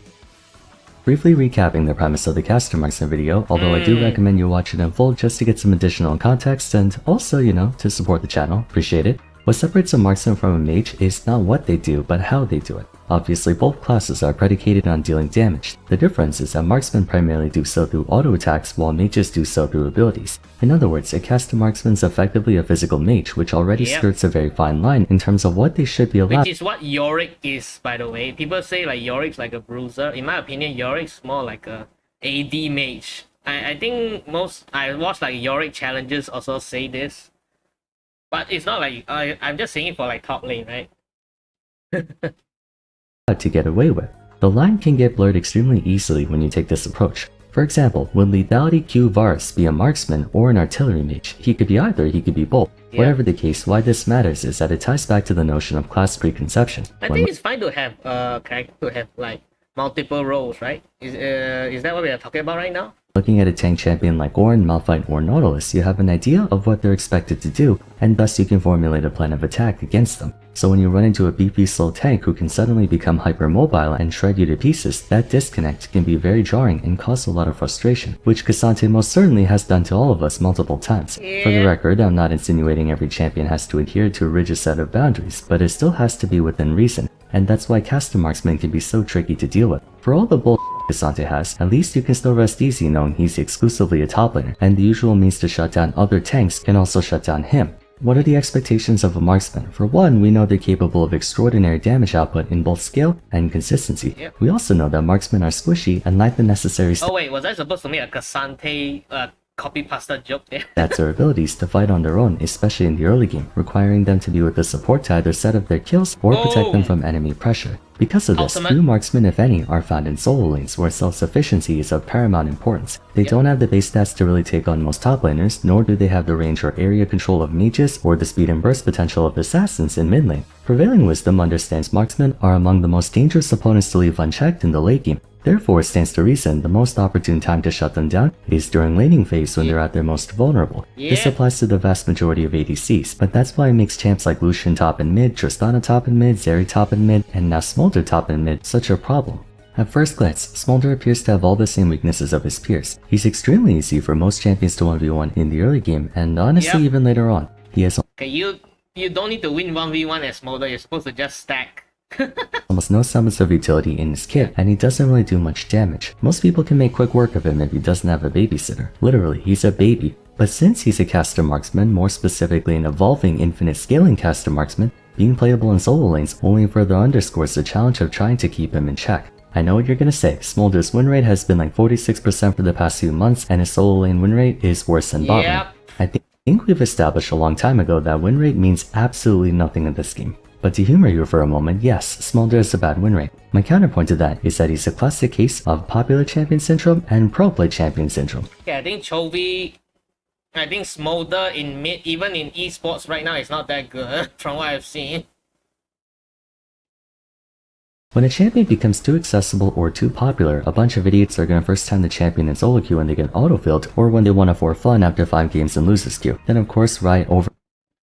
Briefly recapping the premise of the caster marksman video, although I do recommend you watch it in full just to get some additional context and also, you know, to support the channel, appreciate it. What separates a marksman from a mage is not what they do, but how they do it. Obviously, both classes are predicated on dealing damage. The difference is that marksmen primarily do so through auto attacks, while mages do so through abilities. In other words, a caster marksman is effectively a physical mage, which already skirts a very fine line in terms of what they should be allowed. Which is what Yorick is, by the way. People say like Yorick's like a bruiser. In my opinion, Yorick's more like a AD mage. I think I watched like Yorick challenges also say this. But it's not like, I'm just saying it for like top lane, right? To get away with. The line can get blurred extremely easily when you take this approach. For example, would Lethality Q Varus be a marksman or an artillery mage? He could be either, he could be both. Whatever the case, why this matters is that it ties back to the notion of class preconception. I think it's fine to have character to have like multiple roles, right? Is that what we are talking about right now? Looking at a tank champion like Ornn, Malphite, or Nautilus, you have an idea of what they're expected to do, and thus you can formulate a plan of attack against them. So when you run into a beefy slow tank who can suddenly become hypermobile and shred you to pieces, that disconnect can be very jarring and cause a lot of frustration, which Cassante most certainly has done to all of us multiple times. For the record, I'm not insinuating every champion has to adhere to a rigid set of boundaries, but it still has to be within reason, and that's why caster marksmen can be so tricky to deal with. For all the bull Cassante has, at least you can still rest easy knowing he's exclusively a top laner, and the usual means to shut down other tanks can also shut down him. What are the expectations of a marksman? For one, we know they're capable of extraordinary damage output in both scale and consistency. We also know that marksmen are squishy and lack the necessary Oh wait, was I supposed to make a Cassante copy-pasta joke there? That's their abilities to fight on their own, especially in the early game, requiring them to be with the support to either set up their kills or protect them from enemy pressure. Because of this, few marksmen, if any, are found in solo lanes where self-sufficiency is of paramount importance. They don't have the base stats to really take on most top laners, nor do they have the range or area control of mages or the speed and burst potential of assassins in mid lane. Prevailing Wisdom understands marksmen are among the most dangerous opponents to leave unchecked in the late game. Therefore, it stands to reason the most opportune time to shut them down is during laning phase when they're at their most vulnerable. This applies to the vast majority of ADCs, but that's why it makes champs like Lucian top and mid, Tristana top and mid, Zeri top and mid, and now Smolder top and mid such a problem. At first glance, Smolder appears to have all the same weaknesses of his peers. He's extremely easy for most champions to 1v1 in the early game, and honestly even later on. He has you don't need to win 1v1 as Smolder, you're supposed to just stack. almost no summons of utility in his kit, and he doesn't really do much damage. Most people can make quick work of him if he doesn't have a babysitter. Literally, he's a baby. But since he's a caster marksman, more specifically an evolving infinite scaling caster marksman, being playable in solo lanes only further underscores the challenge of trying to keep him in check. I know what you're gonna say, Smolder's win rate has been like 46% for the past few months, and his solo lane win rate is worse than bot lane. I think we've established a long time ago that win rate means absolutely nothing in this game. But to humor you for a moment, yes, Smolder has a bad win rate. My counterpoint to that is that he's a classic case of popular champion syndrome and pro play champion syndrome. Yeah, I think Smolder in mid, even in esports right now, is not that good from what I've seen. When a champion becomes too accessible or too popular, a bunch of idiots are gonna first time the champion in solo queue when they get autofilled, or when they wanna for fun after 5 games and lose this queue. Then of course Riot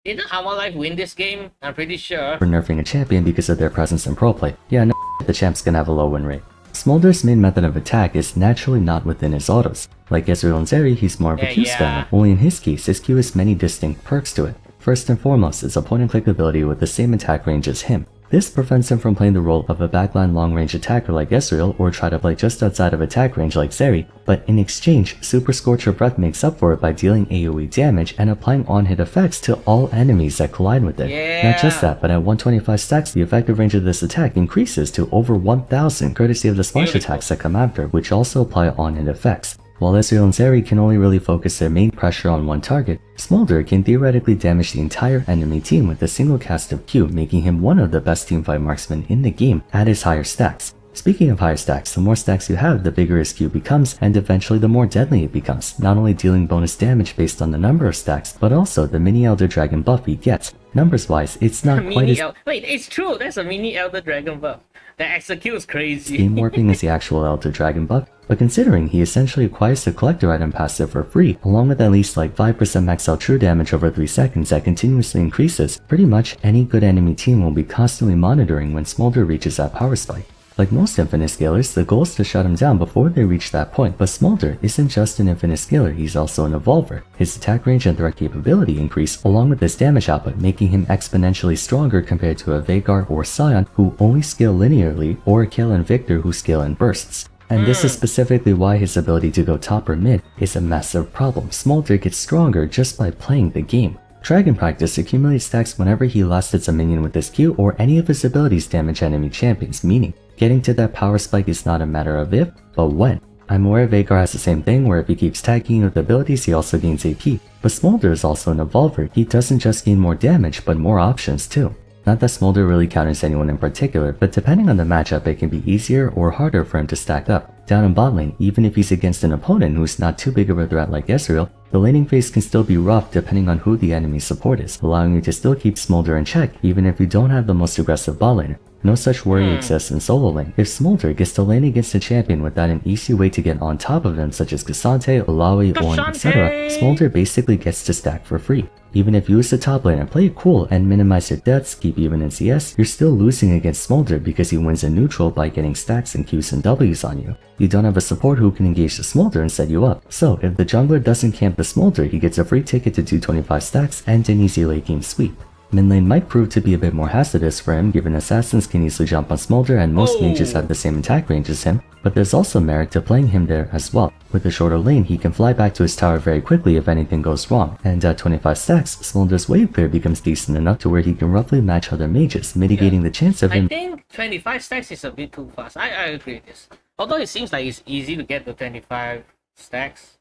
Didn't Life win this game? I'm pretty sure. for nerfing a champion because of their presence in pro play. Yeah, no, the champ's gonna have a low win rate. Smolder's main method of attack is naturally not within his autos. Like Ezreal and Zeri, he's more of a Q spammer, only in his case, his Q has many distinct perks to it. First and foremost, it's a point-and-click ability with the same attack range as him. This prevents him from playing the role of a backline long-range attacker like Ezreal or try to play just outside of attack range like Zeri, but in exchange, Super Scorcher Breath makes up for it by dealing AoE damage and applying on-hit effects to all enemies that collide with it. Not just that, but at 125 stacks, the effective range of this attack increases to over 1000 courtesy of the splash attacks that come after, which also apply on-hit effects. While Ezreal and Zeri can only really focus their main pressure on one target, Smolder can theoretically damage the entire enemy team with a single cast of Q, making him one of the best teamfight marksmen in the game at his higher stacks. Speaking of higher stacks, the more stacks you have, the bigger his Q becomes, and eventually the more deadly it becomes, not only dealing bonus damage based on the number of stacks, but also the mini Elder Dragon buff he gets. Numbers wise, it's not quite as wait, it's true, there's a mini Elder Dragon buff. The execute is crazy. game warping as the actual Elder Dragon buff, but considering he essentially acquires the collector item passive for free, along with at least like 5% max out true damage over 3 seconds that continuously increases, pretty much any good enemy team will be constantly monitoring when Smolder reaches that power spike. Like most infinite scalers, the goal is to shut him down before they reach that point, but Smolder isn't just an infinite scaler, he's also an evolver. His attack range and threat capability increase along with his damage output, making him exponentially stronger compared to a Veigar or Sion who only scale linearly, or a Kayle and Victor who scale in bursts. And this is specifically why his ability to go top or mid is a massive problem. Smolder gets stronger just by playing the game. Dragon Practice accumulates stacks whenever he last hits a minion with his Q or any of his abilities damage enemy champions, meaning getting to that power spike is not a matter of if, but when. I'm aware Veigar has the same thing where if he keeps tagging with abilities he also gains AP, but Smolder is also an evolver, he doesn't just gain more damage but more options too. Not that Smolder really counters anyone in particular, but depending on the matchup it can be easier or harder for him to stack up. Down in bot lane, even if he's against an opponent who's not too big of a threat like Ezreal, the laning phase can still be rough depending on who the enemy's support is, allowing you to still keep Smolder in check even if you don't have the most aggressive bot laner. No such worry exists in solo lane. If Smolder gets to lane against a champion without an easy way to get on top of him such as Cassante, Olawi, Owen, etc., Smolder basically gets to stack for free. Even if you as the top laner play it cool and minimize your deaths, keep even in CS, you're still losing against Smolder because he wins in neutral by getting stacks and Qs and Ws on you. You don't have a support who can engage the Smolder and set you up, so if the jungler doesn't camp the Smolder, he gets a free ticket to 225 stacks and an easy late game sweep. Mid lane might prove to be a bit more hazardous for him given assassins can easily jump on Smolder and most mages have the same attack range as him, but there's also merit to playing him there as well. With a shorter lane, he can fly back to his tower very quickly if anything goes wrong, and at 25 stacks, Smolder's wave clear becomes decent enough to where he can roughly match other mages, mitigating the chance of him. I think 25 stacks is a bit too fast. I agree with this. Although it seems like it's easy to get to 25 stacks.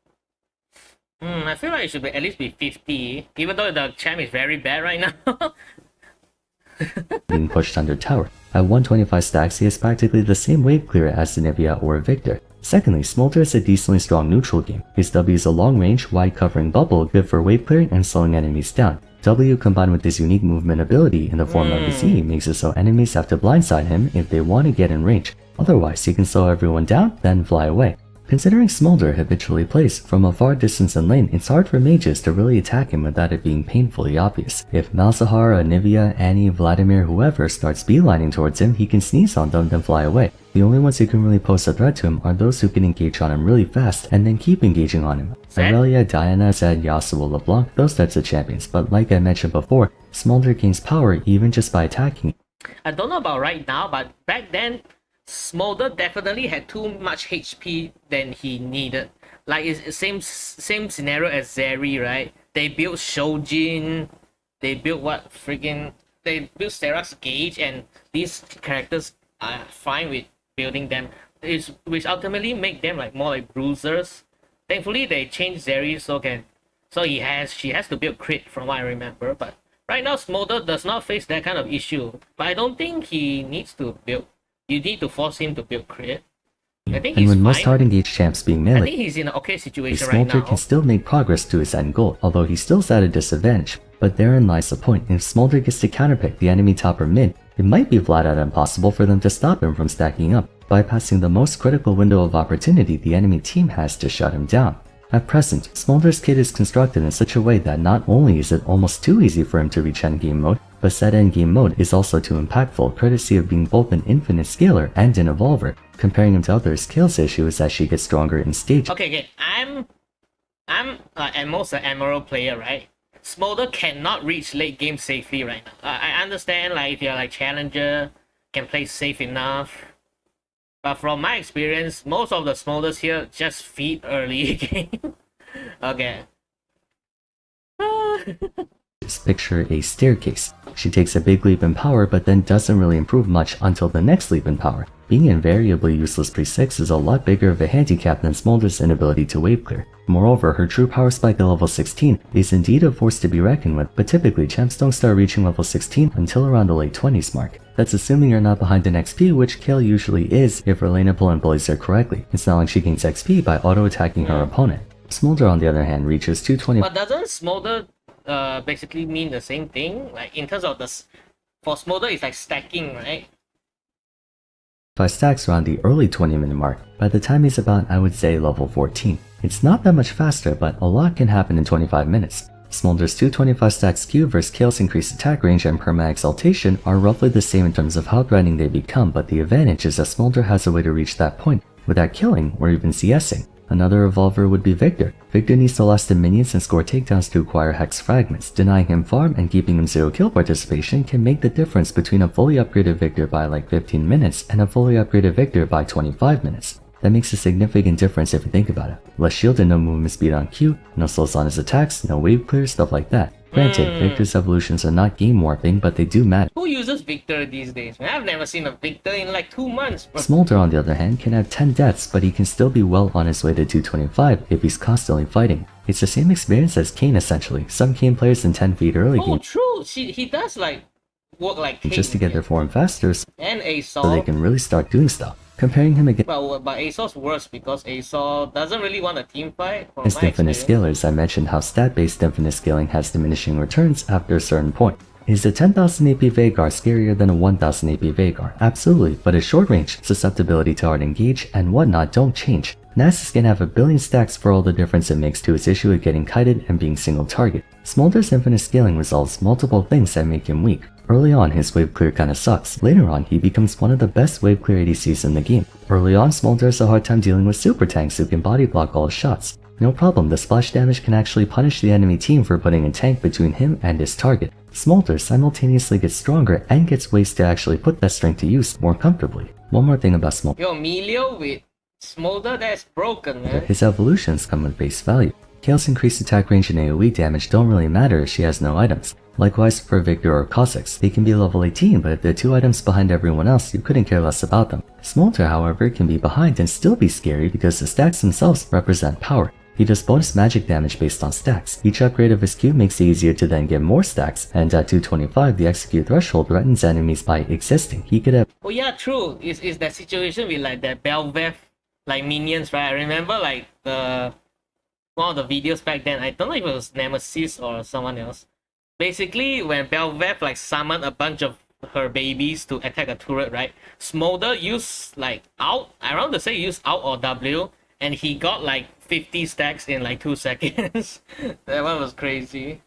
I feel like it should be at least be 50, even though the champ is very bad right now. being pushed under tower. At 125 stacks, he has practically the same wave clear as Nivea or Victor. Secondly, Smolder is a decently strong neutral game. His W is a long range, wide covering bubble, good for wave clearing and slowing enemies down. W combined with his unique movement ability in the form of his E makes it so enemies have to blindside him if they want to get in range. Otherwise, he can slow everyone down, then fly away. Considering Smolder habitually plays from a far distance in lane, it's hard for mages to really attack him without it being painfully obvious. If Malzahar, Anivia, Annie, Vladimir, whoever starts beelining towards him, he can sneeze on them then fly away. The only ones who can really pose a threat to him are those who can engage on him really fast and then keep engaging on him. Irelia, Diana, Zed, Yasuo, LeBlanc, those types of champions, but like I mentioned before, Smolder gains power even just by attacking. I don't know about right now, but back then, Smolder definitely had too much HP than he needed. like it's the same scenario as Zeri, right? They built Shojin, they built they built Seraph's Gauge, and these characters are fine with building them, which ultimately make them like more like bruisers. Thankfully, they changed Zeri she has to build crit from what I remember. But right now, Smolder does not face that kind of issue. But I don't think he needs to build. You need to force him to build crit. I think and he's when most fine. hard engaged champs being I melee, think he's in an okay situation right Smolder now. can still make progress to his end goal, although he's still at a disadvantage. But therein lies the point. If Smolder gets to counterpick the enemy top or mid, it might be flat out impossible for them to stop him from stacking up, bypassing the most critical window of opportunity the enemy team has to shut him down. At present, Smolder's kit is constructed in such a way that not only is it almost too easy for him to reach endgame mode, but said endgame mode is also too impactful courtesy of being both an infinite scaler and an evolver. Comparing him to others, Kale's issue is that she gets stronger in stages. Okay. I'm at most an Emerald player, right? Smolder cannot reach late game safely right now. I understand, like, if you're like Challenger, can play safe enough. But from my experience, most of the Smolders here just feed early game. Okay. Just picture a staircase. She takes a big leap in power, but then doesn't really improve much until the next leap in power. Being invariably useless pre-6 is a lot bigger of a handicap than Smolder's inability to wave clear. Moreover, her true power spike at level 16 is indeed a force to be reckoned with, but typically champs don't start reaching level 16 until around the late 20s mark. That's assuming you're not behind in XP, which Kale usually is if her lane opponent bullies her correctly. It's not like she gains XP by auto-attacking her opponent. Smolder on the other hand reaches 220. But doesn't Smolder basically mean the same thing? Like in terms of for Smolder it's like stacking, right? 5 stacks around the early 20-minute mark. By the time he's about, I would say, level 14. It's not that much faster, but a lot can happen in 25 minutes. Smolder's 225 stacks Q versus Kale's increased attack range and perma exaltation are roughly the same in terms of how threatening they become, but the advantage is that Smolder has a way to reach that point without killing or even CSing. Another evolver would be Victor. Victor needs to last the minions and score takedowns to acquire hex fragments. Denying him farm and keeping him 0 kill participation can make the difference between a fully upgraded Victor by like 15 minutes and a fully upgraded Victor by 25 minutes. That makes a significant difference if you think about it. Less shield and no movement speed on Q, no slows on his attacks, no wave clear, stuff like that. Granted, Victor's evolutions are not game warping, but they do matter. Who uses Victor these days? Man, I've never seen a Victor in like 2 months, bro. Smolder on the other hand can have 10 deaths, but he can still be well on his way to 225 if he's constantly fighting. It's the same experience as Kayn essentially. Some Kayn players intend feed early game. Oh, true. He does like work like Kayn, just to get their form faster and so they can really start doing stuff. Comparing him against but ASO's worse because ASO doesn't really want a team fight. infinite scalers, I mentioned how stat-based infinite scaling has diminishing returns after a certain point. Is a 10,000 AP Veigar scarier than a 1,000 AP Veigar? Absolutely, but his short range, susceptibility to hard engage, and whatnot don't change. Nasus can have a billion stacks for all the difference it makes to his issue of getting kited and being single target. Smolder's infinite scaling resolves multiple things that make him weak. Early on, his wave clear kinda sucks. Later on, he becomes one of the best wave clear ADCs in the game. Early on, Smolder has a hard time dealing with super tanks who can body block all his shots. No problem, the splash damage can actually punish the enemy team for putting a tank between him and his target. Smolder simultaneously gets stronger and gets ways to actually put that strength to use more comfortably. One more thing about Smolder. Yo, Melio with Smolder, that's broken, man. His evolutions come with base value. Kale's increased attack range and AoE damage don't really matter if she has no items. Likewise for Victor or Cossacks, they can be level 18, but if they're 2 items behind everyone else, you couldn't care less about them. Smolder, however, can be behind and still be scary because the stacks themselves represent power. He does bonus magic damage based on stacks. Each upgrade of his Q makes it easier to then get more stacks, and at 225, the execute threshold threatens enemies by existing. He could have— oh yeah, true. Is that situation with like that Belvev like minions, right? I remember like one of the videos back then. I don't know if it was Nemesis or someone else. Basically, when Belvev like summoned a bunch of her babies to attack a turret, right? Smolder used like out. I want to say use out or W, and he got like 50 stacks in like 2 seconds. That one was crazy.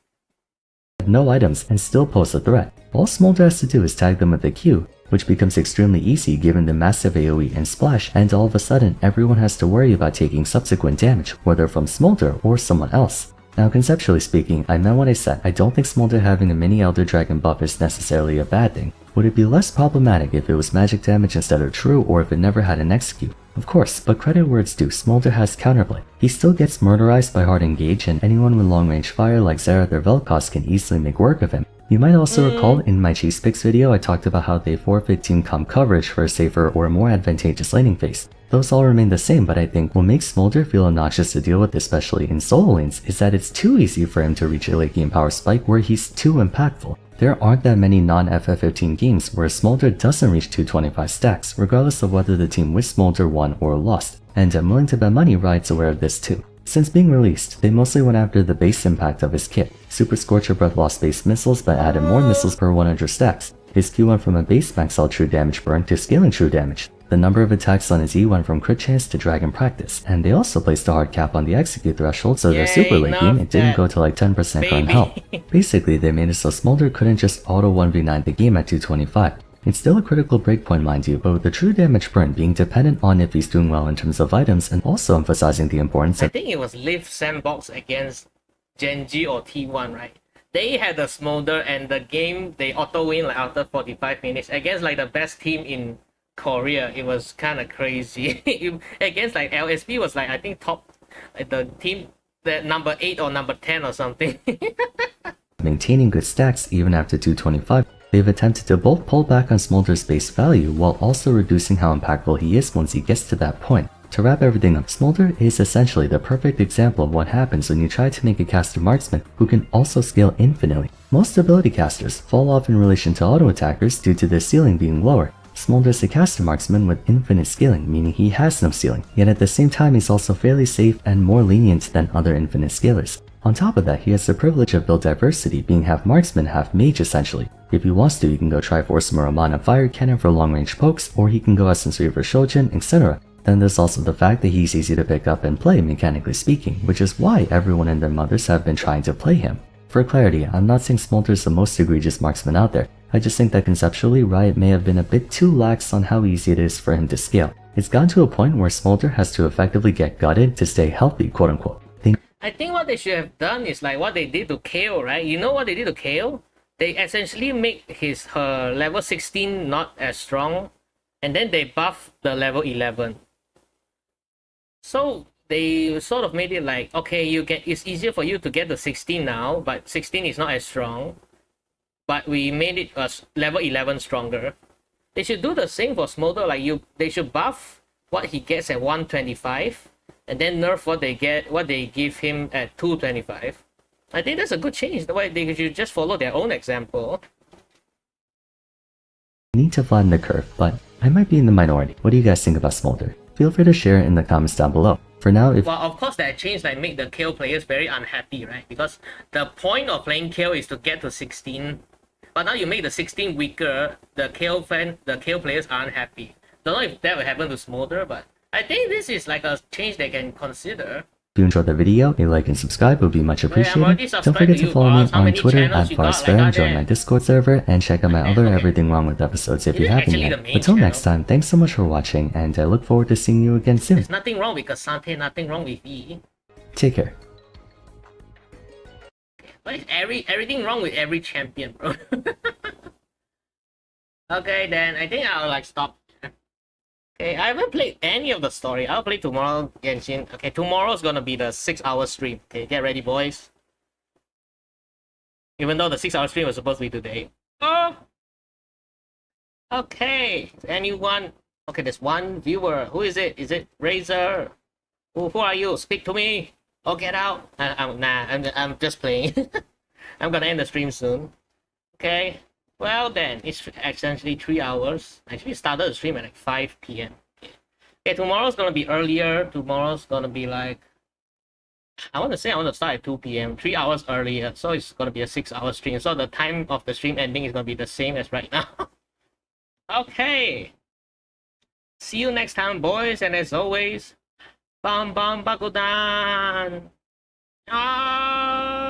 no items and still pose a threat. All Smolder has to do is tag them with a Q, which becomes extremely easy given the massive AoE and splash, and all of a sudden everyone has to worry about taking subsequent damage, whether from Smolder or someone else. Now conceptually speaking, I meant what I said. I don't think Smolder having a mini Elder Dragon buff is necessarily a bad thing. Would it be less problematic if it was magic damage instead of true, or if it never had an execute? Of course, but credit where it's due, Smolder has counterplay. He still gets murderized by hard engage, and anyone with long range fire like Xerath or Vel'Koz can easily make work of him. You might also recall in my chase picks video I talked about how they forfeit team comp coverage for a safer or more advantageous laning phase. Those all remain the same, but I think what makes Smolder feel obnoxious to deal with, especially in solo lanes, is that it's too easy for him to reach a late game power spike where he's too impactful. There aren't that many non-FF15 games where Smolder doesn't reach 225 stacks, regardless of whether the team with Smolder won or lost, and I'm willing to bet money Riot's aware of this too. Since being released, they mostly went after the base impact of his kit. Super Scorcher Breath lost base missiles but added more missiles per 100 stacks. His Q went from a base max out true damage burn to scaling true damage. The number of attacks on his E went from crit chance to dragon practice, and they also placed a hard cap on the execute threshold, so the super late game it didn't go to like 10% current health. Basically, they made it so Smolder couldn't just auto 1v9 the game at 225. It's still a critical breakpoint mind you, but with the true damage burn being dependent on if he's doing well in terms of items and also emphasizing the importance of— I think it was Live Sandbox against Genji or T1, right? They had the Smolder and the game they auto win like after 45 minutes against like the best team in Korea. It was kind of crazy. Against like LSP was like I think top, like the team that number 8 or number 10 or something. maintaining good stacks even after 225. They've attempted to both pull back on Smolder's base value while also reducing how impactful he is once he gets to that point. To wrap everything up, Smolder is essentially the perfect example of what happens when you try to make a caster marksman who can also scale infinitely. Most ability casters fall off in relation to auto attackers due to their ceiling being lower. Smolder is a caster marksman with infinite scaling, meaning he has no ceiling, yet at the same time he's also fairly safe and more lenient than other infinite scalers. On top of that, he has the privilege of build diversity, being half marksman, half mage essentially. If he wants to, he can go Triforce Muramana Fire Cannon for long range pokes, or he can go Essence Reaver Shojin, etc. Then there's also the fact that he's easy to pick up and play, mechanically speaking, which is why everyone and their mothers have been trying to play him. For clarity, I'm not saying Smolder is the most egregious marksman out there. I just think that conceptually, Riot may have been a bit too lax on how easy it is for him to scale. It's gotten to a point where Smolder has to effectively get gutted to stay healthy, quote unquote. I think what they should have done is like what they did to Kayle, right? You know what they did to Kayle? They essentially make her level 16 not as strong, and then they buff the level 11. So they sort of made it like, okay, it's easier for you to get the 16 now, but 16 is not as strong. But we made it level 11 stronger. They should do the same for Smolder. Like they should buff what he gets at 125, and then nerf what they give him at 225. I think that's a good change. The way they should just follow their own example. Need to flatten the curve, but I might be in the minority. What do you guys think about Smolder? Feel free to share it in the comments down below. For now, well, of course that change like make the Kayle players very unhappy, right? Because the point of playing Kayle is to get to 16. But now you make the 16 weaker, the Kayle players are unhappy. Don't know if that will happen to Smolder, but I think this is like a change they can consider. If you enjoyed the video, a like and subscribe would be much appreciated. Don't forget to follow me on Twitter @FarSpare, join my Discord server, and check out my other Everything Wrong With episodes if you haven't yet. Until next time, thanks so much for watching, and I look forward to seeing you again soon. There's nothing wrong with Kasante, nothing wrong with E. Take care. But it's everything wrong with every champion, bro. Okay, then I think I'll like stop. Okay, I haven't played any of the story. I'll play tomorrow, Genshin. Okay, tomorrow's gonna be the 6-hour stream. Okay, get ready, boys. Even though the 6-hour stream was supposed to be today. Oh! Okay, anyone? Okay, there's one viewer. Who is it? Is it Razor? Who are you? Speak to me! Oh, get out! I'm just playing. I'm gonna end the stream soon. Okay. Well then, it's essentially 3 hours. I actually started the stream at like 5 PM. Okay, tomorrow's gonna be earlier. Tomorrow's gonna be like, I want to start at 2 PM, 3 hours earlier. So it's gonna be a 6-hour stream. So the time of the stream ending is gonna be the same as right now. Okay. See you next time, boys. And as always, bam bam bakudan. Ah!